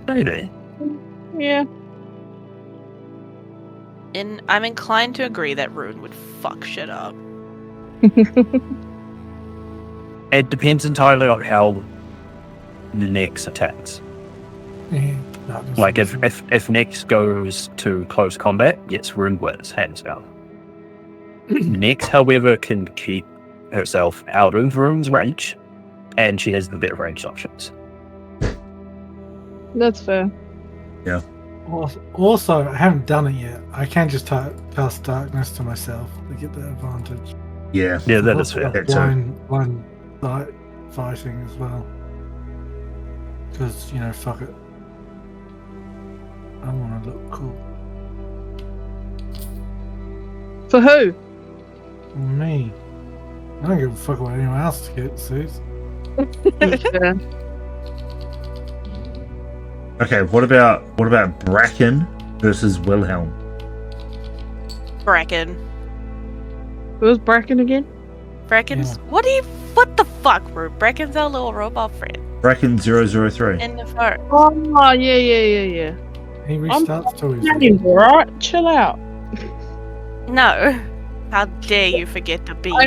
D: Maybe.
E: Yeah.
A: And I'm inclined to agree that Rune would fuck shit up.
D: It depends entirely on how Nyx attacks.
B: Yeah, that was
D: Like if
B: awesome.
D: Nyx goes to close combat, yes, Rune wins, hands down. Nyx, however, can keep herself out of Rune's range, and she has the better range options.
E: That's fair.
B: Also, I haven't done it yet. I can just cast darkness to myself to get that advantage.
C: Yeah.
D: Yeah, that
B: I've
D: is
B: also
D: fair.
B: got blind sight fighting as well. Because, fuck it. I want to look cool.
E: For who?
B: Me. I don't give a fuck what anyone else sees.
E: Yeah.
C: Okay, what about Bracken versus Wilhelm?
A: Bracken.
E: Who was Bracken again?
A: Bracken's.
B: Yeah.
A: What the fuck, Rune? Bracken's our little robot friend.
C: Bracken 003.
A: In the phone.
E: Oh, yeah.
B: He restarts to his.
E: Named, right? Chill out.
A: No. How dare you forget to be?
E: I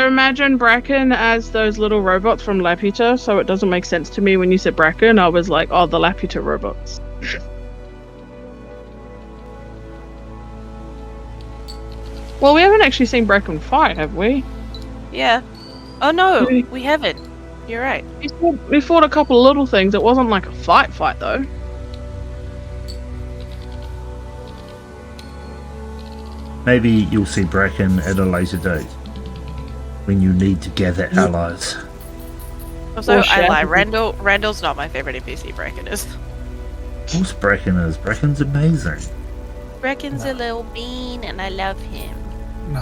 E: imagine Bracken as those little robots from Laputa, so it doesn't make sense to me when you said Bracken. I was like, oh, the Laputa robots. Well, we haven't actually seen Bracken fight, have we?
A: Yeah. Oh no,
E: Really?
A: we haven't. You're right.
E: We fought a couple of little things. It wasn't like a fight though.
C: Maybe you'll see Bracken at a later date when you need to gather allies.
A: Also,
E: Or
A: I lie.
E: Shadow.
A: Randall's not my favorite NPC. Bracken is.
C: Of course, Bracken is. Bracken's amazing.
A: Brecken's
B: No.
A: a little bean, and I love him.
B: No.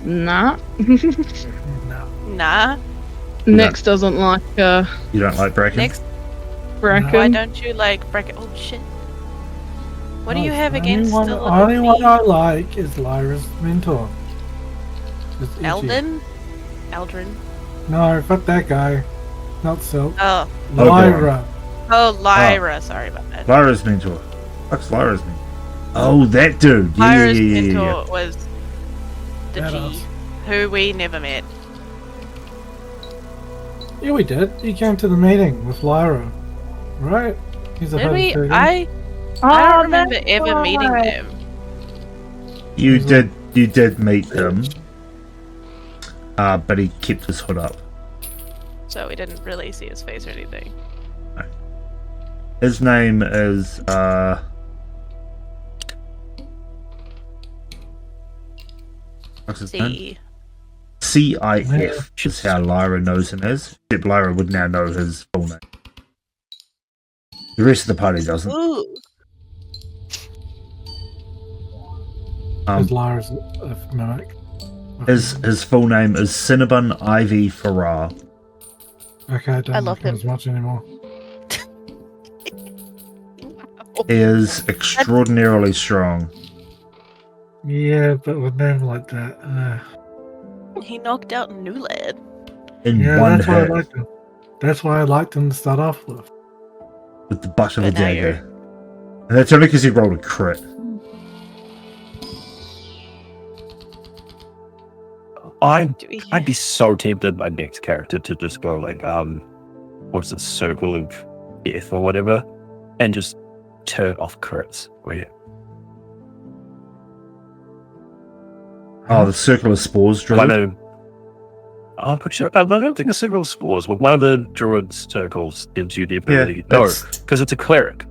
E: Nah.
B: No.
A: Nah.
E: Nix doesn't like
C: You don't like Bracken?
A: Next,
E: Bracken.
A: why don't you like Brecken? Oh shit. What do you have against the little
B: only one
A: bean?
B: I like is Lyra's mentor. It's itchy.
A: Eldon? Eldrin?
B: No, fuck that guy. Not Silk.
A: Oh.
B: Lyra.
A: Oh, Lyra. Sorry about that.
C: Lyra's mentor. What's Lyra's mentor? Oh, that dude. Yeah,
A: Lyra's
C: yeah.
A: mentor was the
B: Badass.
A: G, who we never met.
B: Yeah, we did. He came to the meeting with Lyra. Right? He's a
A: Did we?
B: Hogan.
A: I
E: Oh,
A: don't remember
E: that's
A: ever meeting
E: right.
A: them.
C: You did meet them. But he kept his hood up.
A: So we didn't really see his face or anything.
C: His name is what's his name? CIF is how Lyra knows him as. Except Lyra would now know his full name. The rest of the party doesn't.
A: Ooh.
B: Because Lyra's a mimic.
C: His full name is Cinnabon Ivy Farrar.
B: Okay, I don't
A: I love
B: like him
A: him.
B: as much anymore.
C: He is extraordinarily strong.
B: Yeah, but with name like that,
A: He knocked out Newland.
C: In
B: yeah,
C: one
B: that's why I
C: hit
B: liked him. That's why I liked him to start off with.
C: with the butt of a
A: But now you're-
C: dagger. And that's only because he rolled a crit.
D: I'd be so tempted my next character to just go like what's the circle of death or whatever, and just turn off crits. Where
C: Oh, the circle of spores
D: one
C: druid.
D: of I'm pretty sure I don't think a circle of spores, but one of the druid's circles gives you the ability. No,
C: that's-
D: because it's a cleric.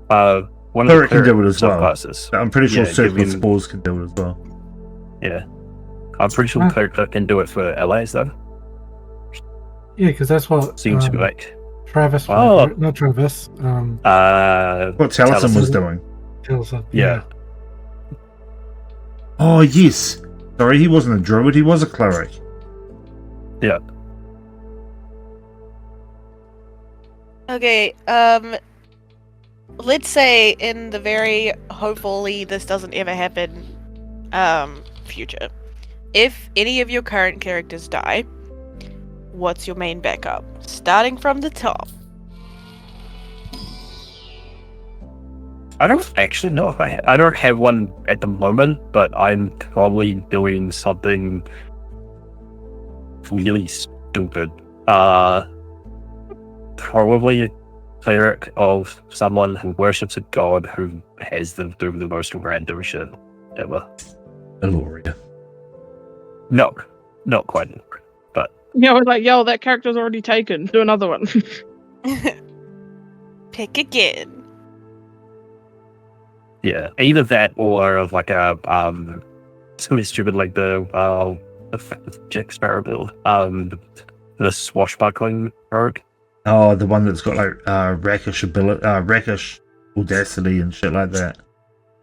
D: One of
C: Cleric
D: the
C: can do it as well.
D: subclasses.
C: I'm pretty sure
D: Yeah,
C: circle of
D: give him-
C: spores can do it as well.
D: Yeah, I'm pretty sure
B: Huh.
D: cleric can do it for allies though.
B: Yeah, because that's what
D: Seems to be like
B: Travis,
D: Oh.
B: not Travis,
C: What Taliesin was
D: Taliesin.
C: doing.
B: tells us.
D: Yeah.
C: Oh, yes. Sorry, he wasn't a druid, he was a cleric.
D: Yeah.
A: Okay, let's say in the very hopefully this doesn't ever happen future. If any of your current characters die, what's your main backup? Starting from the top.
D: I don't actually know if I don't have one at the moment, but I'm probably doing something really stupid. Probably a cleric of someone who worships a god who has them do the most random shit ever.
C: Eloria.
D: No, not quite.
E: Yeah, I was like, yo, that character's already taken. Do another one.
A: Pick again.
D: Yeah, either that or of like a something stupid like the Jack Sparrow build. The swashbuckling rogue.
C: Oh, the one that's got like rakish ability, rakish audacity and shit like that.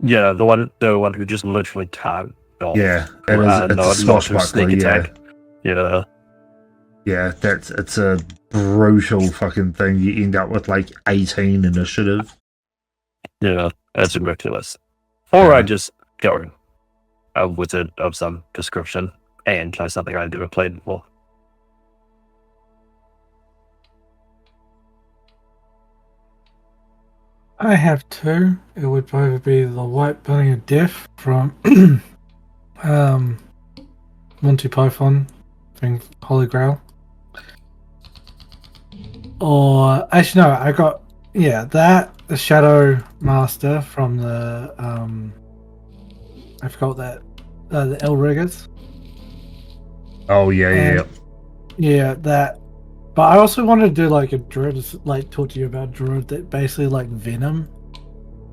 D: Yeah, the one who just literally can't.
C: Yeah, it is. It's a
D: not to
C: swashbuckler.
D: sneak
C: Yeah,
D: attack. Yeah,
C: yeah. It's a brutal fucking thing. You end up with like 18 initiative.
D: yeah, that's ridiculous. Or
C: Yeah.
D: I just go a wizard of some description and try something I've never played before.
B: I have two. It would probably be the White Bunny of Death from Monty Python thing, Holy Grail. Or actually no, I got that the Shadow Master from the I forgot that the El Riggers.
C: Oh yeah, yeah.
B: Yeah, that. But I also wanted to do like a druid, like talk to you about druid that basically like Venom.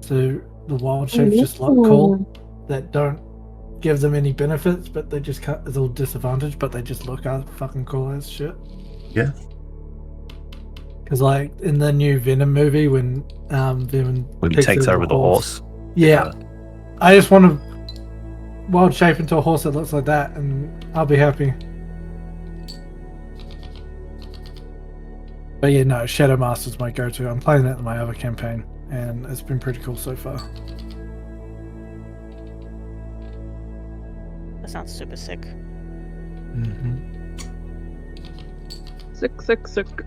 B: So the wild shapes just look cool, that don't give them any benefits, but they just can't, it's all disadvantage, but they just look fucking cool as shit.
C: Yeah.
B: Because like in the new Venom movie, when Venom
D: When he takes over the horse.
B: Yeah, I just want to wild shape into a horse that looks like that, and I'll be happy. But yeah, no, Shadow Master's my go-to. I'm playing that in my other campaign, and it's been pretty cool so far.
A: That sounds super sick.
E: Sick.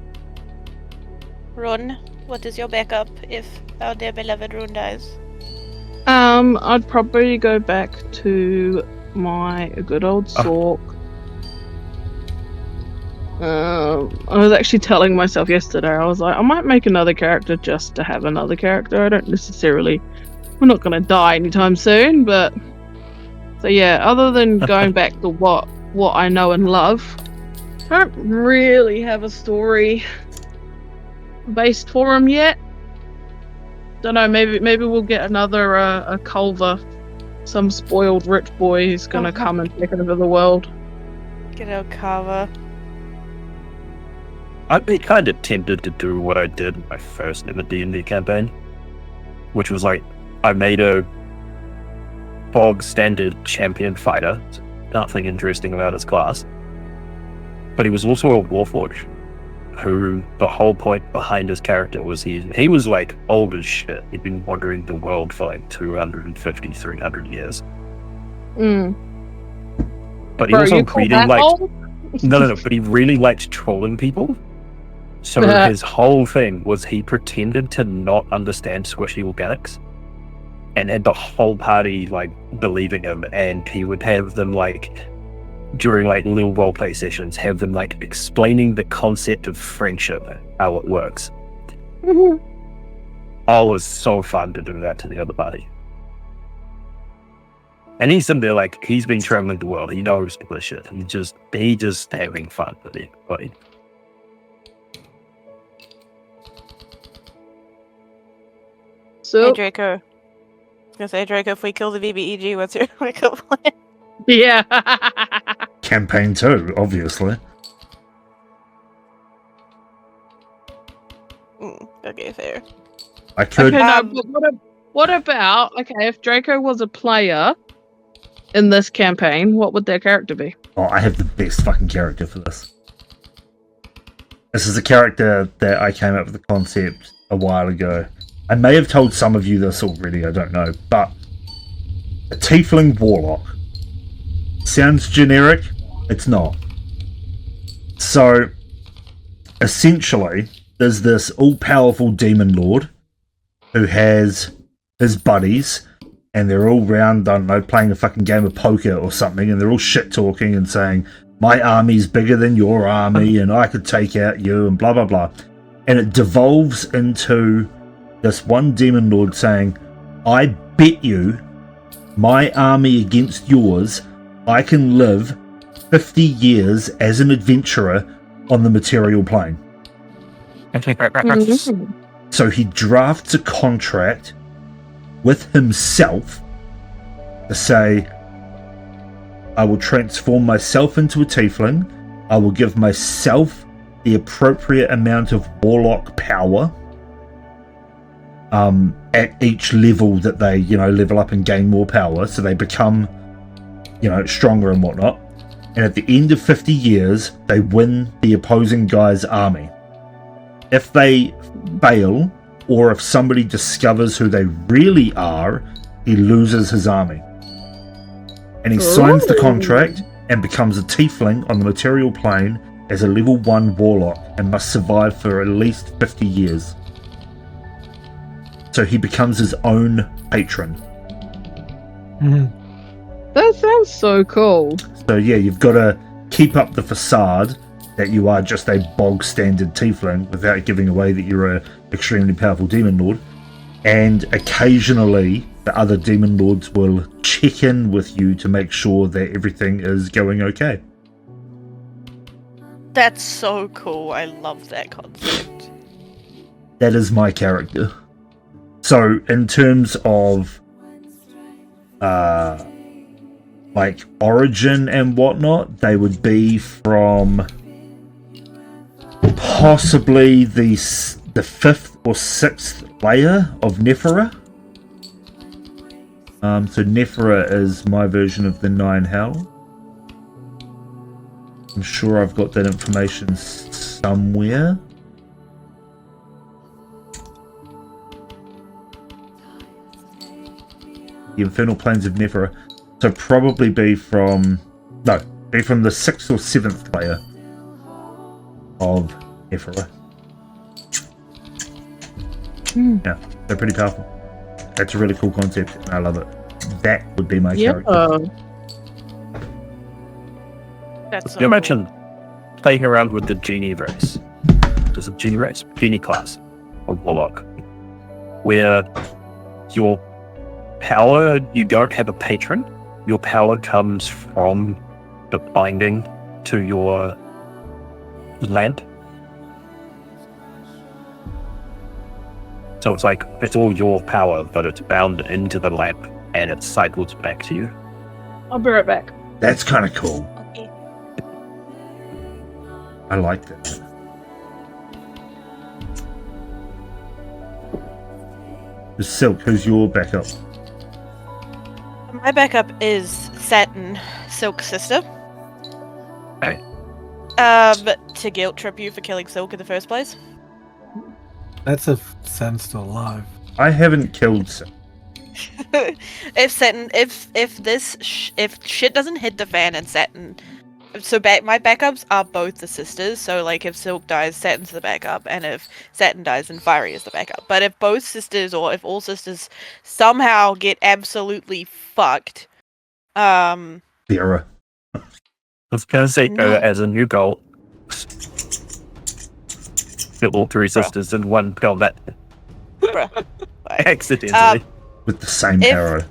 A: Run, what is your backup if our dear beloved Rune dies?
E: I'd probably go back to my good old Sork. I was actually telling myself yesterday, I was like, I might make another character just to have another character. I don't necessarily... We're not going to die anytime soon, but... So yeah, other than going back to what I know and love, I don't really have a story based for him yet. Don't know, maybe we'll get another a Culver, some spoiled rich boy who's gonna come and take over the world.
A: Get out Kava.
D: I'd be kind of tempted to do what I did in my first ever D&D campaign, which was like, I made a bog standard champion fighter, nothing interesting about his class, but he was also a warforged, who the whole point behind his character was he was like old as shit. He'd been wandering the world for like 250, 300 years. But he also really liked no, but he really liked trolling people. So his whole thing was he pretended to not understand squishy organics and had the whole party like believing him, and he would have them like during like little roleplay sessions, have them like explaining the concept of friendship, how it works. Oh, it was so fun to do that to the other party. And he's in there like, he's been traveling the world, he knows all this shit. He just having fun with everybody.
E: So,
A: Hey Draco. I was gonna say, Draco, if we kill the VBEG, what's your backup plan?
E: yeah.
C: Campaign 2, obviously.
A: Okay, fair.
C: I could.
E: Okay, no, but what about, okay, if Draco was a player in this campaign, what would their character be?
C: Oh, I have the best fucking character for this. This is a character that I came up with the concept a while ago. I may have told some of you this already, I don't know, but a tiefling warlock. Sounds generic, it's not. So, essentially, there's this all-powerful demon lord who has his buddies, and they're all round, I don't know, playing a fucking game of poker or something, and they're all shit-talking and saying, my army's bigger than your army, and I could take out you, and blah, blah, blah. And it devolves into this one demon lord saying, I bet you my army against yours, I can live 50 years as an adventurer on the material plane. So he drafts a contract with himself to say, I will transform myself into a tiefling, I will give myself the appropriate amount of warlock power at each level that they, level up and gain more power, so they become, stronger and whatnot. And at the end of 50 years, they win the opposing guy's army. If they fail, or if somebody discovers who they really are, he loses his army. And he signs the contract and becomes a tiefling on the material plane as a level 1 warlock and must survive for at least 50 years. So he becomes his own patron.
E: That sounds so cool.
C: So yeah, you've got to keep up the facade that you are just a bog standard tiefling without giving away that you're an extremely powerful demon lord. And occasionally the other demon lords will check in with you to make sure that everything is going okay.
A: That's so cool. I love that concept.
C: That is my character. So in terms of like origin and whatnot, they would be from possibly the 5th or 6th layer of Nephra. So Nephra is my version of the 9 Hell. I'm sure I've got that information somewhere. The Infernal Plains of Nephra. So probably be from the 6th or 7th layer of Nephra. Yeah, they're pretty powerful. That's a really cool concept, and I love it. That would be my character.
A: That's so
D: You imagine playing around with the genie race. There's a genie class of Warlock, where your power, you don't have a patron. Your power comes from the binding to your land. So it's like, it's all your power, but it's bound into the lamp, and it cycles back to you.
E: I'll be right back.
C: That's kind of cool.
A: Okay.
C: I like that. Silk, who's your backup?
A: My backup is Satin, Silk's sister.
D: Okay.
A: To guilt trip you for killing Silk in the first place.
B: That's if Sam's still alive.
C: I haven't killed Silk.
A: If Satin, if shit doesn't hit the fan and Satin, so my backups are both the sisters. So like if Silk dies, Satin's the backup, and if Satin dies, then Fiery is the backup. But if both sisters, or if all sisters somehow get absolutely fucked,
C: Vera.
D: I was going to say,
A: No.
D: as a new goal, kill all 3 sisters in one combat.
A: bruh, like,
D: Accidentally.
C: With the same
A: If-
C: arrow.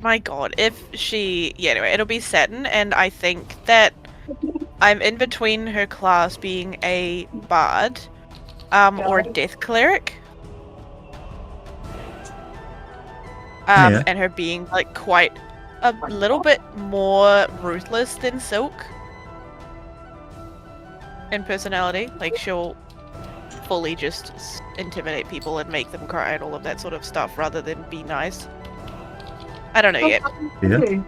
A: my god, anyway, it'll be Satin, and I think that I'm in between her class being a bard, or a death cleric.
C: Yeah.
A: And her being like quite a little bit more ruthless than Silk in personality. Like she'll fully just intimidate people and make them cry and all of that sort of stuff rather than be nice. I don't know yet,
C: Yeah.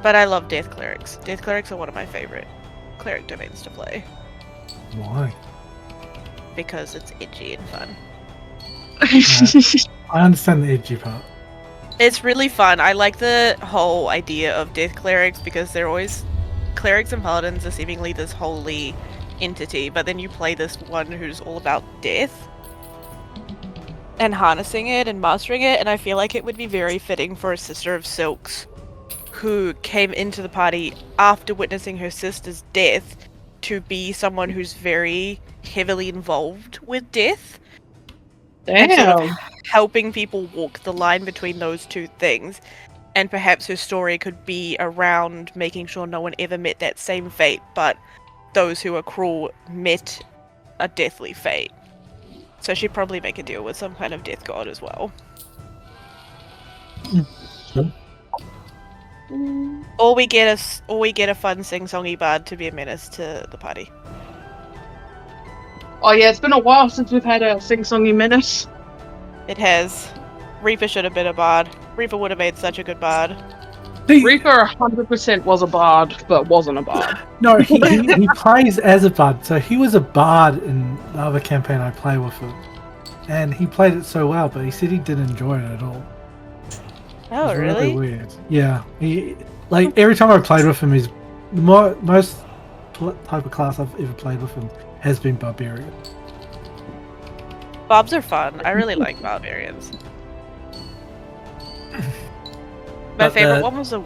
A: but I love death clerics. Death clerics are one of my favorite cleric domains to play
B: Why?
A: because it's edgy and fun.
B: I understand the edgy part.
A: It's really fun. I like the whole idea of death clerics because they're always clerics and paladins are seemingly this holy entity, but then you play this one who's all about death and harnessing it and mastering it, and I feel like it would be very fitting for a sister of Silk's who came into the party after witnessing her sister's death to be someone who's very heavily involved with death. And sort of helping people walk the line between those two things. And perhaps her story could be around making sure no one ever met that same fate, but those who are cruel met a deathly fate. So she'd probably make a deal with some kind of death god as well. Or we get a fun sing-songy bard to be a menace to the party.
E: Oh yeah, it's been a while since we've had a sing-songy menace.
A: It has. Reaper should have been a bard. Reaper would have made such a good bard.
E: Reaper 100% was a bard, but wasn't a bard.
B: No, he plays as a bard. So he was a bard in the other campaign I played with him. And he played it so well, but he said he didn't enjoy it at all. It
A: Oh,
B: was
A: really?
B: weird. Yeah. He, like, every time I played with him, he's most type of class I've ever played with him has been barbarian.
A: Bobs are fun. I really like barbarians. My
B: But
A: favorite
B: the-
A: one was a...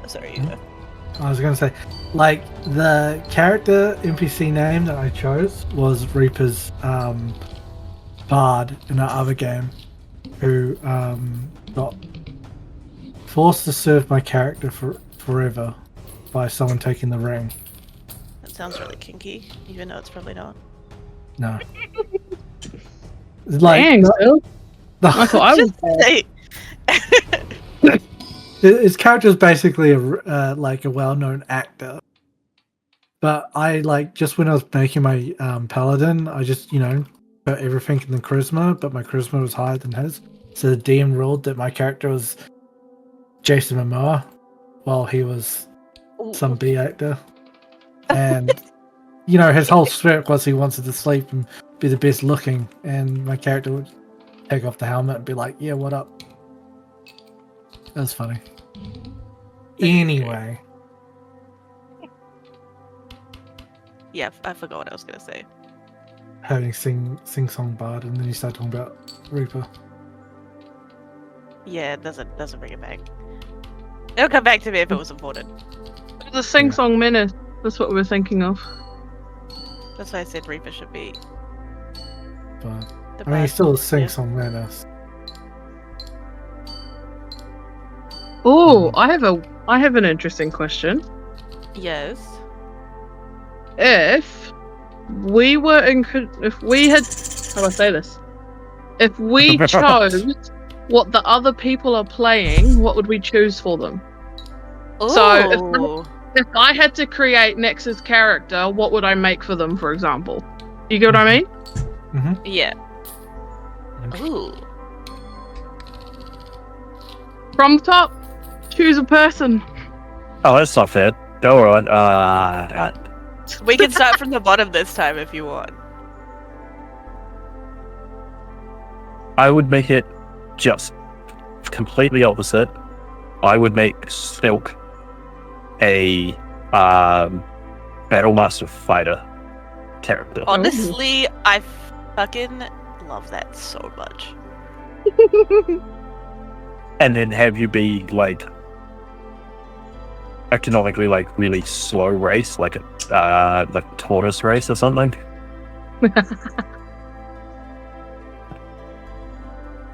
A: Sorry, you go.
B: I was going to say, like, the character NPC name that I chose was Reaper's bard in our other game, who got forced to serve my character forever by someone taking the ring.
A: That sounds really kinky, even though it's probably not.
B: No. It's like,
E: Dang, Phil. I thought I was
A: Hey,
B: his character is basically like a well-known actor, But I just when I was making my paladin, I just put everything in the charisma, but my charisma was higher than his. So the DM ruled that my character was Jason Momoa, while he was some B actor, and his whole script was he wanted to sleep and be the best looking, and my character would take off the helmet and be like, "Yeah, what up?" That was funny. Anyway,
A: Yeah, I forgot what I was gonna say.
B: having sing song bard, and then you start talking about Reaper.
A: Yeah, it doesn't bring it back. It'll come back to me if it was important.
E: The Sing Song Menace. That's what we're thinking of.
A: That's why I said Reaper should be
B: But
A: the
B: I mean, he's
A: bad.
B: still a sing
A: Yeah.
B: song menace.
E: Oh, I have an interesting question.
A: Yes.
E: If we were if we had, how do I say this? If we chose what the other people are playing, what would we choose for them? So if I had to create Nex's character, what would I make for them, for example? You get what I mean?
B: Mm-hmm.
A: Yeah. Ooh.
E: From the top, choose a person.
D: Oh, that's not fair. Go on.
A: We can start from the bottom this time if you want.
D: I would make it just completely opposite. I would make Silk a Battlemaster fighter character.
A: Honestly, I fucking love that so much.
D: And then have you be like economically really slow race, like a tortoise race or something.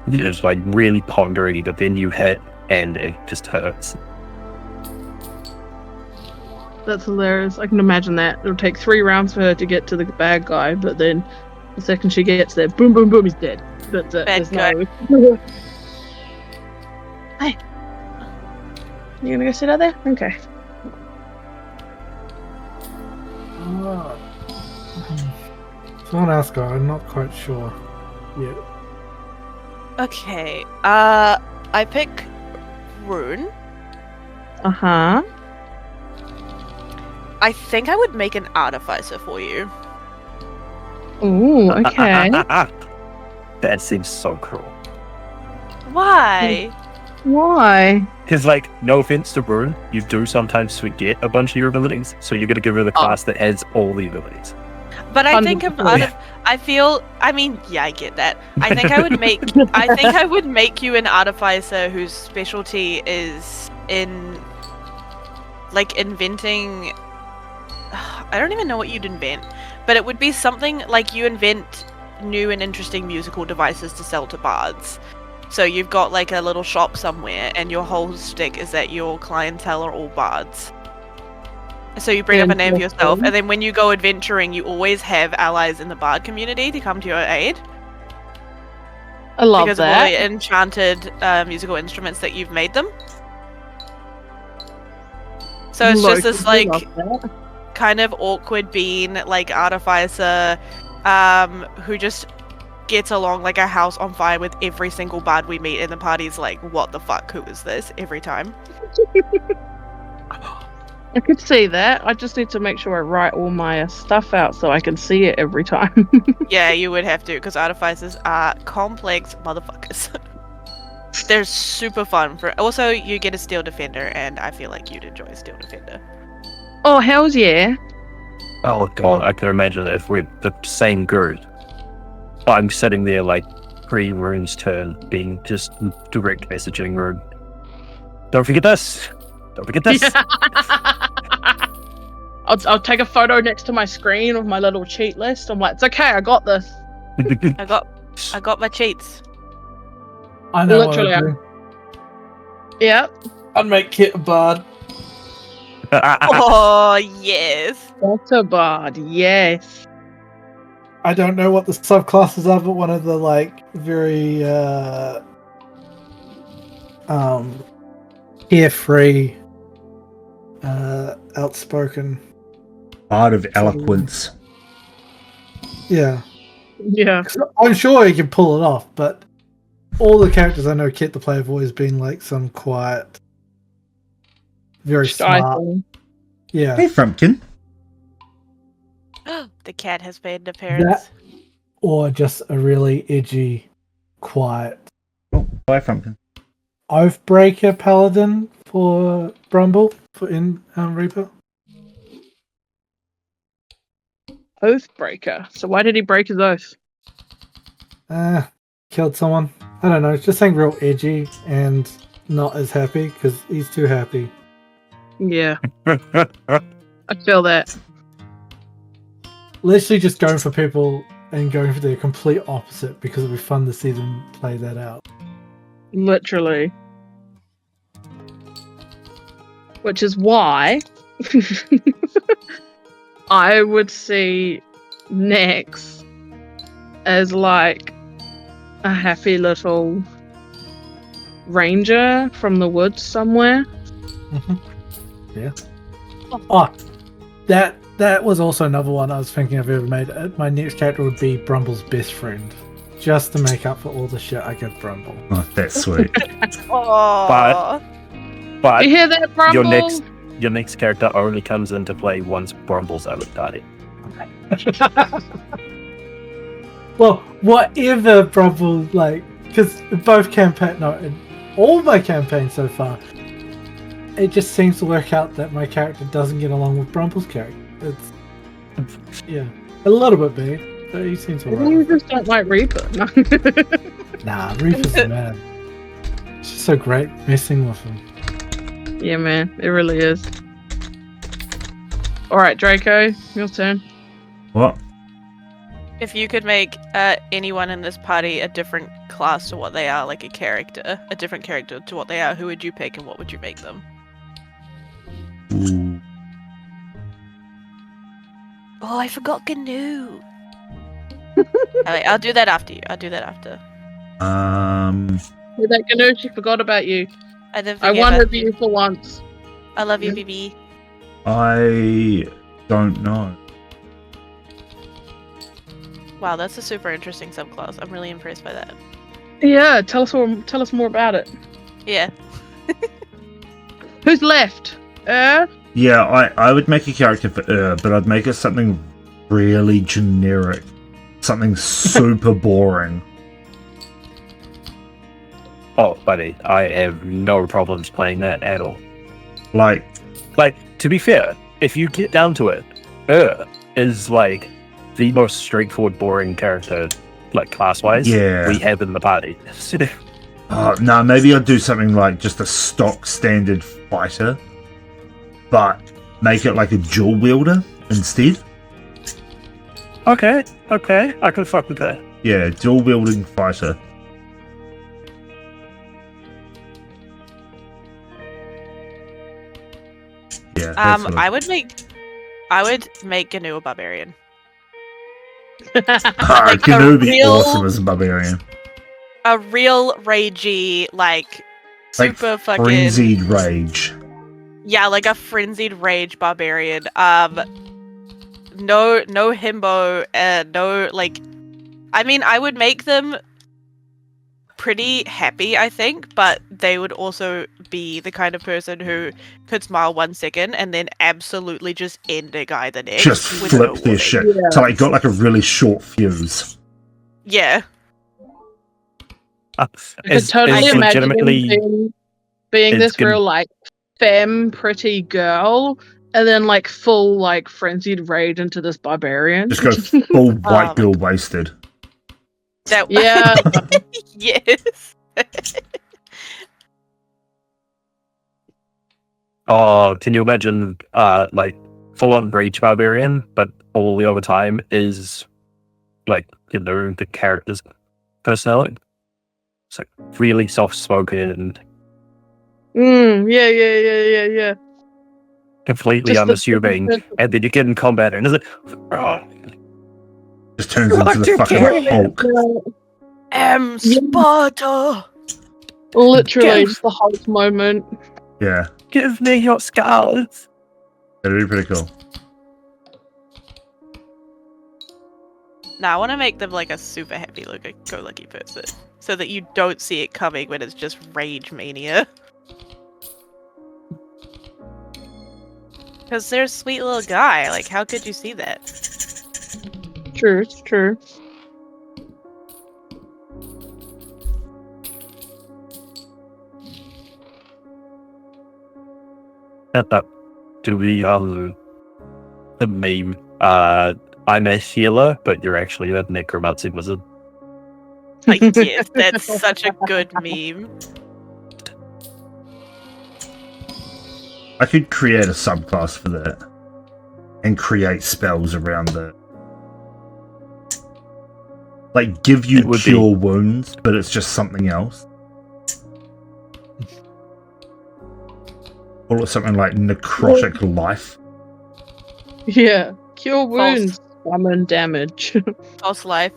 D: It's like really pondery, but then you hit and it just hurts.
E: That's hilarious. I can imagine that. It'll take 3 rounds for her to get to the bad guy, but then the second she gets there, boom, boom, boom, he's dead. That's it.
A: Bad
E: There's
A: guy.
E: no... Hey. You gonna go sit out there? Okay.
B: Someone else go. I'm not quite sure yet.
A: Okay. I pick Rune.
E: Uh-huh.
A: I think I would make an artificer for you.
E: Ooh, okay.
D: That seems so cruel.
A: Why?
E: Why?
D: Because, like, no offense to Brune, you do sometimes forget a bunch of your abilities, so you're gonna give her the class that has all the abilities.
A: But I think of
E: 100%.
A: I feel. I mean, yeah, I get that. I think I would make. I think I would make you an artificer whose specialty is in, like, inventing. I don't even know what you'd invent, but it would be something like you invent new and interesting musical devices to sell to bards. So you've got like a little shop somewhere, and your whole stick is that your clientele are all bards. So you bring up a name for yourself, and then when you go adventuring, you always have allies in the bard community to come to your aid.
E: I love
A: because
E: that.
A: of all the enchanted musical instruments that you've made them. So it's just this like kind of awkward being like artificer who just gets along like a house on fire with every single bard we meet, and the party's like, what the fuck, who is this, every time.
E: I could see that. I just need to make sure I write all my stuff out so I can see it every time.
A: Yeah, you would have to, because artificers are complex motherfuckers. They're super fun. Also, you get a steel defender, and I feel like you'd enjoy a steel defender.
E: Oh, hells yeah.
D: Oh god, I can imagine if we're the same group. I'm sitting there like pre-Rune's turn, being just direct messaging Rune. Don't forget this! Don't forget this!
E: I'll take a photo next to my screen of my little cheat list. I'm like, it's okay, I got this.
A: I got my cheats.
B: I know
E: Literally,
B: what I'd do.
E: Yep.
B: I'd make Kit a bard.
A: Oh, yes.
E: Bard, yes.
B: I don't know what the subclasses are, but one of the like very carefree, outspoken
C: Art of eloquence.
B: Yeah.
E: Yeah.
B: 'Cause I'm sure he can pull it off, but all the characters I know Kit the player have always been like some quiet, very
E: Shy
B: smart.
E: thing.
B: Yeah.
C: Hey, Frumpkin.
A: The cat has made an appearance.
B: Or just a really edgy, quiet
C: Oh, bye, Frumpkin.
B: Oathbreaker paladin for Brumble for in Reaper.
E: Oathbreaker. So why did he break his oath?
B: Killed someone. I don't know. It's just saying real edgy and not as happy because he's too happy.
E: Yeah, I feel that.
B: Literally just going for people and going for the complete opposite because it'd be fun to see them play that out.
E: Literally. Which is why I would see Nex as like a happy little ranger from the woods somewhere.
B: Yeah. Oh, that was also another one I was thinking I've ever made. My next character would be Brumble's best friend, just to make up for all the shit I give Brumble.
C: Oh, that's sweet.
A: Aww.
D: But
E: You hear that, Brumble?
D: your next character only comes into play once Brumble's out of party.
B: Well, whatever Brumble, like, because both campaign, no, in all my campaigns so far, it just seems to work out that my character doesn't get along with Brumble's character. It's, yeah, a little bit big, but he seems
E: Maybe
B: alright.
E: you just don't like Reaper. No.
B: Nah, Reaper's the man. It's just so great messing with him.
E: Yeah, man, it really is. All right, Draco, your turn.
C: What?
A: If you could make anyone in this party a different class to what they are, like a different character to what they are, who would you pick and what would you make them?
C: Ooh.
A: Oh, I forgot GNU. Alright, I'll do that after you. I'll do that after.
E: With that Gnu, she forgot about you.
A: I didn't
E: I
A: forget
E: wondered
A: about
E: you for once.
A: I love you, BB.
C: I don't know.
A: Wow, that's a super interesting subclass. I'm really impressed by that.
E: Yeah, tell us more about it.
A: Yeah.
E: Who's left?
C: Yeah, I would make a character for but I'd make it something really generic. Something super boring.
D: Oh, buddy, I have no problems playing that at all.
C: Like,
D: To be fair, if you get down to it, is like the most straightforward, boring character, like class-wise,
C: Yeah.
D: we have in the party.
C: no, maybe I'd do something like just a stock standard fighter, but make it like a dual wielder instead.
D: Okay, I could fuck with that.
C: Yeah, dual wielding fighter. Yeah. that's what
A: I would make GNU a barbarian.
C: Ah,
A: like a
C: GNU would be
A: real-
C: awesome as a barbarian.
A: A real ragey, like
C: Like
A: super fucking
C: frenzied rage.
A: Yeah, like a frenzied rage barbarian. No himbo, no like. I mean, I would make them pretty happy, I think, but they would also be the kind of person who could smile 1 second and then absolutely just end a guy the next.
C: Just
A: with
C: flip
A: no
C: their
A: warning.
C: shit.
E: Yeah.
C: So like got like a really short fuse.
A: Yeah,
E: I could totally
D: is
E: imagine
D: legitimately
E: him being
D: is
E: this
D: gonna-
E: real like femme pretty girl, and then like full like frenzied rage into this barbarian.
C: Just go full white girl wasted.
A: that.
E: Yeah.
A: Yes.
D: Oh, can you imagine, like, full-on rage barbarian, but all the other time is, like, you know, the character's personality? It's like really soft-spoken,
E: Yeah.
D: completely
E: Just the-
D: unassuming, and then you get in combat and it's like, oh,
C: Just turns into the fucking Hulk.
A: M Sparta.
E: Literally,
D: Give-
E: just the Hulk moment.
C: Yeah,
D: give me your scars.
C: that'd be pretty cool.
A: Nah, I want to make them like a super happy-go-lucky person, so that you don't see it coming when it's just rage mania. Because they're a sweet little guy. Like, how could you see that?
E: True, it's true.
D: That do we the meme. I'm a healer, but you're actually a necromancy wizard.
A: Like, yes, that's such a good meme.
C: I could create a subclass for that and create spells around that. Like, give you cure wounds, but it's just something else. Call it something like necrotic life.
E: Yeah. Cure
A: False.
E: wounds, summon damage.
A: False life.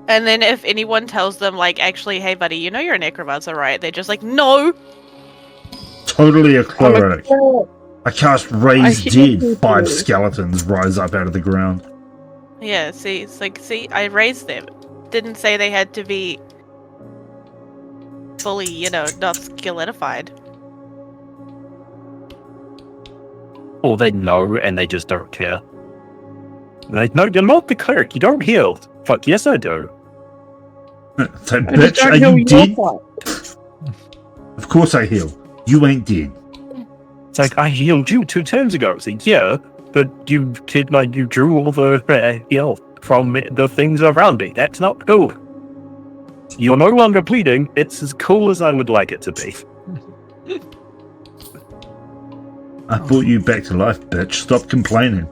A: And then if anyone tells them, like, actually, hey, buddy, you know you're a necromancer, right? They're just like, no!
C: Totally a cleric.
E: Oh
C: I cast Raise
E: I hear
C: Dead.
E: you.
C: 5 skeletons rise up out of the ground.
A: Yeah, see, it's like, see, I raised them. Didn't say they had to be fully, you know, not skeletified.
D: Or they know and they just don't care. Like, no, you're not the cleric. You don't heal. Fuck, yes, I do.
C: So,
E: I just
C: bitch,
E: don't
C: are
E: heal
C: you
E: your
C: dead?
E: part.
C: Of course I heal. You ain't dead.
D: It's like, I healed you 2 turns ago. It's like, yeah, but you did, like, you drew all the heal from the things around me. That's not cool. You're no longer bleeding. It's as cool as I would like it to be.
C: I brought you back to life, bitch. Stop complaining.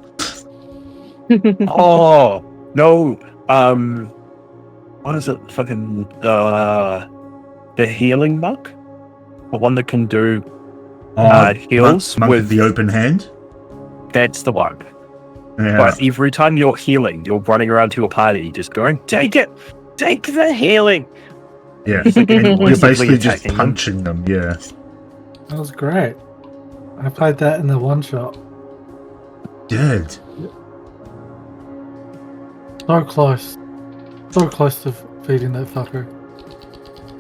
D: Oh, no. What is it? Fucking, the healing monk? The one that can do heals
C: monk
D: with
C: with the open hand.
D: That's the one.
C: Yeah.
D: But every time you're healing, you're running around to your party just going, take it! Take the healing!
C: Yeah.
D: It's like
C: And you're
D: aggressively
C: basically just
D: attacking them.
C: punching them. Yeah.
B: That was great. I played that in the one shot.
C: Good.
B: So close. So close to feeding that fucker.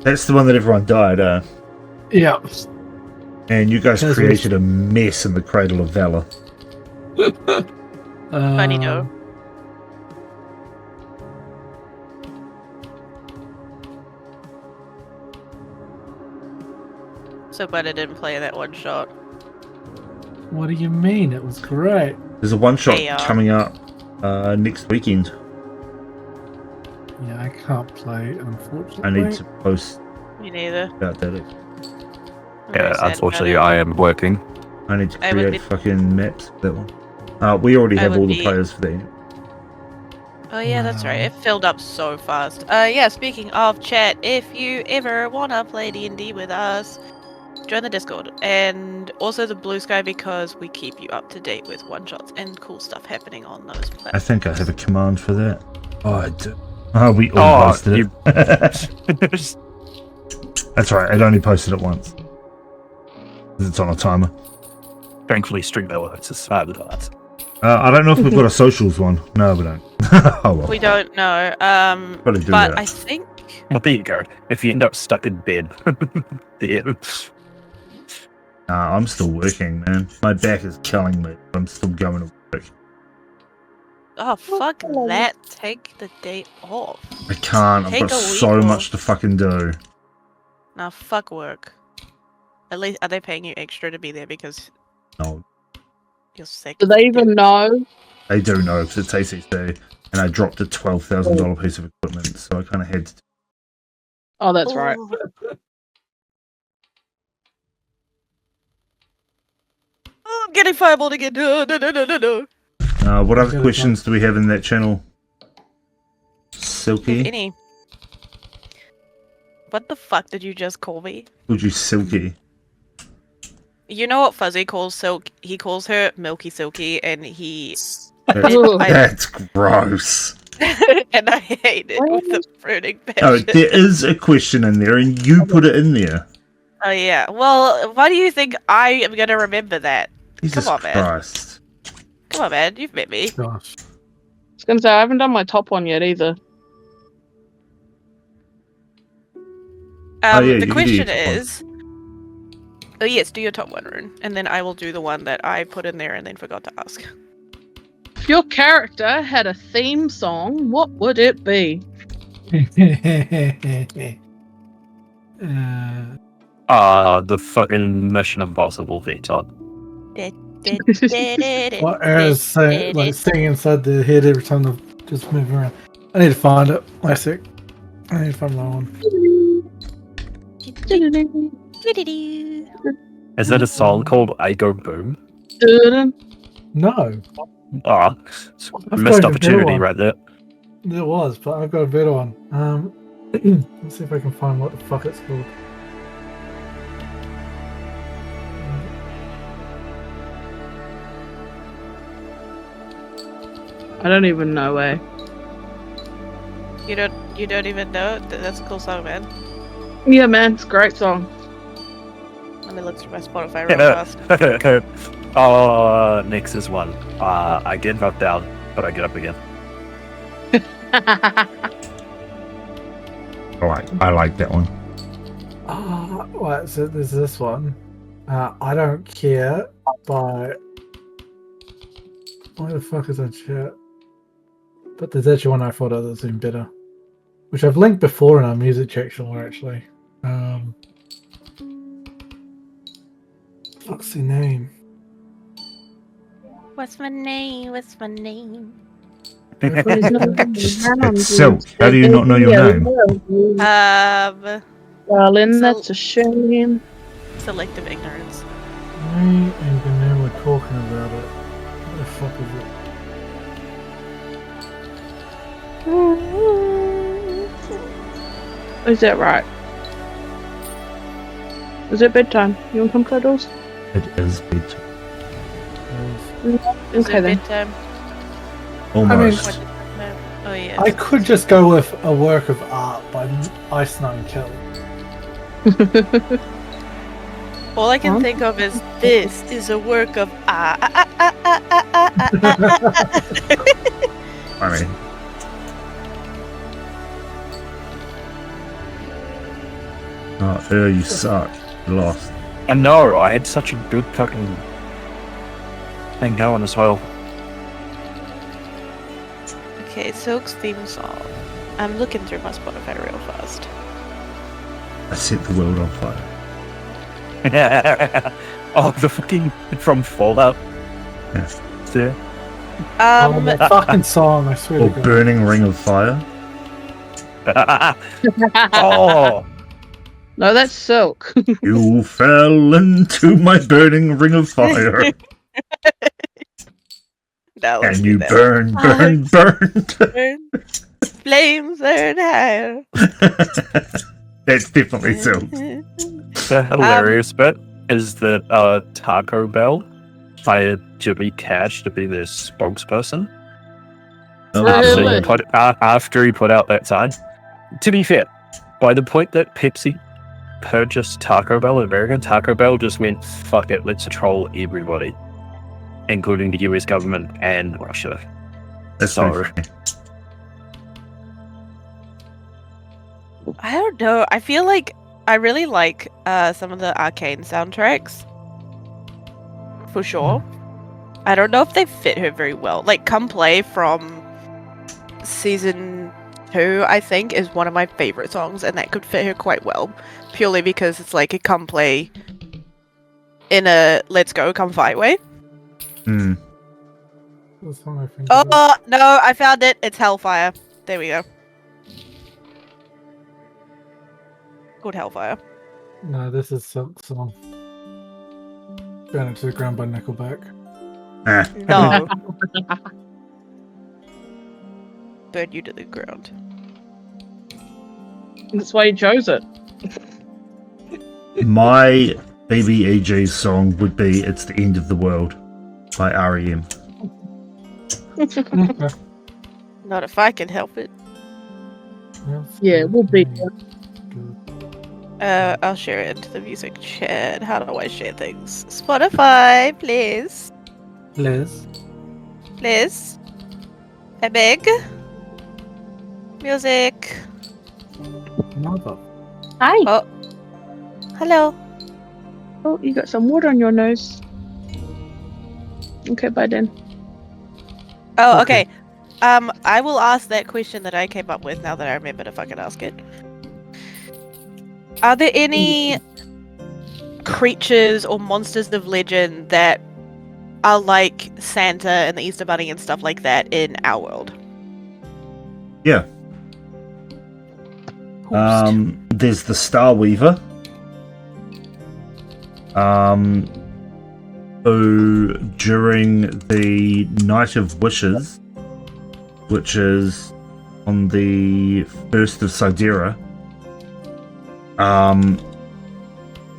C: That's the one that everyone died.
B: Yeah.
C: And you guys
B: That's
C: created a mess in the Cradle of Valor.
A: Funny though. So glad I didn't play that one shot.
B: What do you mean? It was great.
C: There's a one shot
A: Hey,
C: coming up next weekend.
B: Yeah, I can't play, unfortunately.
C: I need to post
A: Me neither.
C: about that.
A: I'm
D: Yeah,
A: very sad
D: unfortunately,
A: about
D: I am working.
C: I need to
A: I would
C: create
A: be-
C: fucking maps for that one. We already
A: I
C: have
A: would
C: all the
A: be-
C: players for that.
A: it. Oh yeah, that's right.
B: Wow.
A: It filled up so fast. Yeah, speaking of chat, if you ever wanna play D&D with us, join the Discord. And also the Blue Sky, because we keep you up to date with one-shots and cool stuff happening on those platforms.
C: I think I have a command for that. Oh, I do. Oh, we all posted it. That's right. I'd only posted it once. 'Cause it's on a timer.
D: Thankfully, Streamville it's a smart advance.
C: I don't know if we've got a socials one. No, we don't. Oh well.
A: We don't know.
C: Probably do
A: But
C: that.
A: I think
D: Well, there you go. If you end up stuck in bed, there.
C: I'm still working, man. My back is killing me. I'm still going to work.
A: oh fuck
E: hello.
A: that. Take the day off.
C: I can't. I've
A: Take
C: got
A: a week
C: so
A: off.
C: much to fucking do.
A: Nah, fuck work. At least are they paying you extra to be there because
C: No,
A: you're sick?
E: Do they even know?
C: they do know because it's ACC, and I dropped a $12,000 piece of equipment, so I kind of had to.
E: Oh, that's right.
A: Ooh. Oh, I'm getting fireballed again. No.
C: What other
B: Okay,
C: questions do we have in that channel?
A: If
C: Silky?
A: any. What the fuck did you just call me?
C: Called you Silky?
A: You know what Fuzzy calls Silk? He calls her Milky Silky, and he
E: Ooh.
C: That's gross.
A: and I hate it with a burning
C: Oh,
A: passion.
C: there is a question in there, and you put it in there.
A: Oh yeah. Well, why do you think I am gonna remember that?
C: Jesus
A: Come on, man.
C: Christ.
A: Come on, man. You've met me.
B: Gosh.
E: gonna say I haven't done my top one yet either.
C: Oh, yeah, you
A: The
C: do
A: question
C: your top one.
A: is, oh yes, do your top one, Rune, and then I will do the one that I put in there and then forgot to ask.
E: If your character had a theme song, what would it be?
D: The fucking Mission Impossible VTOL.
B: What Aaron's saying, like singing inside the head every time they just move around. I need to find it. Wait a sec. I need to find my one.
D: Is that a song called I Go Boom?
B: No,
D: Ah,
B: I've
D: missed
B: got a better
D: opportunity
B: one.
D: right there.
B: There was, but I've got a better one. Let's see if I can find what the fuck it's called.
E: I don't even know where.
A: You don't even know? That's a cool song, man.
E: Yeah, man, it's a great song.
A: Let me look through my Spotify real fast.
D: Next is one. I get knocked down, but I get up again.
C: I like that one.
B: Right, so there's this one. I don't care by. Why the fuck is that shit? But there's actually one I thought of that's even better, which I've linked before in our music section. Actually, what's the name?
A: What's my name? What's my name?
C: It's Silk. How do you not know your name?
E: Darling, that's a shame.
A: Selective ignorance.
B: Me and Gnu were talking about it. What the fuck is it?
E: Is that right? Is it bedtime? You want some cuddles?
C: It is bedtime.
A: Is
E: Okay
A: it
E: then.
A: bedtime?
C: Almost.
A: Oh yeah.
B: I could just go with a work of art by Ice Nine Kill.
A: All I can
E: Huh?
A: think of is this is a work of
C: I mean, oh, you suck. You lost.
D: I know, I had such a good fucking thing going as well.
A: Okay, Silk's theme song. I'm looking through my Spotify real fast.
C: I set the world on fire.
D: Oh, the fucking from Fallout.
C: Yes.
D: Yeah.
B: Oh, that fucking song! I swear
C: Or
B: to God.
C: burning ring of fire.
D: Oh,
E: No, that's Silk.
C: You fell into my burning ring of fire,
A: No, let's
C: and
A: do
C: you
A: that.
C: burned.
A: Burn. Flames burn higher.
C: That's definitely so.
D: the hilarious bit is that Taco Bell hired Jimmy Cash to be their spokesperson
E: Really?
D: after he put out that sign. To be fair, by the point that Pepsi purchased Taco Bell in America, Taco Bell just went, fuck it, let's troll everybody, including the US government and Russia.
C: That's
D: So-
C: pretty funny.
A: I don't know. I feel like I really like some of the Arcane soundtracks. For sure. I don't know if they fit her very well. Like Come Play from season 2, I think, is one of my favorite songs, and that could fit her quite well. Purely because it's like a come play in a let's go, come fight way.
C: Hmm.
B: That's what I think of it.
A: Oh no, I found it. It's Hellfire. There we go. Called Hellfire.
B: No, this is Silk song. Burn into the ground by Nickelback.
C: Ah,
A: No. Burn you to the ground.
E: That's why he chose it.
C: my BBEG song would be "It's the End of the World" by REM.
B: Okay.
A: Not if I can help it.
E: Yeah, we'll be.
A: I'll share it into the music chat. How do I share things? Spotify, please.
B: Liz.
A: Please. I beg. Music.
B: Mother.
E: Hi.
A: Oh. Hello.
E: Oh, you got some water on your nose. Okay, bye then.
A: Oh,
B: Okay.
A: okay. I will ask that question that I came up with now that I remember to fucking ask it. Are there any creatures or monsters of legend that are like Santa and the Easter Bunny and stuff like that in our world?
C: Yeah. There's the Star Weaver. Who during the Night of Wishes, which is on the 1st of Sidera,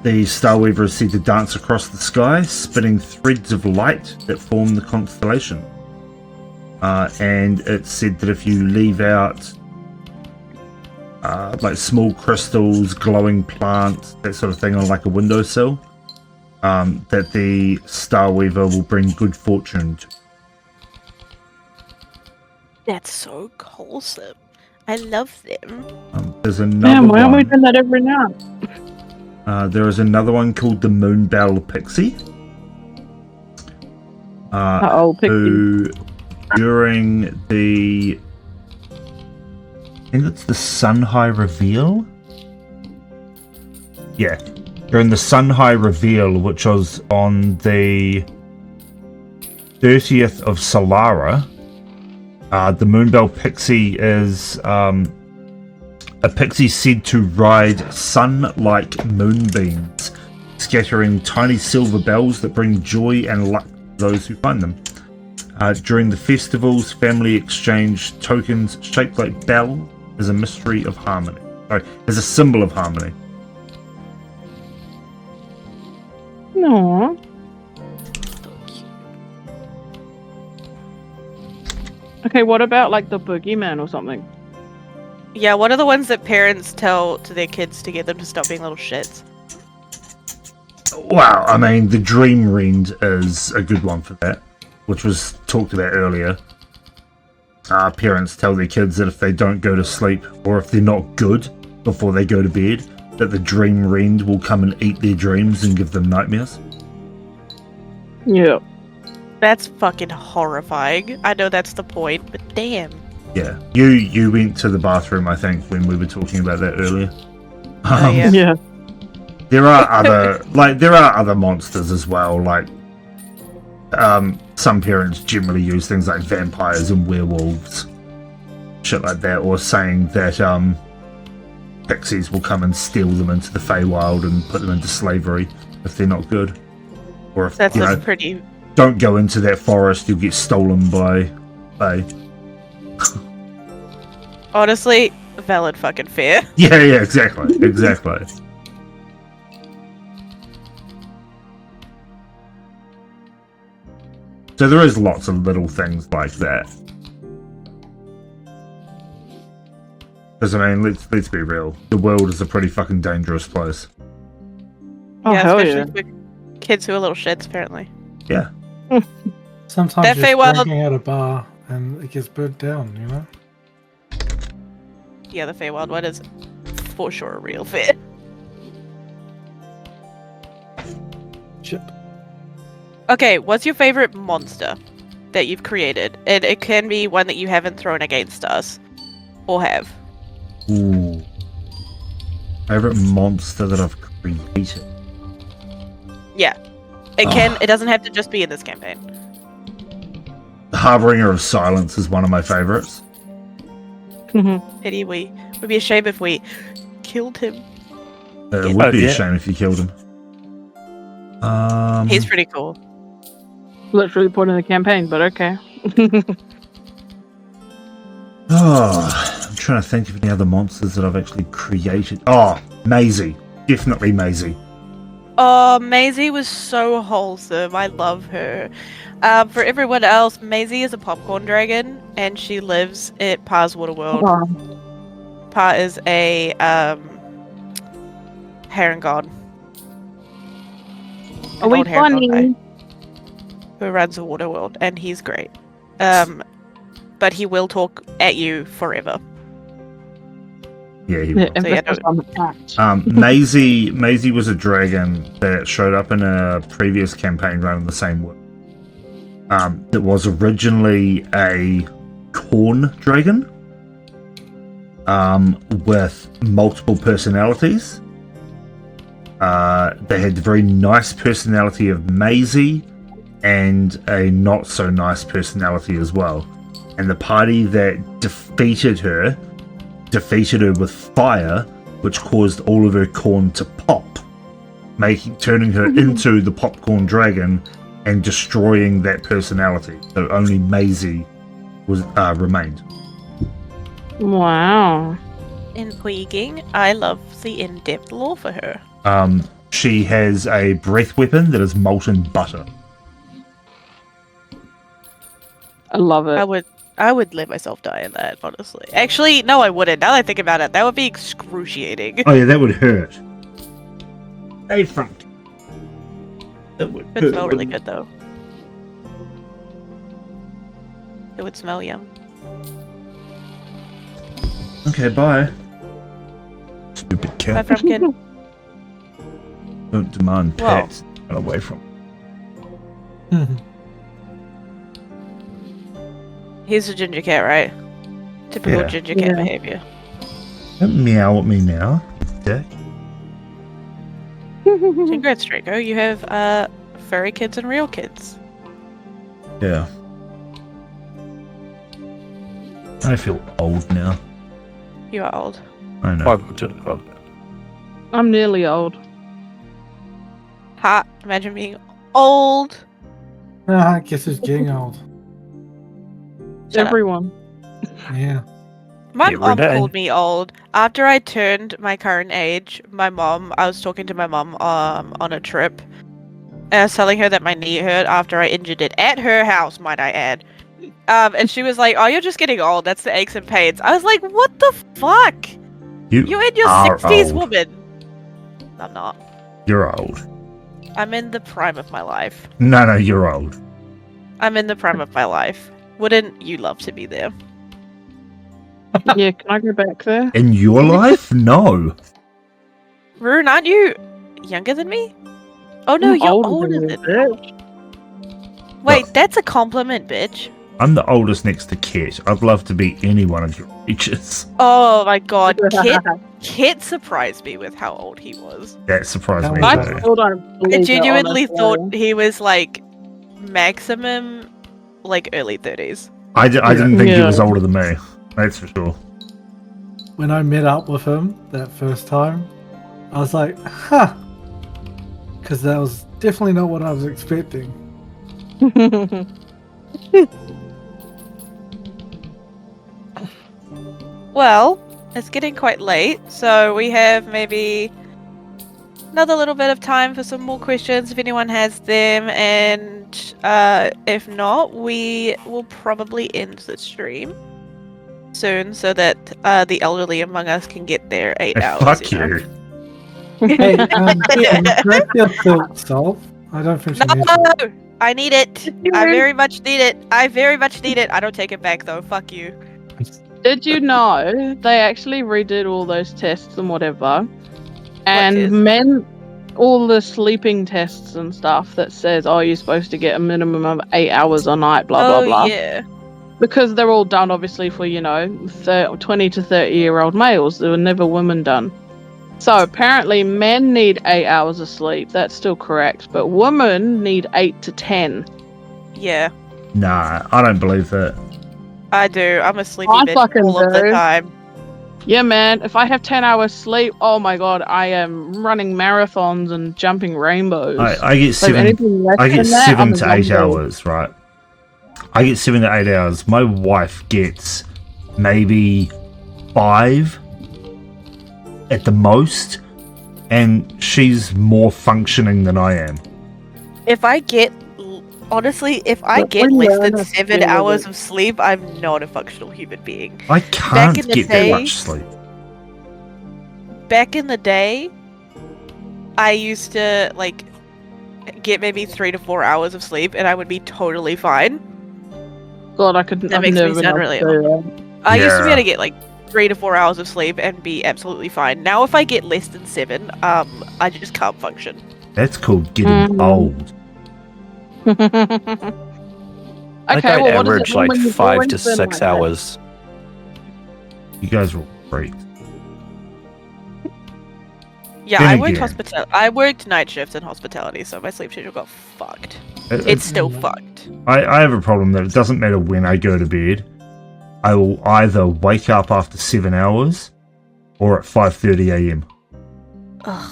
C: the Star Weaver is said to dance across the sky, spinning threads of light that form the constellation. And it's said that if you leave out like small crystals, glowing plants, that sort of thing on like a windowsill, that the Star Weaver will bring good fortune to.
A: That's so wholesome. I love them.
C: There's another
E: Damn, why aren't we
C: one.
E: doing that every night?
C: There is another one called the Moonbell Pixie.
E: Pixie.
C: Who during the, I think it's the Sun High Reveal? Yeah. During the Sun High Reveal, which was on the 30th of Solara, the Moonbell Pixie is a pixie said to ride sun-like moonbeams, scattering tiny silver bells that bring joy and luck to those who find them. During the festivals, family exchange tokens shaped like bells as a mystery of harmony. Sorry, as a symbol of harmony.
E: No. Okay, what about like the boogeyman or something?
A: Yeah, what are the ones that parents tell to their kids to get them to stop being little shits?
C: Wow, I mean, the Dream Rend is a good one for that, which was talked about earlier. Parents tell their kids that if they don't go to sleep, or if they're not good before they go to bed, that the Dream Rend will come and eat their dreams and give them nightmares.
E: Yeah.
A: That's fucking horrifying. I know that's the point, but damn.
C: Yeah, you went to the bathroom, I think, when we were talking about that earlier.
A: Yeah.
E: Yeah.
C: There are other monsters as well. Like, some parents generally use things like vampires and werewolves, shit like that, or saying that pixies will come and steal them into the Feywild and put them into slavery if they're not good, or if
A: That's
C: you
A: a
C: know,
A: pretty.
C: don't go into that forest, you'll get stolen by Fae.
A: Honestly, valid fucking fear.
C: Yeah, exactly. So there is lots of little things like that. Because, I mean, let's be real. The world is a pretty fucking dangerous place.
E: Oh,
A: yeah,
E: hell yeah.
A: especially for kids who are little shits, apparently.
C: Yeah.
B: Sometimes
A: That
B: you're
A: Feywild-
B: drinking at a bar and it gets burnt down, you know?
A: Yeah, the Feywild one is for sure a real fear.
B: Shit.
A: Okay, what's your favorite monster that you've created? And it can be one that you haven't thrown against us. Or have.
C: Ooh. Favorite monster that I've created?
A: Yeah. It doesn't have to just be in this campaign.
C: The Harbinger of Silence is one of my favorites.
A: Pity would be a shame if we killed him.
C: It would be
D: yeah.
C: a shame if you killed him.
A: He's pretty cool.
E: Literally the point of the campaign, but okay.
C: I'm trying to think of any other monsters that I've actually created. Oh, Maisie. Definitely Maisie.
A: Oh, Maisie was so wholesome. I love her. For everyone else, Maisie is a popcorn dragon, and she lives at Pa's Waterworld.
E: Oh,
A: Pa is a heron god.
E: are
A: An
E: we
A: old heron god
E: funny?
A: who runs a Waterworld, and he's great. but he will talk at you forever.
C: Yeah, he
E: Yeah,
C: will.
E: and
A: So, yeah,
E: because I'm attacked.
C: Maisie was a dragon that showed up in a previous campaign run in the same world. That was originally a corn dragon with multiple personalities. They had the very nice personality of Maisie and a not so nice personality as well. And the party that defeated her with fire, which caused all of her corn to pop, turning her into the popcorn dragon and destroying that personality. So only Maisie was remained.
E: Wow.
A: Intriguing. I love the in-depth lore for her.
C: She has a breath weapon that is molten butter.
E: I love it.
A: I would let myself die in that, honestly. Actually, no, I wouldn't. Now that I think about it, that would be excruciating.
C: Oh yeah, that would hurt. Hey, Frank. That would
A: It would smell really good, though. It would smell yum.
C: Okay, bye. Stupid
A: Bye,
C: cat.
A: Frumpkin.
C: Don't demand
A: Well.
C: pets. Run away from.
A: He's a ginger cat, right? Typical
C: Yeah.
A: ginger cat
E: Yeah.
A: behavior.
C: Don't meow at me now, dick.
A: Congrats, Draco. You have furry kids and real kids.
C: Yeah. I feel old now.
A: You are old.
C: I know.
D: Welcome to the club.
E: I'm nearly old.
A: Ha! Imagine being old.
B: I guess it's getting old.
A: Shut up.
E: Everyone.
B: Yeah.
A: My
D: Every
A: mom
D: day.
A: called me old. After I turned my current age, I was talking to my mom on a trip. And I was telling her that my knee hurt after I injured it at her house, might I add. And she was like, "Oh, you're just getting old. That's the aches and pains." I was like, "What the fuck? You're in your
C: are
A: 60s,
C: old.
A: woman." I'm not.
C: You're old.
A: I'm in the prime of my life.
C: No, you're old.
A: I'm in the prime of my life. Wouldn't you love to be there?
E: Yeah, can I go back there?
C: In your life? No.
A: Rune, aren't you younger than me? Oh no,
E: I'm
A: you're
E: older
A: older
E: than
A: than
E: you,
A: me.
E: bitch.
A: Wait, that's a compliment, bitch.
C: I'm the oldest next to Kit. I'd love to be any one of your ages.
A: Oh my god, Kit surprised me with how old he was.
C: That surprised
B: That
C: me.
B: was
E: I
C: Today.
B: bad.
E: still don't
A: I
E: believe it,
A: genuinely
E: honestly.
A: thought he was like maximum like early 30s.
C: I didn't think he
E: Yeah.
C: was older than me. That's for sure.
B: When I met up with him that first time, I was like, huh. Because that was definitely not what I was expecting.
A: Well, it's getting quite late, so we have maybe another little bit of time for some more questions if anyone has them, and if not, we will probably end the stream soon so that the elderly among us can get their 8
C: Hey,
A: hours.
C: fuck
A: know?
C: you.
B: Hey, Ian, can I feel silk salt? I don't think she needs it.
A: No! I need it! I very much need it! I very much need it! I don't take it back though, fuck you.
E: Did you know they actually redid all those tests and whatever?
A: tests?
E: And all the sleeping tests and stuff that says, oh, you're supposed to get a minimum of 8 hours a night, blah, blah, blah.
A: Yeah.
E: Because they're all done, obviously, for, 20 to 30-year-old males. There were never women done. So apparently men need 8 hours of sleep. That's still correct. But women need 8 to 10.
A: Yeah.
C: Nah, I don't believe that.
A: I do. I'm a sleepy
E: I
A: bitch
E: fucking
A: all of the
E: do.
A: time.
E: Yeah, man. If I have 10 hours sleep, oh my god, I am running marathons and jumping rainbows.
C: I get
E: So
C: seven.
E: anything less
C: I get
E: than that,
C: 7
E: I'm a
C: to 8
E: zombie.
C: hours, right? I get 7 to 8 hours. My wife gets maybe 5 at the most, and she's more functioning than I am.
A: If I get, honestly, if I
E: But
A: get
E: when
A: less
E: you're
A: than
E: on a
A: 7
E: scale of
A: hours
E: it-
A: of sleep, I'm not a functional human being.
C: I can't
A: in the
C: get that
A: day-
C: much sleep.
A: Back in the day, I used to, get maybe 3 to 4 hours of sleep and I would be totally fine.
E: God, I've
A: That makes me
E: never been
A: sound
E: able
A: really
E: to do that.
A: I used to be
C: Yeah.
A: able to get like 3 to 4 hours of sleep and be absolutely fine. Now, if I get less than 7, I just can't function.
C: That's called getting old.
D: I think
E: Okay,
D: I
E: well, what does it
D: average
E: mean
D: like
E: when you
D: 5
E: go
D: to
E: into bed
D: 6
E: like that?
D: hours.
C: You guys were great.
A: Yeah,
C: Then
A: I worked
C: again-
A: I worked night shifts in hospitality, so my sleep schedule got fucked. It's still fucked.
C: I have a problem that it doesn't matter when I go to bed. I will either wake up after 7 hours or at 5:30 a.m.
A: Ugh,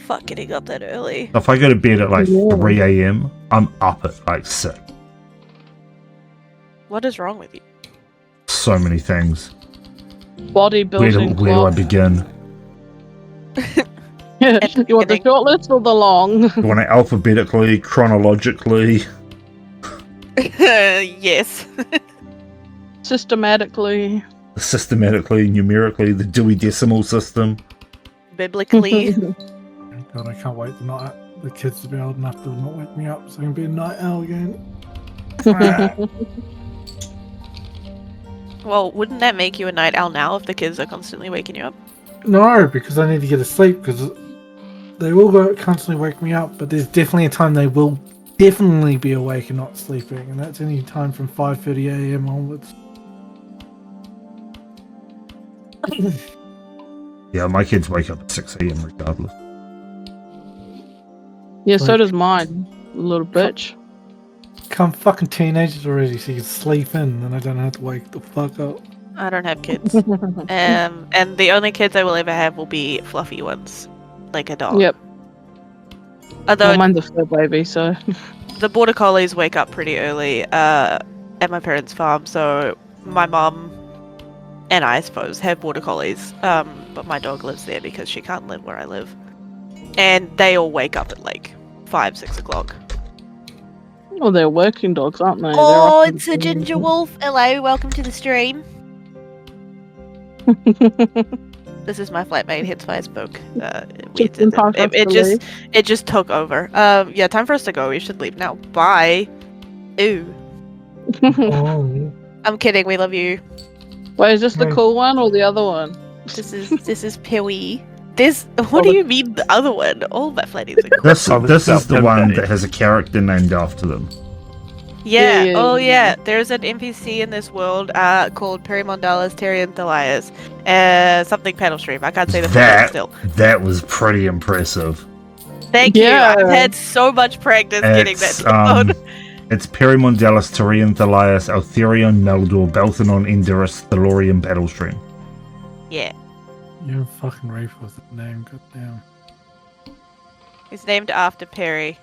A: fuck getting up that early.
C: If I go to bed at like
E: Yeah.
C: 3 a.m., I'm up at like 6.
A: What is wrong with you?
C: So many things.
E: Bodybuilding
C: Where do I begin?
E: You want the short list or the long?
C: You want it alphabetically, chronologically?
A: Yes.
E: Systematically.
C: Systematically, numerically, the Dewey Decimal System.
A: Biblically.
B: God, I can't wait the kids to be old enough to not wake me up so I can be a night owl again.
A: Well, wouldn't that make you a night owl now if the kids are constantly waking you up?
B: No, because I need to get to sleep because they will constantly wake me up, but there's definitely a time they will definitely be awake and not sleeping, and that's any time from 5:30 a.m. onwards.
C: Yeah, my kids wake up at 6 a.m. regardless.
E: Yeah, so does mine, little bitch.
B: Come fucking teenagers already, so you can sleep in, and I don't have to wake the fuck up.
A: I don't have kids. And the only kids I will ever have will be fluffy ones. Like a dog.
E: Yep.
A: Although
E: Well, mine's a fur baby, so.
A: the border collies wake up pretty early at my parents' farm, so my mom and I suppose have border collies, but my dog lives there because she can't live where I live, and they all wake up at like 5-6 o'clock.
E: Well, they're working dogs, aren't they?
A: Oh, it's a ginger wolf. Hello, welcome to the stream. This is my flatmate. Hence why I spoke. It just took over. Yeah, time for us to go. We should leave now. Bye. Ooh.
B: Oh,
A: I'm kidding. We love you.
E: Wait, is this the
B: Right.
E: cool one or the other one?
A: This is Pewy. What do you mean the other one? All my flatties are cool.
C: This is the one
D: Someday.
C: that has a character named after them.
A: Yeah.
E: Yeah.
A: Oh yeah. There's an NPC in this world called Perimondalis Terianthalias. Something panel stream. I can't say the full name still.
C: That was pretty impressive.
A: Thank you. I've had so much practice getting that down.
C: It's Perimondalis Terianthalias Altherion Meldor Belthanon Enderus Thalorian Battlestream.
A: Yeah.
B: you're fucking Rafe with the name, goddamn.
A: It's named after Perry.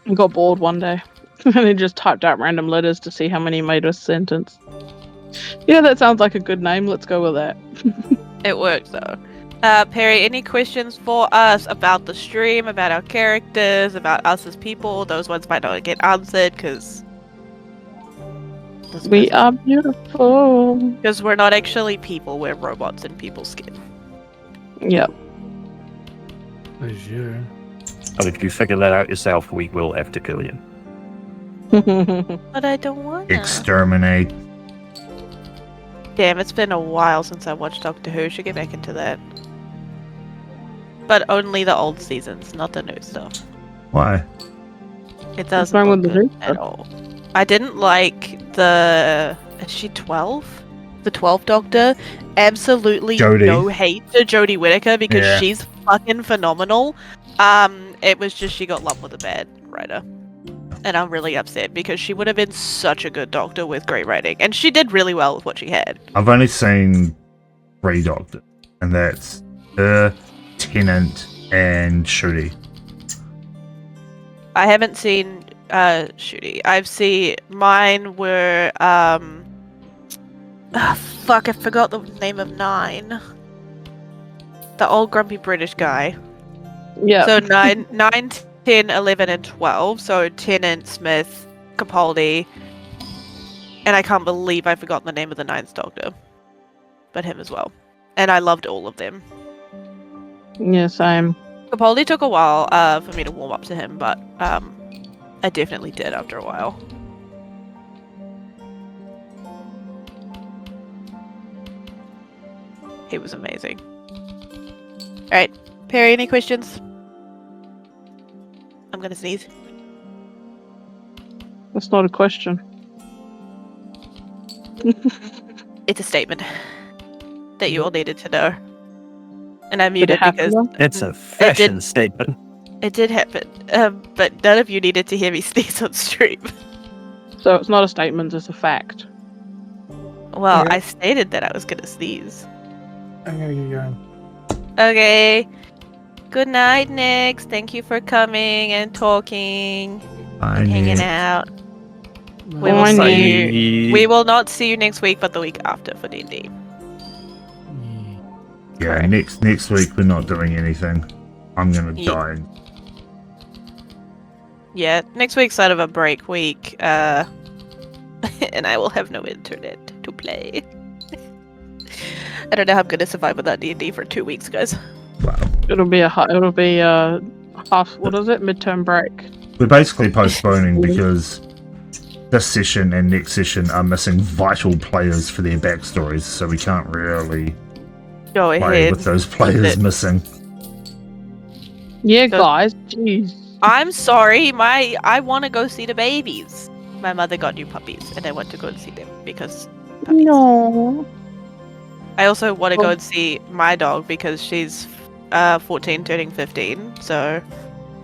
E: I got bored one day and he just typed out random letters to see how many made a sentence. Yeah, that sounds like a good name. Let's go with that.
A: It works though. Perry, any questions for us about the stream, about our characters, about us as people? Those ones might not get answered because
E: We are beautiful.
A: because we're not actually people. We're robots in people's skin.
E: Yep.
B: There's you.
D: But if you figure that out yourself, we will have to kill you.
A: But I don't want to.
C: Exterminate.
A: Damn, it's been a while since I watched Doctor Who. Should get back into that. But only the old seasons, not the new stuff.
C: Why?
A: It doesn't
E: wrong
A: look
E: with the
A: good
E: new
A: at
E: stuff?
A: all. I didn't like the... Is she 12? The 12th Doctor? Absolutely
C: Jodie.
A: no hate to Jodie Whittaker because
C: Yeah.
A: she's fucking phenomenal. It was just she got lumped with a bad writer. And I'm really upset because she would have been such a good Doctor with great writing. And she did really well with what she had.
C: I've only seen 3 Doctors, and that's her, Tennant, and Shooty.
A: I haven't seen Shooty. I've seen mine were fuck, I forgot the name of 9. The old grumpy British guy.
E: Yeah.
A: So 9, 10, 11, and 12. So Tennant, Smith, Capaldi, and I can't believe I've forgotten the name of the 9th Doctor, but him as well. And I loved all of them.
E: Yeah, same.
A: Capaldi took a while for me to warm up to him, but I definitely did after a while. He was amazing. Alright, Perry, any questions? I'm gonna sneeze.
E: That's not a question.
A: It's a statement that you all needed to know. And I
E: Did
A: muted
E: it happen
A: because
E: though?
D: It's a fashion statement.
A: it did happen. But none of you needed to hear me sneeze on stream.
E: So it's not a statement, it's a fact.
A: Well,
B: Okay.
A: I stated that I was gonna sneeze.
B: I'm gonna get going.
A: Okay. Good night, Nix. Thank you for coming and talking
C: I
A: and hanging
C: need.
A: out. We
B: Bye.
A: will
E: Bye.
A: see you. We will not see you next week, but the week after for D&D.
C: Yeah,
A: Correct.
C: next week we're not doing anything. I'm gonna
A: Ye-
C: die.
A: Yeah, next week's sort of a break week, and I will have no internet to play. I don't know how I'm gonna survive without D&D for 2 weeks, guys.
C: Wow.
E: It'll be a half. What is it? Midterm break.
C: We're basically postponing because this session and next session are missing vital players for their backstories, so we can't really
A: Go
C: play
A: ahead.
C: with those players
A: it.
C: missing.
E: Yeah,
A: So-
E: guys. Jeez.
A: I'm sorry, I want to go see the babies. My mother got new puppies, and I want to go and see them because puppies.
E: No.
A: I also want to
E: Oh.
A: go and see my dog because she's 14 turning 15, so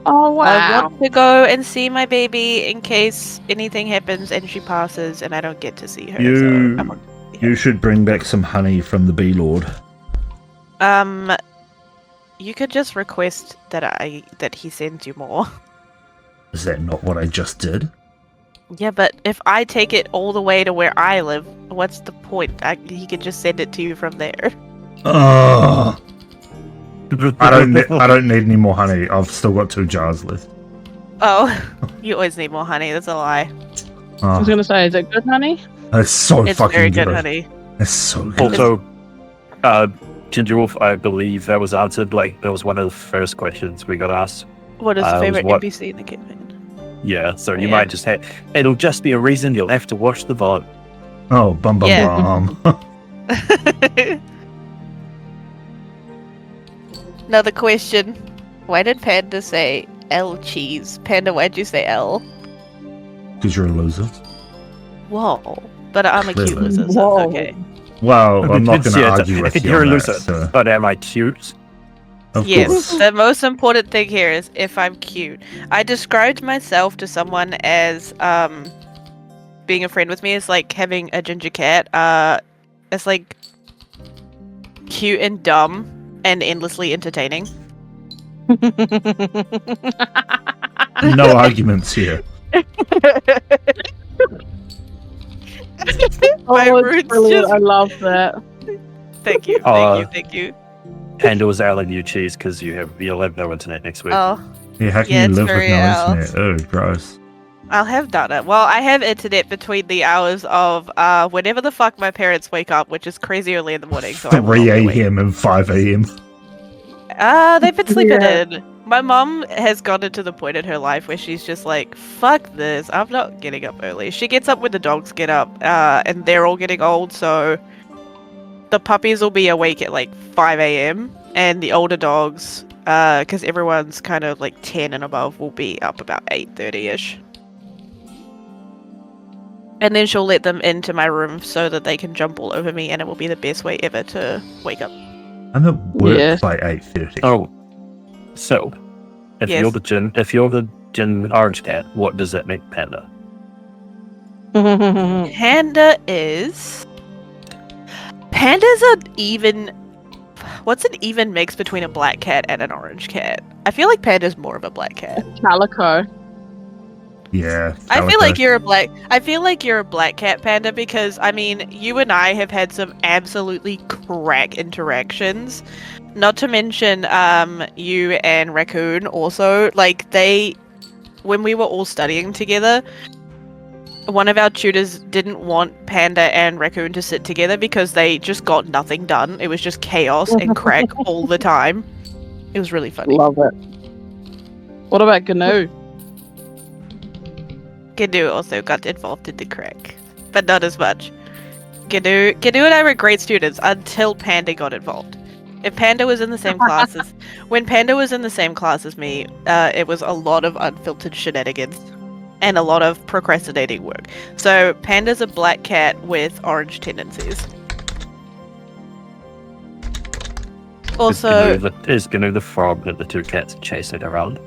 E: Oh
A: I
E: wow.
A: want to go and see my baby in case anything happens and she passes and I don't get to see her.
C: You-
A: So I want to see her.
C: You should bring back some honey from the Bee Lord.
A: You could just request that he sends you more.
C: Is that not what I just did?
A: Yeah, but if I take it all the way to where I live, what's the point? He could just send it to you from there.
C: Ugh. I don't need any more honey. I've still got 2 jars left.
A: Oh, you always need more honey. That's a lie.
E: I was
C: Oh,
E: gonna say, is it good, honey?
C: it's so
A: It's
C: fucking
A: very
C: good.
A: good honey.
C: It's so good.
D: Also, Ginger Wolf, I believe that was answered. Like, that was one of the first questions we got asked.
A: What is
D: was
A: the favorite
D: what-
A: NPC in the campaign?
D: Yeah, so you
A: Yeah.
D: might just have. It'll just be a reason you'll have to watch the VOD.
C: Oh, bum bum
A: Yeah.
C: bum.
A: Another question. Why did Panda say L cheese? Panda, why'd you say L?
C: Because you're a loser.
A: Whoa. But I'm a cute
C: Clever.
A: loser, so
E: Whoa.
A: it's okay.
C: Well, I'm not going to
D: Yeah, it's-
C: argue with you
D: You're
C: on
D: a
C: that,
D: loser,
C: so-
D: but am I cute?
C: Of
A: Yes,
C: course.
A: the most important thing here is if I'm cute. I described myself to someone as being a friend with me is like having a ginger cat. It's like cute and dumb and endlessly entertaining.
C: No arguments here.
A: My
E: Oh,
A: roots
E: it's brilliant.
A: just-
E: I love that.
A: Thank you, thank you.
D: Handles Alan you cheese because you'll have no internet next week.
A: Oh,
C: Yeah, how can
A: Yeah,
C: you
A: it's
C: live with
A: very
C: no
A: Al.
C: internet? Oh, gross.
A: I'll have data. Well, I have internet between the hours of whenever the fuck my parents wake up, which is crazy early in the morning. So I will
C: 3
A: not be awake.
C: a.m. and 5 a.m.
A: They've been sleeping
E: Yeah.
A: in. My mom has gotten to the point in her life where she's just like, fuck this, I'm not getting up early. She gets up when the dogs get up, and they're all getting old, so the puppies will be awake at like 5 a.m. and the older dogs, because everyone's kind of like 10 and above, will be up about 8:30ish. And then she'll let them into my room so that they can jump all over me, and it will be the best way ever to wake up.
C: I'm at work
E: Yes.
C: by 8:30.
D: Oh, so if
A: Yes.
D: you're the gin orange cat, what does that make Panda?
A: Panda is. Panda's an even. What's an even mix between a black cat and an orange cat? I feel like Panda's more of a black cat.
E: Calico.
C: Yeah.
A: I feel
C: calico.
A: like you're a black. I feel like you're a black cat, Panda, because I mean, you and I have had some absolutely crack interactions. Not to mention, you and Raccoon also. Like when we were all studying together, one of our tutors didn't want Panda and Raccoon to sit together because they just got nothing done. It was just chaos and crack all the time. It was really funny.
E: Love it. What about Gnu?
A: Gnu also got involved in the crack, but not as much. Gnu and I were great students until Panda got involved. If Panda was in the same class as when Panda was in the same class as me, it was a lot of unfiltered shenanigans and a lot of procrastinating work. So Panda's a black cat with orange tendencies. Also,
D: is Gnu the frog that the two cats are chasing around?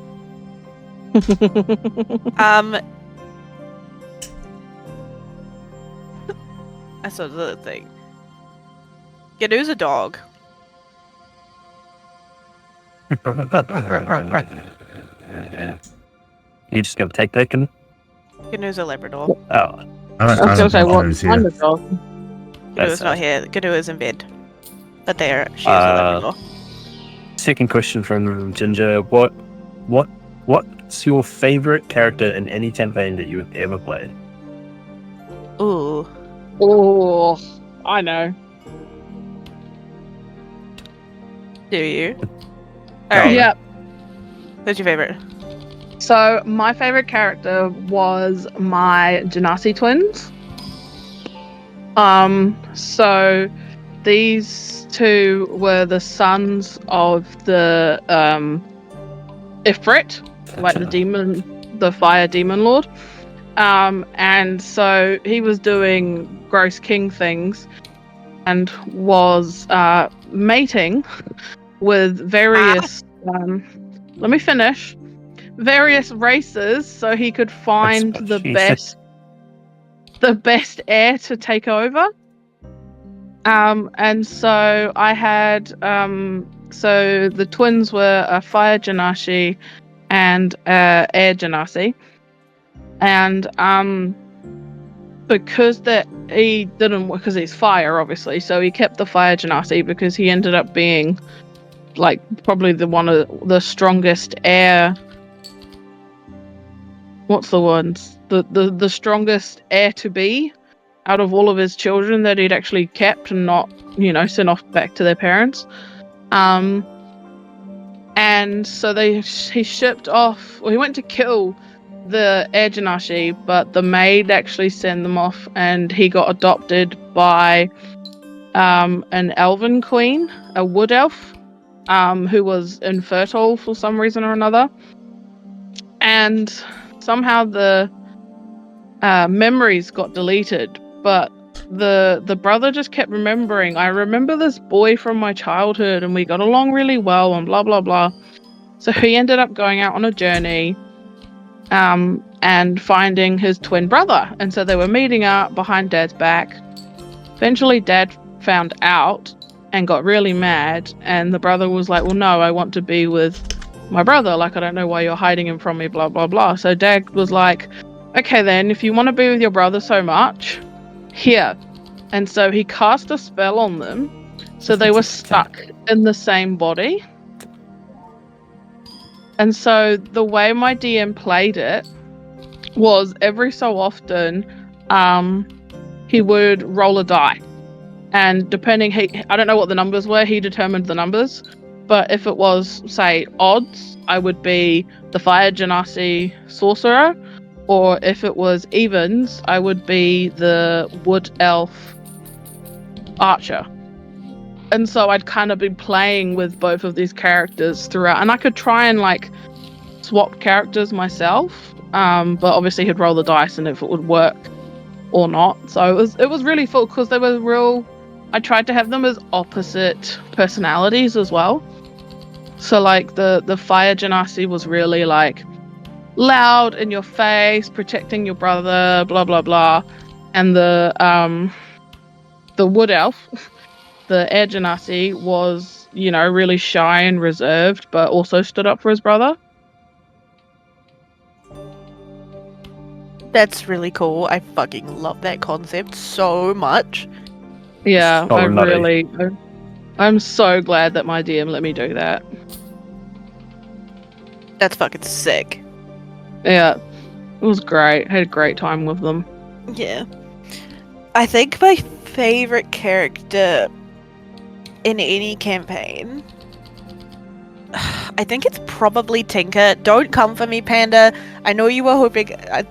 A: I saw the other thing. Gnu's a dog.
D: You just gonna take that, Gnu?
A: Gnu's a Labrador.
D: Oh,
C: I don't,
E: I was
C: I
E: gonna
C: don't
E: say,
C: think
E: what
C: Gnu's
E: kind
C: here.
E: of dog?
A: Gnu's not here. Gnu is in bed. But she is a Labrador.
D: second question from Ginger. What's your favorite character in any campaign that you have ever played?
A: Ooh.
E: Oh, I know.
A: Do you?
D: Oh,
A: Alright.
E: Yeah.
A: Who's your favorite?
E: So my favorite character was my Genasi twins. So these two were the sons of the Ifrit, like the demon, the fire demon lord. And so he was doing gross king things and was mating with various let me finish. Various races so he could find
D: That's
E: the
D: what she
E: best heir to take over. And so I had so the twins were a fire Genasi and air Genasi. And because that he didn't, because he's fire obviously, so he kept the fire Genasi because he ended up being like probably one of the strongest air. What's the ones? The strongest heir to be out of all of his children that he'd actually kept and not, sent off back to their parents. And so he shipped off. Well, he went to kill the Air Genasi, but the maid actually sent them off, and he got adopted by an elven queen, a wood elf, who was infertile for some reason or another. And somehow the memories got deleted, but the brother just kept remembering, I remember this boy from my childhood and we got along really well and blah blah blah. So he ended up going out on a journey and finding his twin brother, and so they were meeting up behind Dad's back. Eventually Dad found out and got really mad, and the brother was like, well, no, I want to be with my brother, like I don't know why you're hiding him from me, blah blah blah. So Dad was like, okay then, if you want to be with your brother so much, here. And so he cast a spell on them, so they were stuck in the same body. And so the way my DM played it was every so often he would roll a die, and depending, I don't know what the numbers were, he determined the numbers, but if it was, say, odds, I would be the fire Genasi sorcerer, or if it was evens, I would be the wood elf archer. And so I'd kind of been playing with both of these characters throughout, and I could try and like swap characters myself, but obviously he'd roll the dice and if it would work or not. So it was really full because they were real. I tried to have them as opposite personalities as well. So like the fire Genasi was really like loud in your face, protecting your brother, blah blah blah, and the wood elf, the air Genasi, was really shy and reserved, but also stood up for his brother.
A: That's really cool. I fucking love that concept so much.
E: Yeah,
D: So nutty.
E: I'm so glad that my DM let me do that.
A: That's fucking sick.
E: Yeah, it was great. Had a great time with them.
A: Yeah. I think my favorite character in any campaign, I think it's probably Tinker. Don't come for me, Panda. I know you were hoping,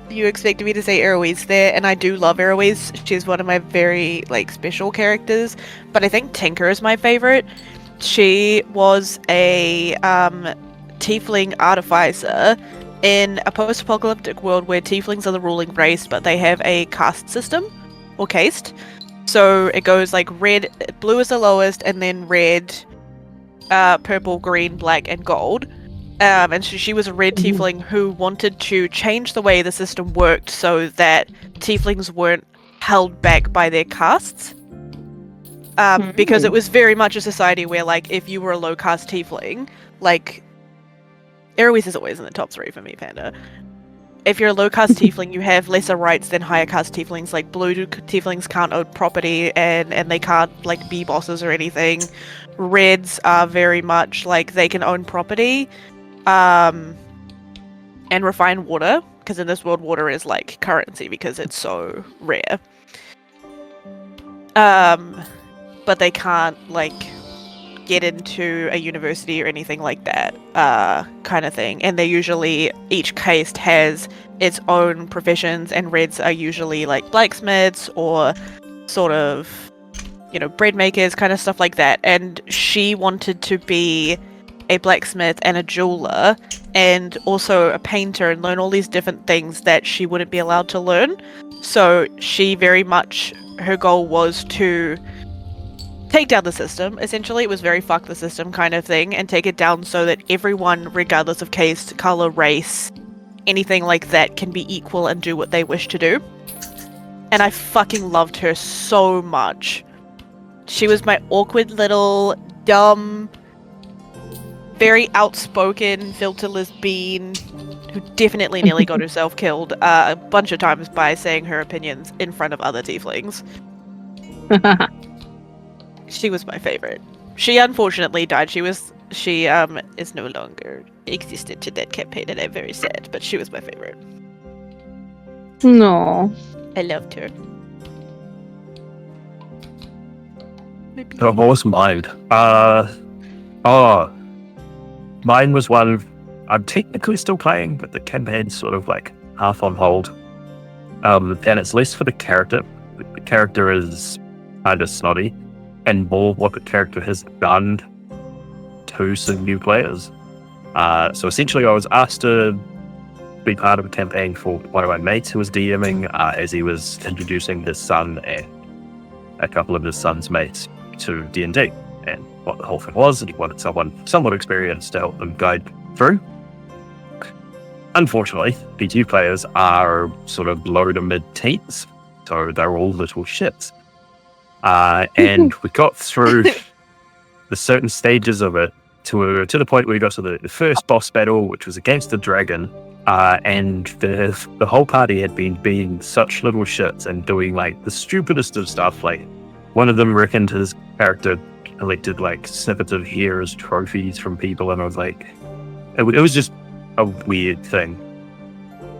A: you expected me to say Eloise there, and I do love Eloise. She's one of my very, like, special characters. But I think Tinker is my favorite. She was a tiefling artificer in a post-apocalyptic world where tieflings are the ruling race, but they have a caste system, or caste. So it goes like red, blue is the lowest, and then red, purple, green, black, and gold. And so she was a red tiefling who wanted to change the way the system worked so that tieflings weren't held back by their castes. Because it was very much a society where, like, if you were a low caste tiefling, like, Eloise is always in the top 3 for me, Panda. If you're a low caste tiefling, you have lesser rights than higher caste tieflings. Like, blue tieflings can't own property and they can't, like, be bosses or anything. Reds are very much like they can own property and refine water, because in this world water is like currency because it's so rare. But they can't, like, get into a university or anything like that, kind of thing. And they usually, each caste has its own professions, and reds are usually like blacksmiths or sort of, you know, bread makers, kind of stuff like that. And she wanted to be a blacksmith and a jeweler and also a painter and learn all these different things that she wouldn't be allowed to learn. So she very much, her goal was to take down the system. Essentially, it was very fuck the system kind of thing, and take it down so that everyone, regardless of caste, color, race, anything like that, can be equal and do what they wish to do. And I fucking loved her so much. She was my awkward little, dumb, very outspoken, filterless bean who definitely nearly got herself killed a bunch of times by saying her opinions in front of other tieflings. She was my favorite. She unfortunately died. She is no longer existed to that campaign, and I'm very sad, but she was my favorite.
E: No.
A: I loved her.
D: What was mine? Mine was one I'm technically still playing, but the campaign's sort of like half on hold. And it's less for the character. The character is kind of snotty, and more what the character has done to some new players. So essentially I was asked to be part of a campaign for one of my mates who was DMing as he was introducing his son and a couple of his son's mates to D&D and what the whole thing was, and he wanted someone somewhat experienced to help them guide through. Unfortunately, PG players are sort of low to mid-teens, so they're all little shits. And we got through the certain stages of it to the point where we got to the first boss battle, which was against the dragon, and the whole party had been being such little shits and doing like the stupidest of stuff. Like, one of them reckoned his character collected like snippets of hair as trophies from people, and I was like, it was just a weird thing.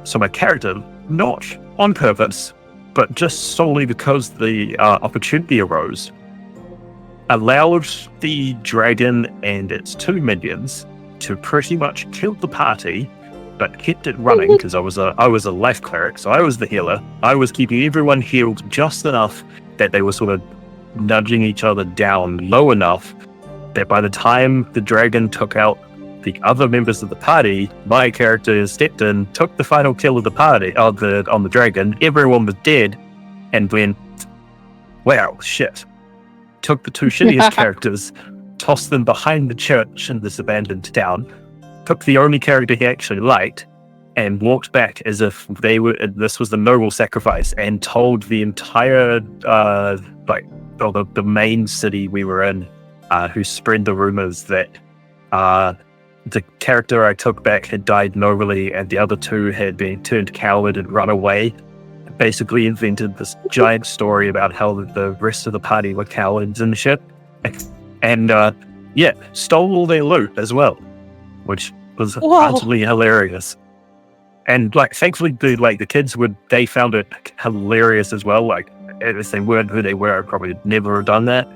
D: So my character, not on purpose, but just solely because the opportunity arose, allowed the dragon and its 2 minions to pretty much kill the party, but kept it running because I was a life cleric, so I was the healer. I was keeping everyone healed just enough that they were sort of nudging each other down low enough that by the time the dragon took out the other members of the party, my character stepped in, took the final kill of the party on the dragon. Everyone was dead, and went, wow, shit. Took the 2 shittiest characters, tossed them behind the church in this abandoned town, took the only character he actually liked, and walked back as if this was the noble sacrifice, and told the entire the main city we were in, who spread the rumors that the character I took back had died nobly, and the other 2 had been turned coward and run away. Basically invented this giant story about how the rest of the party were cowards and shit, and stole all their loot as well, which was utterly hilarious. And like, thankfully, the kids they found it hilarious as well. Like, if they weren't who they were, I probably never have done that.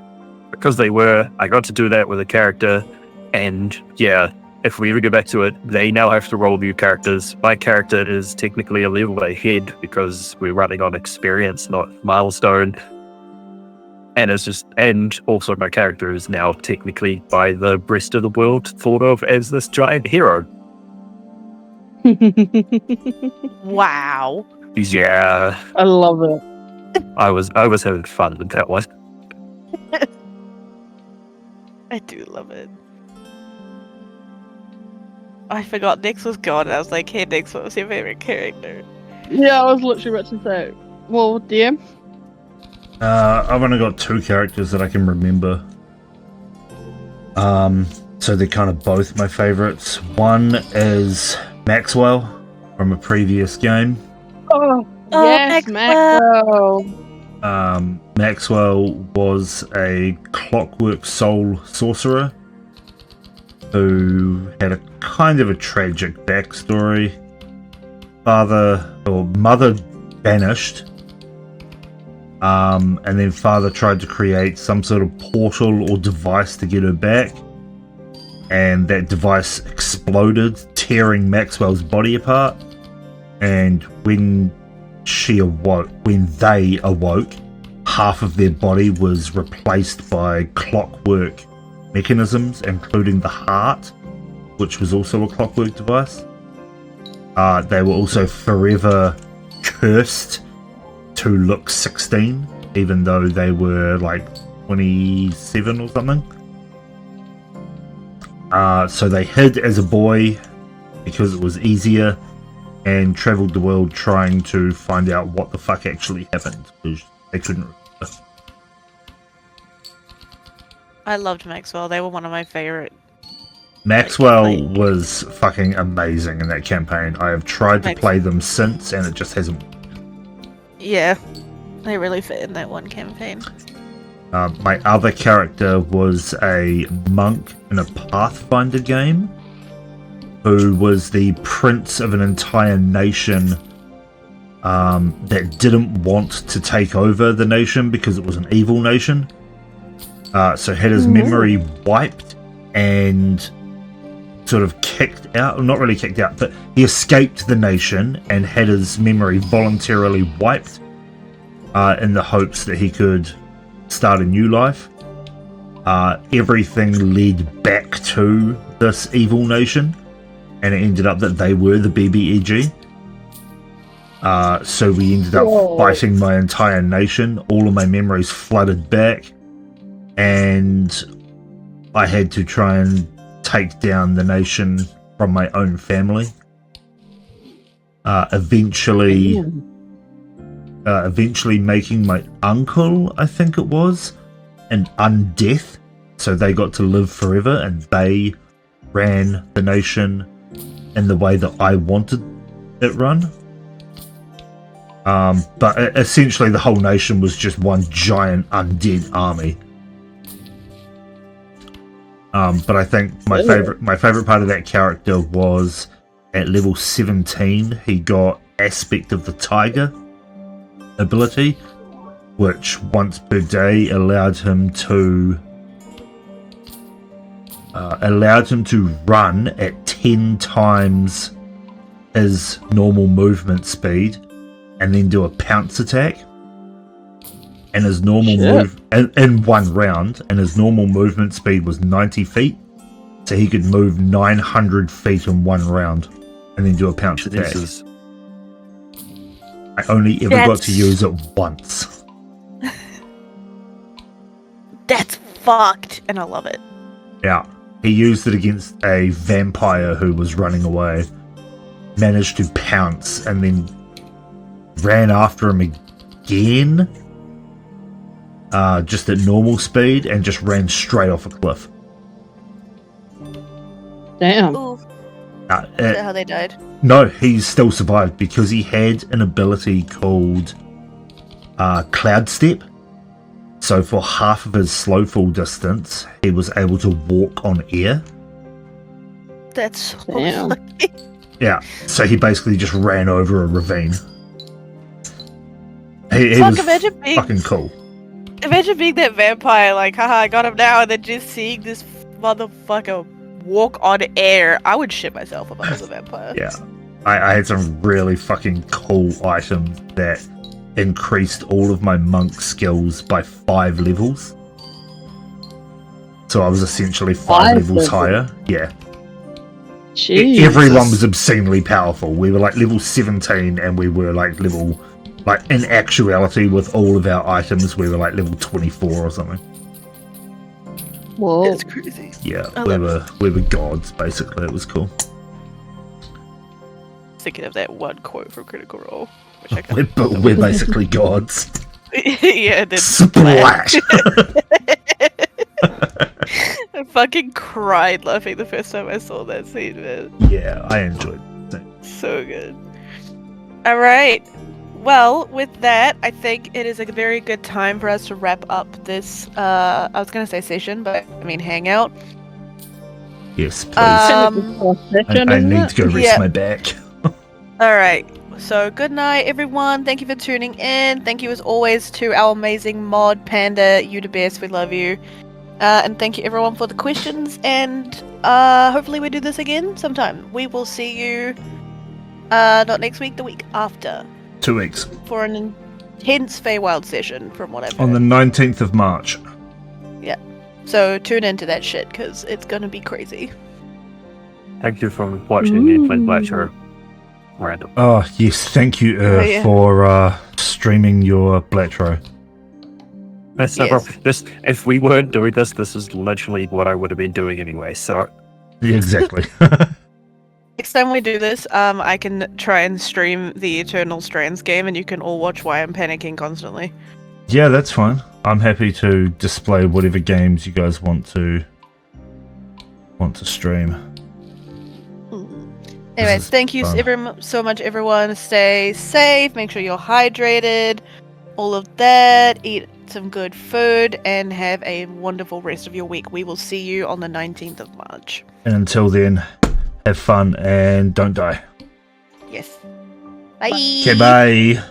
D: Because they were, I got to do that with a character, and yeah, if we ever go back to it, they now have to roll new characters. My character is technically a level ahead because we're running on experience, not milestone. And and also my character is now technically by the rest of the world thought of as this giant hero.
A: Wow.
D: Yeah,
E: I love it.
D: I was having fun with that one.
A: I do love it. I forgot Nix was gone. I was like, hey Nix, what was your favorite character?
E: Yeah, I was literally about to say. Well, DM.
C: I've only got 2 characters that I can remember. So they're kind of both my favorites. One is Maxwell from a previous game.
E: Oh, yes,
A: Maxwell.
E: Maxwell.
C: Maxwell was a clockwork soul sorcerer who had a kind of a tragic backstory. Mother banished. And then father tried to create some sort of portal or device to get her back. And that device exploded, tearing Maxwell's body apart. And when they awoke, half of their body was replaced by clockwork mechanisms, including the heart, which was also a clockwork device. They were also forever cursed to look 16, even though they were like 27 or something. So they hid as a boy because it was easier and traveled the world trying to find out what the fuck actually happened, because they couldn't remember.
A: I loved Maxwell. They were one of my favorite.
C: Maxwell was fucking amazing in that campaign. I have tried to play them since, and it just hasn't.
A: Yeah, they really fit in that one campaign.
C: My other character was a monk in a Pathfinder game who was the prince of an entire nation that didn't want to take over the nation because it was an evil nation. So had his memory wiped and sort of kicked out, not really kicked out, but he escaped the nation and had his memory voluntarily wiped in the hopes that he could start a new life. Everything led back to this evil nation, and it ended up that they were the BBEG. So we ended up fighting my entire nation. All of my memories flooded back, and I had to try and take down the nation from my own family. Eventually making my uncle, I think it was, an undeath, so they got to live forever, and they ran the nation in the way that I wanted it run. But essentially the whole nation was just one giant undead army. But I think my favorite part of that character was at level 17 he got Aspect of the Tiger ability, which once per day allowed him to run at 10 times his normal movement speed and then do a pounce attack. And his normal in one round, and his normal movement speed was 90 feet, so he could move 900 feet in one round and then do a pounce attack. I only ever got to use it once.
A: That's fucked, and I love it.
C: Yeah, he used it against a vampire who was running away, managed to pounce, and then ran after him again, just at normal speed, and just ran straight off a cliff.
E: Damn.
A: Ooh. Is that how they died?
C: No, he still survived because he had an ability called Cloud Step. So for half of his slow fall distance, he was able to walk on air.
A: That's so
E: Damn.
A: lucky.
C: Yeah, so he basically just ran over a ravine. He
A: Fuck,
C: was
A: imagine being-
C: fucking cool.
A: Imagine being that vampire, like, haha, I got him now, and then just seeing this motherfucker walk on air. I would shit myself if I was a vampire.
C: Yeah. I had some really fucking cool items that increased all of my monk skills by 5 levels. So I was essentially 5 levels higher. Yeah.
E: Jeez.
C: Everyone was obscenely powerful. We were like level 17 and we were like level, like in actuality with all of our items, we were like level 24 or something.
E: Whoa.
A: It's crazy.
C: Yeah,
A: I
C: we were gods basically. It was cool.
A: Thinking of that one quote from Critical Role, which I can't.
C: We're basically gods.
A: Yeah, then
C: Splat!
A: I fucking cried laughing the first time I saw that scene, man.
C: Yeah, I enjoyed it.
A: So good. Alright. Well, with that, I think it is a very good time for us to wrap up this, I was gonna say session, but I mean hangout.
C: Yes, please.
E: Session,
C: I
E: isn't
C: need
E: it?
C: to go rest
A: Yeah.
C: my back.
A: Alright. So, good night, everyone. Thank you for tuning in. Thank you, as always, to our amazing mod, Panda. You the best. We love you. And thank you, everyone, for the questions. And hopefully we do this again sometime. We will see you not next week, the week after.
C: 2 weeks.
A: For an intense Feywild session, from what I've heard.
C: On the 19th of March.
A: So tune into that shit, because it's going to be crazy.
D: Thank you for watching the Flint Balatro. Random.
C: Oh, yes, thank you
A: yeah.
C: for streaming your Balatro.
D: That's no
A: Yes.
D: problem. If we weren't doing this, this is literally what I would have been doing anyway. So
C: Yeah, exactly.
A: Next time we do this, I can try and stream the Eternal Strands game, and you can all watch why I'm panicking constantly.
C: Yeah, that's fine. I'm happy to display whatever games you guys want to stream.
A: Anyways,
C: is
A: thank you
C: fun.
A: so much, everyone. Stay safe. Make sure you're hydrated. All of that. Eat some good food and have a wonderful rest of your week. We will see you on the 19th of March.
C: And until then, have fun and don't die.
A: Yes. Bye.
C: Okay, bye.